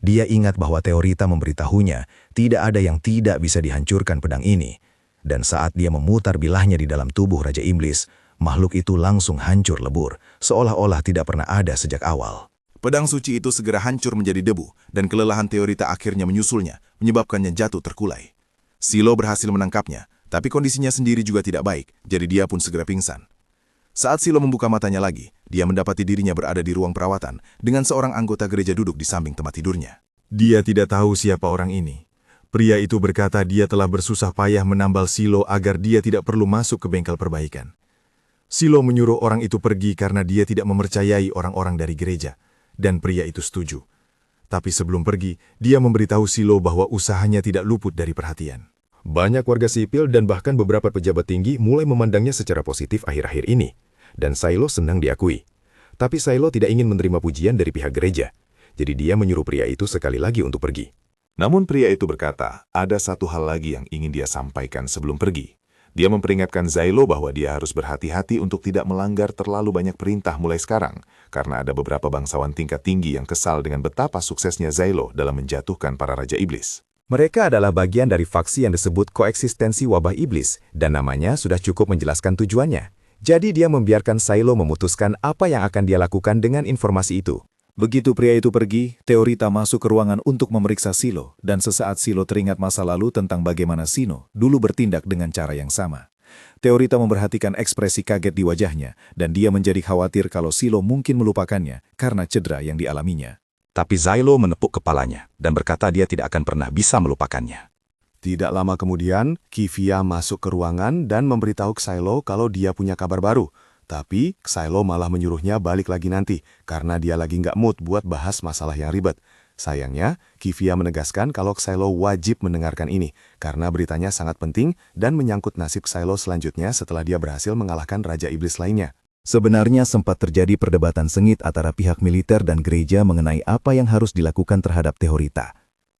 Speaker 2: Dia ingat bahwa Teorita memberitahunya tidak ada yang tidak bisa dihancurkan pedang ini, dan saat dia memutar bilahnya di dalam tubuh Raja Iblis, makhluk itu langsung hancur lebur, seolah-olah tidak pernah ada sejak awal.
Speaker 5: Pedang suci itu segera hancur menjadi debu, dan kelelahan Teorita akhirnya menyusulnya, menyebabkannya jatuh terkulai. Silo berhasil menangkapnya, tapi kondisinya sendiri juga tidak baik, jadi dia pun segera pingsan. Saat Silo membuka matanya lagi, dia mendapati dirinya berada di ruang perawatan dengan seorang anggota gereja duduk di samping tempat tidurnya.
Speaker 4: Dia tidak tahu siapa orang ini. Pria itu berkata dia telah bersusah payah menambal Silo agar dia tidak perlu masuk ke bengkel perbaikan. Silo menyuruh orang itu pergi karena dia tidak mempercayai orang-orang dari gereja. Dan pria itu setuju. Tapi sebelum pergi, dia memberitahu Silo bahwa usahanya tidak luput dari perhatian.
Speaker 2: Banyak warga sipil dan bahkan beberapa pejabat tinggi mulai memandangnya secara positif akhir-akhir ini. Dan Silo senang diakui. Tapi Silo tidak ingin menerima pujian dari pihak gereja. Jadi dia menyuruh pria itu sekali lagi untuk pergi.
Speaker 6: Namun pria itu berkata, ada satu hal lagi yang ingin dia sampaikan sebelum pergi. Dia memperingatkan Silo bahwa dia harus berhati-hati untuk tidak melanggar terlalu banyak perintah mulai sekarang, karena ada beberapa bangsawan tingkat tinggi yang kesal dengan betapa suksesnya Silo dalam menjatuhkan para raja iblis.
Speaker 3: Mereka adalah bagian dari faksi yang disebut koeksistensi wabah iblis, dan namanya sudah cukup menjelaskan tujuannya. Jadi dia membiarkan Silo memutuskan apa yang akan dia lakukan dengan informasi itu.
Speaker 11: Begitu pria itu pergi, Teorita masuk ke ruangan untuk memeriksa Silo, dan sesaat Silo teringat masa lalu tentang bagaimana Sino dulu bertindak dengan cara yang sama. Teorita memperhatikan ekspresi kaget di wajahnya, dan dia menjadi khawatir kalau Silo mungkin melupakannya karena cedera yang dialaminya.
Speaker 10: Tapi Silo menepuk kepalanya dan berkata dia tidak akan pernah bisa melupakannya.
Speaker 12: Tidak lama kemudian, Kivia masuk ke ruangan dan memberitahu Silo kalau dia punya kabar baru. Tapi, Silo malah menyuruhnya balik lagi nanti, karena dia lagi nggak mood buat bahas masalah yang ribet. Sayangnya, Kivia menegaskan kalau Silo wajib mendengarkan ini, karena beritanya sangat penting dan menyangkut nasib Silo selanjutnya setelah dia berhasil mengalahkan Raja Iblis lainnya.
Speaker 11: Sebenarnya sempat terjadi perdebatan sengit antara pihak militer dan gereja mengenai apa yang harus dilakukan terhadap Teorita.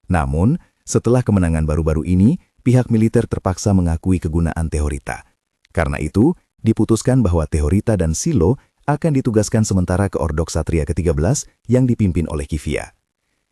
Speaker 11: Namun, setelah kemenangan baru-baru ini, pihak militer terpaksa mengakui kegunaan Teorita. Karena itu, diputuskan bahwa Teorita dan Silo akan ditugaskan sementara ke Ordok Ksatria ke-13 yang dipimpin oleh Kivia.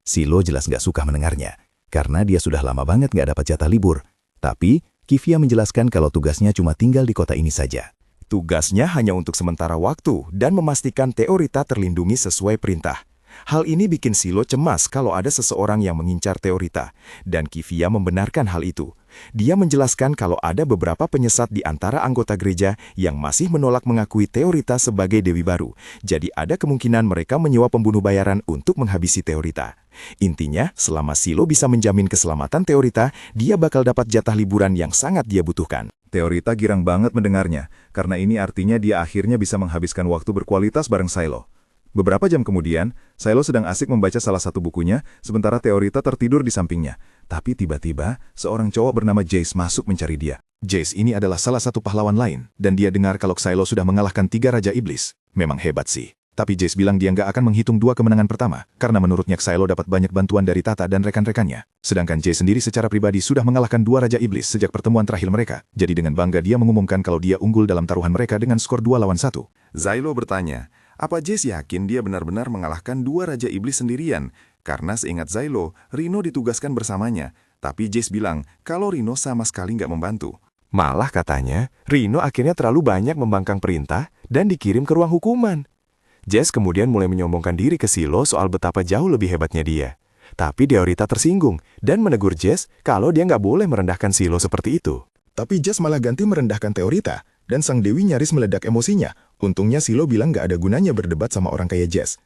Speaker 11: Silo jelas nggak suka mendengarnya, karena dia sudah lama banget nggak dapat jatah libur. Tapi, Kivia menjelaskan kalau tugasnya cuma tinggal di kota ini saja.
Speaker 16: Tugasnya hanya untuk sementara waktu dan memastikan Teorita terlindungi sesuai perintah. Hal ini bikin Silo cemas kalau ada seseorang yang mengincar Teorita, dan Kivia membenarkan hal itu. Dia menjelaskan kalau ada beberapa penyesat di antara anggota gereja yang masih menolak mengakui Teorita sebagai dewi baru. Jadi ada kemungkinan mereka menyewa pembunuh bayaran untuk menghabisi Teorita. Intinya, selama Silo bisa menjamin keselamatan Teorita, dia bakal dapat jatah liburan yang sangat dia butuhkan.
Speaker 11: Teorita girang banget mendengarnya, karena ini artinya dia akhirnya bisa menghabiskan waktu berkualitas bareng Silo. Beberapa jam kemudian, Silo sedang asik membaca salah satu bukunya, sementara Teorita tertidur di sampingnya. Tapi tiba-tiba, seorang cowok bernama Jace masuk mencari dia. Jace ini adalah salah satu pahlawan lain, dan dia dengar kalau Silo sudah mengalahkan 3 Raja Iblis. Memang hebat sih. Tapi Jace bilang dia nggak akan menghitung 2 kemenangan pertama, karena menurutnya Silo dapat banyak bantuan dari Tata dan rekan-rekannya. Sedangkan Jace sendiri secara pribadi sudah mengalahkan 2 Raja Iblis sejak pertemuan terakhir mereka. Jadi dengan bangga dia mengumumkan kalau dia unggul dalam taruhan mereka dengan skor 2-1.
Speaker 5: Silo bertanya, apa Jace yakin dia benar-benar mengalahkan 2 Raja Iblis sendirian? Karena seingat Silo, Rino ditugaskan bersamanya. Tapi Jace bilang kalau Rino sama sekali nggak membantu.
Speaker 16: Malah katanya, Rino akhirnya terlalu banyak membangkang perintah dan dikirim ke ruang hukuman. Jace kemudian mulai menyombongkan diri ke Silo soal betapa jauh lebih hebatnya dia. Tapi Teorita tersinggung dan menegur Jace kalau dia nggak boleh merendahkan Silo seperti itu.
Speaker 2: Tapi Jace malah ganti merendahkan Teorita, dan sang dewi nyaris meledak emosinya. Untungnya Silo bilang nggak ada gunanya berdebat sama orang kayak Jace.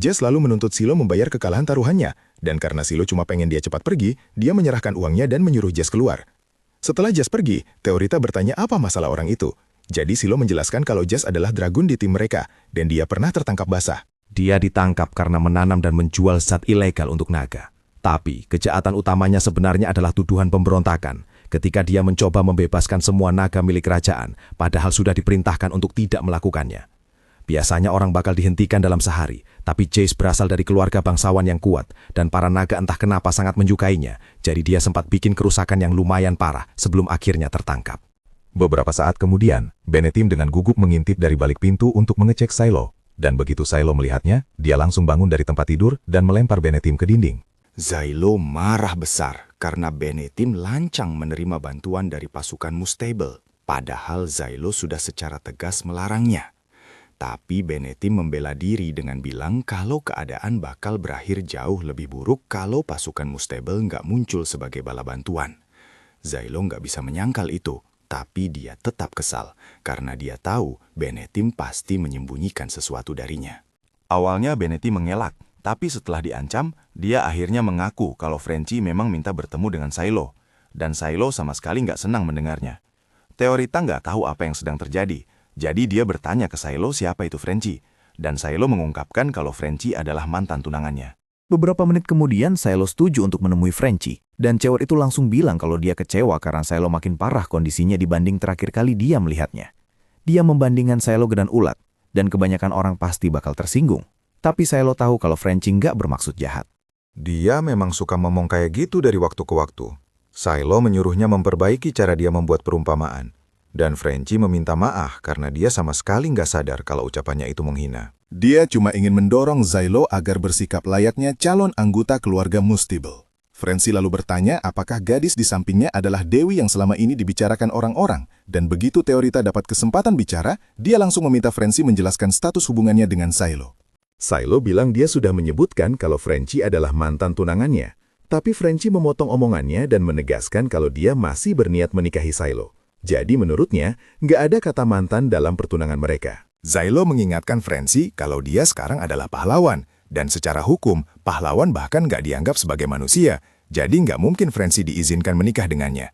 Speaker 2: Jace lalu menuntut Silo membayar kekalahan taruhannya, dan karena Silo cuma pengen dia cepat pergi, dia menyerahkan uangnya dan menyuruh Jace keluar. Setelah Jace pergi, Teorita bertanya apa masalah orang itu. Jadi Silo menjelaskan kalau Jace adalah dragun di tim mereka, dan dia pernah tertangkap basah.
Speaker 3: Dia ditangkap karena menanam dan menjual zat ilegal untuk naga. Tapi kejahatan utamanya sebenarnya adalah tuduhan pemberontakan, ketika dia mencoba membebaskan semua naga milik kerajaan, padahal sudah diperintahkan untuk tidak melakukannya. Biasanya orang bakal dihentikan dalam sehari, tapi Jace berasal dari keluarga bangsawan yang kuat, dan para naga entah kenapa sangat menyukainya, jadi dia sempat bikin kerusakan yang lumayan parah sebelum akhirnya tertangkap.
Speaker 2: Beberapa saat kemudian, Benetim dengan gugup mengintip dari balik pintu untuk mengecek Silo. Dan begitu Silo melihatnya, dia langsung bangun dari tempat tidur dan melempar Benetim ke dinding.
Speaker 16: Silo marah besar karena Benetim lancang menerima bantuan dari pasukan Mustable, padahal Silo sudah secara tegas melarangnya.
Speaker 1: Tapi Benetim membela diri dengan bilang kalau keadaan bakal berakhir jauh lebih buruk kalau pasukan Mustable nggak muncul sebagai bala bantuan. Zylo nggak bisa menyangkal itu, tapi dia tetap kesal karena dia tahu Benetim pasti menyembunyikan sesuatu darinya. Awalnya Benetim mengelak, tapi setelah diancam, dia akhirnya mengaku kalau Frenchy memang minta bertemu dengan Zylo, dan Zylo sama sekali nggak senang mendengarnya. Teorita nggak tahu apa yang sedang terjadi, jadi dia bertanya ke Zylo siapa itu Frenchy, dan Zylo mengungkapkan kalau Frenchy adalah mantan tunangannya.
Speaker 17: Beberapa menit kemudian, Zylo setuju untuk menemui Frenchy, dan cewek itu langsung bilang kalau dia kecewa karena Zylo makin parah kondisinya dibanding terakhir kali dia melihatnya. Dia membandingkan Zylo dengan ulat, dan kebanyakan orang pasti bakal tersinggung. Tapi Zylo tahu kalau Frenchy nggak bermaksud jahat.
Speaker 2: Dia memang suka ngomong kayak gitu dari waktu ke waktu. Zylo menyuruhnya memperbaiki cara dia membuat perumpamaan. Dan Frenchy meminta maaf karena dia sama sekali nggak sadar kalau ucapannya itu menghina.
Speaker 5: Dia cuma ingin mendorong Zylo agar bersikap layaknya calon anggota keluarga Mustable. Frenchy lalu bertanya apakah gadis di sampingnya adalah Dewi yang selama ini dibicarakan orang-orang. Dan begitu Teorita dapat kesempatan bicara, dia langsung meminta Frenchy menjelaskan status hubungannya dengan Zylo.
Speaker 2: Zylo bilang dia sudah menyebutkan kalau Frenchy adalah mantan tunangannya. Tapi Frenchy memotong omongannya dan menegaskan kalau dia masih berniat menikahi Zylo. Jadi menurutnya, nggak ada kata mantan dalam pertunangan mereka.
Speaker 1: Zylo mengingatkan Frenchy kalau dia sekarang adalah pahlawan, dan secara hukum, pahlawan bahkan nggak dianggap sebagai manusia, jadi nggak mungkin Frenchy diizinkan menikah dengannya.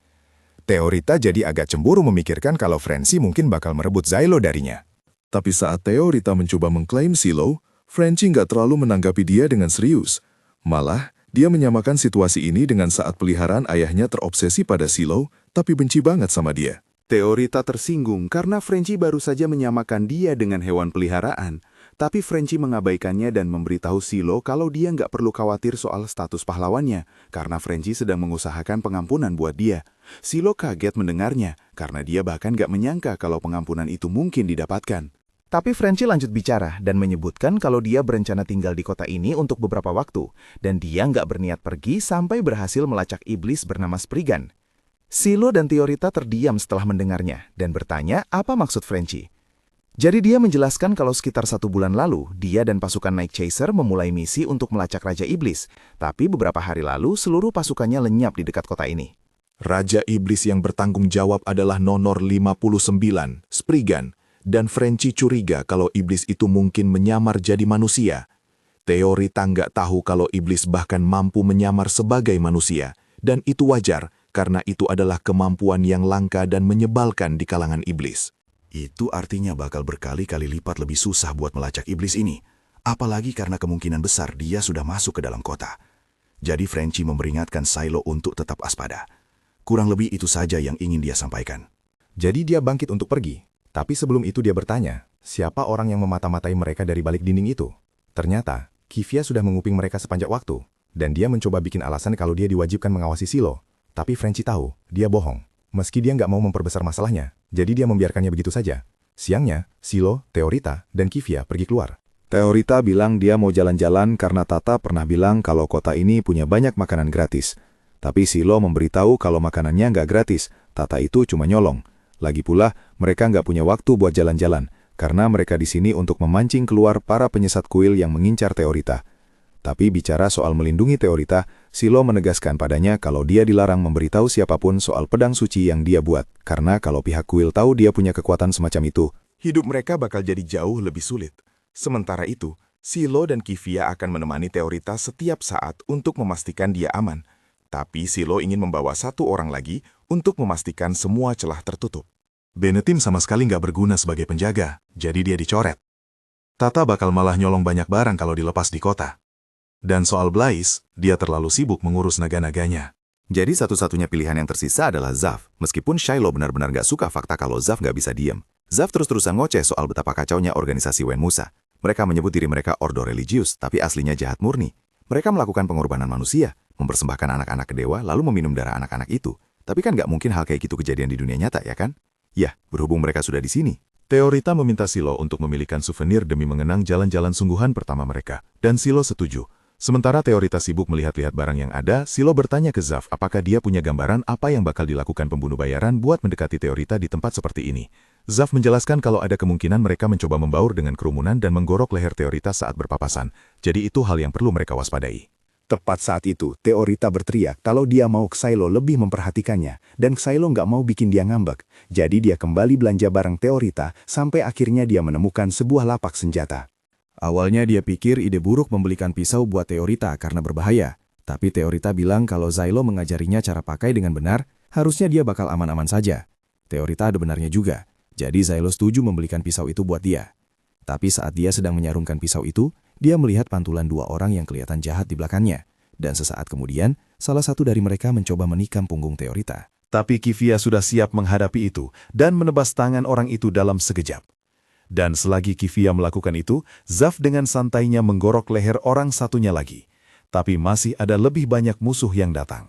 Speaker 1: Teorita jadi agak cemburu memikirkan kalau Frenchy mungkin bakal merebut Zylo darinya.
Speaker 14: Tapi saat Teorita mencoba mengklaim Silo, Frenchy nggak terlalu menanggapi dia dengan serius. Malah, dia menyamakan situasi ini dengan saat peliharaan ayahnya terobsesi pada Silo, tapi benci banget sama dia.
Speaker 18: Teorita tersinggung karena Frenchy baru saja menyamakan dia dengan hewan peliharaan, tapi Frenchy mengabaikannya dan memberitahu Silo kalau dia nggak perlu khawatir soal status pahlawannya, karena Frenchy sedang mengusahakan pengampunan buat dia. Silo kaget mendengarnya, karena dia bahkan nggak menyangka kalau pengampunan itu mungkin didapatkan.
Speaker 17: Tapi Frenchy lanjut bicara dan menyebutkan kalau dia berencana tinggal di kota ini untuk beberapa waktu, dan dia nggak berniat pergi sampai berhasil melacak iblis bernama Spriggan. Silo dan Teorita terdiam setelah mendengarnya dan bertanya apa maksud Frenchy. Jadi dia menjelaskan kalau sekitar 1 bulan lalu, dia dan pasukan Night Chaser memulai misi untuk melacak Raja Iblis, tapi beberapa hari lalu seluruh pasukannya lenyap di dekat kota ini.
Speaker 15: Raja Iblis yang bertanggung jawab adalah Nonor 59, Spriggan, dan Frenchy curiga kalau iblis itu mungkin menyamar jadi manusia. Teorita nggak tahu kalau iblis bahkan mampu menyamar sebagai manusia, dan itu wajar karena itu adalah kemampuan yang langka dan menyebalkan di kalangan iblis.
Speaker 10: Itu artinya bakal berkali-kali lipat lebih susah buat melacak iblis ini, apalagi karena kemungkinan besar dia sudah masuk ke dalam kota. Jadi Frenchy memperingatkan Zylo untuk tetap waspada. Kurang lebih itu saja yang ingin dia sampaikan.
Speaker 16: Jadi dia bangkit untuk pergi. Tapi sebelum itu dia bertanya, siapa orang yang memata-matai mereka dari balik dinding itu? Ternyata, Kivia sudah menguping mereka sepanjang waktu, dan dia mencoba bikin alasan kalau dia diwajibkan mengawasi Silo. Tapi Frenchy tahu, dia bohong. Meski dia nggak mau memperbesar masalahnya, jadi dia membiarkannya begitu saja. Siangnya, Silo, Teorita, dan Kivia pergi keluar.
Speaker 2: Teorita bilang dia mau jalan-jalan karena Tata pernah bilang kalau kota ini punya banyak makanan gratis. Tapi Silo memberitahu kalau makanannya nggak gratis, Tata itu cuma nyolong. Lagi pula, mereka nggak punya waktu buat jalan-jalan, karena mereka di sini untuk memancing keluar para penyesat kuil yang mengincar Teorita. Tapi bicara soal melindungi Teorita, Silo menegaskan padanya kalau dia dilarang memberitahu siapapun soal pedang suci yang dia buat, karena kalau pihak kuil tahu dia punya kekuatan semacam itu,
Speaker 1: hidup mereka bakal jadi jauh lebih sulit. Sementara itu, Silo dan Kivia akan menemani Teorita setiap saat untuk memastikan dia aman. Tapi Silo ingin membawa 1 orang lagi untuk memastikan semua celah tertutup.
Speaker 14: Benetim sama sekali nggak berguna sebagai penjaga, jadi dia dicoret. Tata bakal malah nyolong banyak barang kalau dilepas di kota. Dan soal Blaise, dia terlalu sibuk mengurus naga-naganya.
Speaker 10: Jadi satu-satunya pilihan yang tersisa adalah Zaf, meskipun Shiloh benar-benar nggak suka fakta kalau Zaf nggak bisa diem. Zaf terus-terusan ngoceh soal betapa kacaunya organisasi Wen Musa. Mereka menyebut diri mereka ordo religius, tapi aslinya jahat murni. Mereka melakukan pengorbanan manusia, mempersembahkan anak-anak ke dewa, lalu meminum darah anak-anak itu. Tapi kan nggak mungkin hal kayak gitu kejadian di dunia nyata, ya kan? Ya, berhubung mereka sudah di sini.
Speaker 14: Teorita meminta Silo untuk memilihkan souvenir demi mengenang jalan-jalan sungguhan pertama mereka, dan Silo setuju. Sementara Teorita sibuk melihat-lihat barang yang ada, Silo bertanya ke Zaf apakah dia punya gambaran apa yang bakal dilakukan pembunuh bayaran buat mendekati Teorita di tempat seperti ini.
Speaker 4: Zaf menjelaskan kalau ada kemungkinan mereka mencoba membaur dengan kerumunan dan menggorok leher Teorita saat berpapasan, jadi itu hal yang perlu mereka waspadai.
Speaker 12: Tepat saat itu, Teorita berteriak kalau dia mau Xylo lebih memperhatikannya, dan Xylo nggak mau bikin dia ngambek. Jadi dia kembali belanja barang Teorita, sampai akhirnya dia menemukan sebuah lapak senjata.
Speaker 13: Awalnya dia pikir ide buruk membelikan pisau buat Teorita karena berbahaya. Tapi Teorita bilang kalau Xylo mengajarinya cara pakai dengan benar, harusnya dia bakal aman-aman saja. Teorita ada benarnya juga. Jadi Xylo setuju membelikan pisau itu buat dia. Tapi saat dia sedang menyarungkan pisau itu, dia melihat pantulan dua orang yang kelihatan jahat di belakangnya. Dan sesaat kemudian, salah satu dari mereka mencoba menikam punggung Teorita.
Speaker 4: Tapi Kivia sudah siap menghadapi itu dan menebas tangan orang itu dalam sekejap. Dan selagi Kivia melakukan itu, Zaf dengan santainya menggorok leher orang satunya lagi. Tapi masih ada lebih banyak musuh yang datang.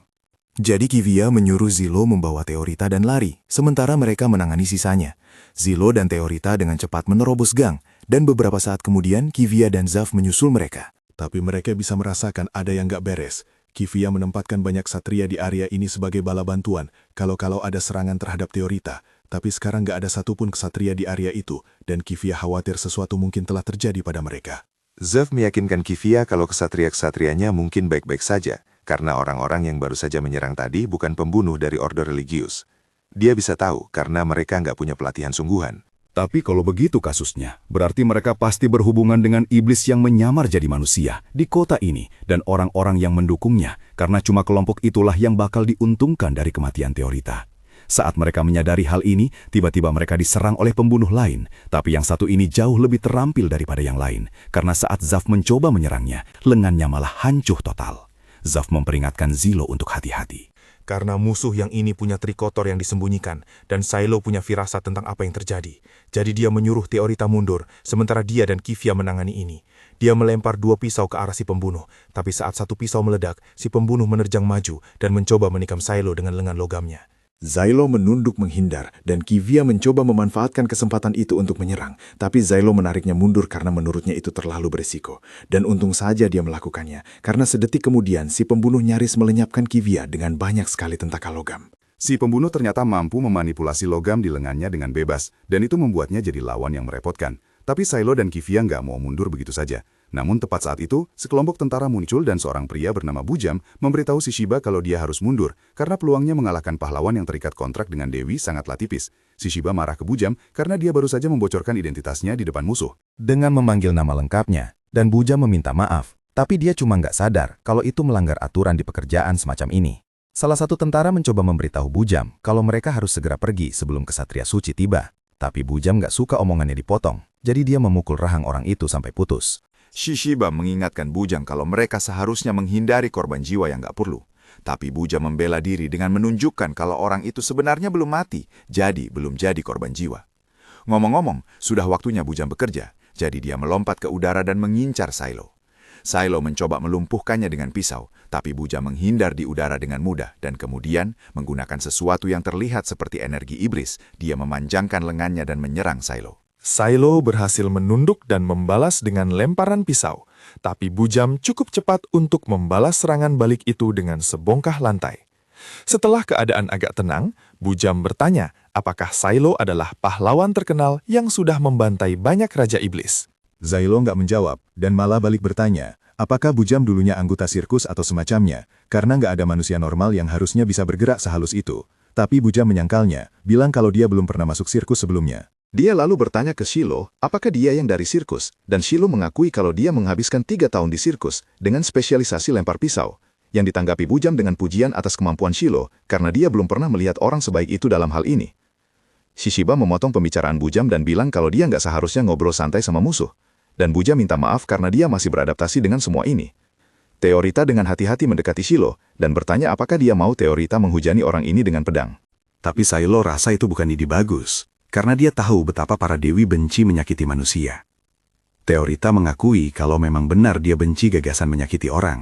Speaker 15: Jadi Kivia menyuruh Zilo membawa Teorita dan lari, sementara mereka menangani sisanya. Zilo dan Teorita dengan cepat menerobos gang, dan beberapa saat kemudian Kivia dan Zaf menyusul mereka.
Speaker 14: Tapi mereka bisa merasakan ada yang gak beres. Kivia menempatkan banyak satria di area ini sebagai bala bantuan, kalau ada serangan terhadap Teorita. Tapi sekarang gak ada satupun kesatria di area itu, dan Kivia khawatir sesuatu mungkin telah terjadi pada mereka.
Speaker 4: Zaf meyakinkan Kivia kalau kesatria-kesatrianya mungkin baik-baik saja, karena orang-orang yang baru saja menyerang tadi bukan pembunuh dari order religius. Dia bisa tahu karena mereka nggak punya pelatihan sungguhan.
Speaker 11: Tapi kalau begitu kasusnya, berarti mereka pasti berhubungan dengan iblis yang menyamar jadi manusia di kota ini dan orang-orang yang mendukungnya, karena cuma kelompok itulah yang bakal diuntungkan dari kematian Teorita. Saat mereka menyadari hal ini, tiba-tiba mereka diserang oleh pembunuh lain, tapi yang satu ini jauh lebih terampil daripada yang lain, karena saat Zaf mencoba menyerangnya, lengannya malah hancur total. Zaf memperingatkan Zilo untuk hati-hati.
Speaker 8: Karena musuh yang ini punya trikotor yang disembunyikan, dan Xylo punya firasat tentang apa yang terjadi. Jadi dia menyuruh Teorita mundur, sementara dia dan Kivia menangani ini. Dia melempar 2 pisau ke arah si pembunuh, tapi saat satu pisau meledak, si pembunuh menerjang maju dan mencoba menikam Xylo dengan lengan logamnya.
Speaker 14: Xylo menunduk menghindar, dan Kivia mencoba memanfaatkan kesempatan itu untuk menyerang. Tapi Xylo menariknya mundur karena menurutnya itu terlalu berisiko. Dan untung saja dia melakukannya, karena sedetik kemudian si pembunuh nyaris melenyapkan Kivia dengan banyak sekali tentaka logam.
Speaker 2: Si pembunuh ternyata mampu memanipulasi logam di lengannya dengan bebas, dan itu membuatnya jadi lawan yang merepotkan. Tapi Xylo dan Kivia nggak mau mundur begitu saja. Namun tepat saat itu, sekelompok tentara muncul dan seorang pria bernama Bujam memberitahu si Shiba kalau dia harus mundur karena peluangnya mengalahkan pahlawan yang terikat kontrak dengan Dewi sangatlah tipis. Si Shiba marah ke Bujam karena dia baru saja membocorkan identitasnya di depan musuh.
Speaker 3: Dengan memanggil nama lengkapnya, dan Bujam meminta maaf, tapi dia cuma nggak sadar kalau itu melanggar aturan di pekerjaan semacam ini. Salah satu tentara mencoba memberitahu Bujam kalau mereka harus segera pergi sebelum kesatria suci tiba. Tapi Bujam nggak suka omongannya dipotong, jadi dia memukul rahang orang itu sampai putus.
Speaker 10: Shishiba mengingatkan Bujam kalau mereka seharusnya menghindari korban jiwa yang nggak perlu. Tapi Bujam membela diri dengan menunjukkan kalau orang itu sebenarnya belum mati, jadi belum jadi korban jiwa. Ngomong-ngomong, sudah waktunya Bujam bekerja, jadi dia melompat ke udara dan mengincar Xylo. Xylo mencoba melumpuhkannya dengan pisau, tapi Bujam menghindar di udara dengan mudah dan kemudian menggunakan sesuatu yang terlihat seperti energi iblis, dia memanjangkan lengannya dan menyerang Xylo.
Speaker 8: Xylo berhasil menunduk dan membalas dengan lemparan pisau, tapi Bujam cukup cepat untuk membalas serangan balik itu dengan sebongkah lantai. Setelah keadaan agak tenang, Bujam bertanya apakah Xylo adalah pahlawan terkenal yang sudah membantai banyak raja iblis.
Speaker 4: Xylo nggak menjawab dan malah balik bertanya, apakah Bujam dulunya anggota sirkus atau semacamnya, karena nggak ada manusia normal yang harusnya bisa bergerak sehalus itu. Tapi Bujam menyangkalnya, bilang kalau dia belum pernah masuk sirkus sebelumnya.
Speaker 5: Dia lalu bertanya ke Shilo, apakah dia yang dari sirkus, dan Shilo mengakui kalau dia menghabiskan 3 tahun di sirkus dengan spesialisasi lempar pisau, yang ditanggapi Bujam dengan pujian atas kemampuan Shilo karena dia belum pernah melihat orang sebaik itu dalam hal ini. Shishiba memotong pembicaraan Bujam dan bilang kalau dia nggak seharusnya ngobrol santai sama musuh, dan Bujam minta maaf karena dia masih beradaptasi dengan semua ini. Teorita dengan hati-hati mendekati Shilo dan bertanya apakah dia mau Teorita menghujani orang ini dengan pedang.
Speaker 11: Tapi Xylo rasa itu bukan ide bagus. Karena dia tahu betapa para dewi benci menyakiti manusia. Teorita mengakui kalau memang benar dia benci gagasan menyakiti orang.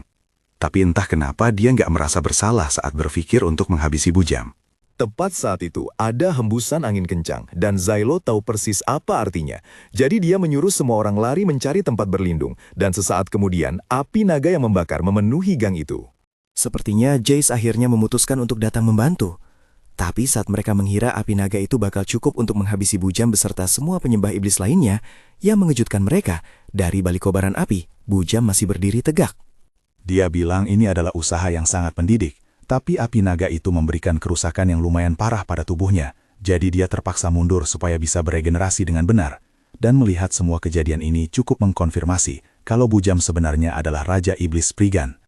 Speaker 11: Tapi entah kenapa dia nggak merasa bersalah saat berpikir untuk menghabisi Bujam.
Speaker 3: Tepat saat itu, ada hembusan angin kencang, dan Xylo tahu persis apa artinya. Jadi dia menyuruh semua orang lari mencari tempat berlindung, dan sesaat kemudian, api naga yang membakar memenuhi gang itu.
Speaker 9: Sepertinya Jace akhirnya memutuskan untuk datang membantu.
Speaker 3: Tapi saat mereka mengira api naga itu bakal cukup untuk menghabisi Bujam beserta semua penyembah iblis lainnya, yang mengejutkan mereka, dari balik kobaran api, Bujam masih berdiri tegak.
Speaker 11: Dia bilang ini adalah usaha yang sangat mendidik, tapi api naga itu memberikan kerusakan yang lumayan parah pada tubuhnya, jadi dia terpaksa mundur supaya bisa beregenerasi dengan benar. Dan melihat semua kejadian ini cukup mengkonfirmasi kalau Bujam sebenarnya adalah Raja Iblis Spriggan.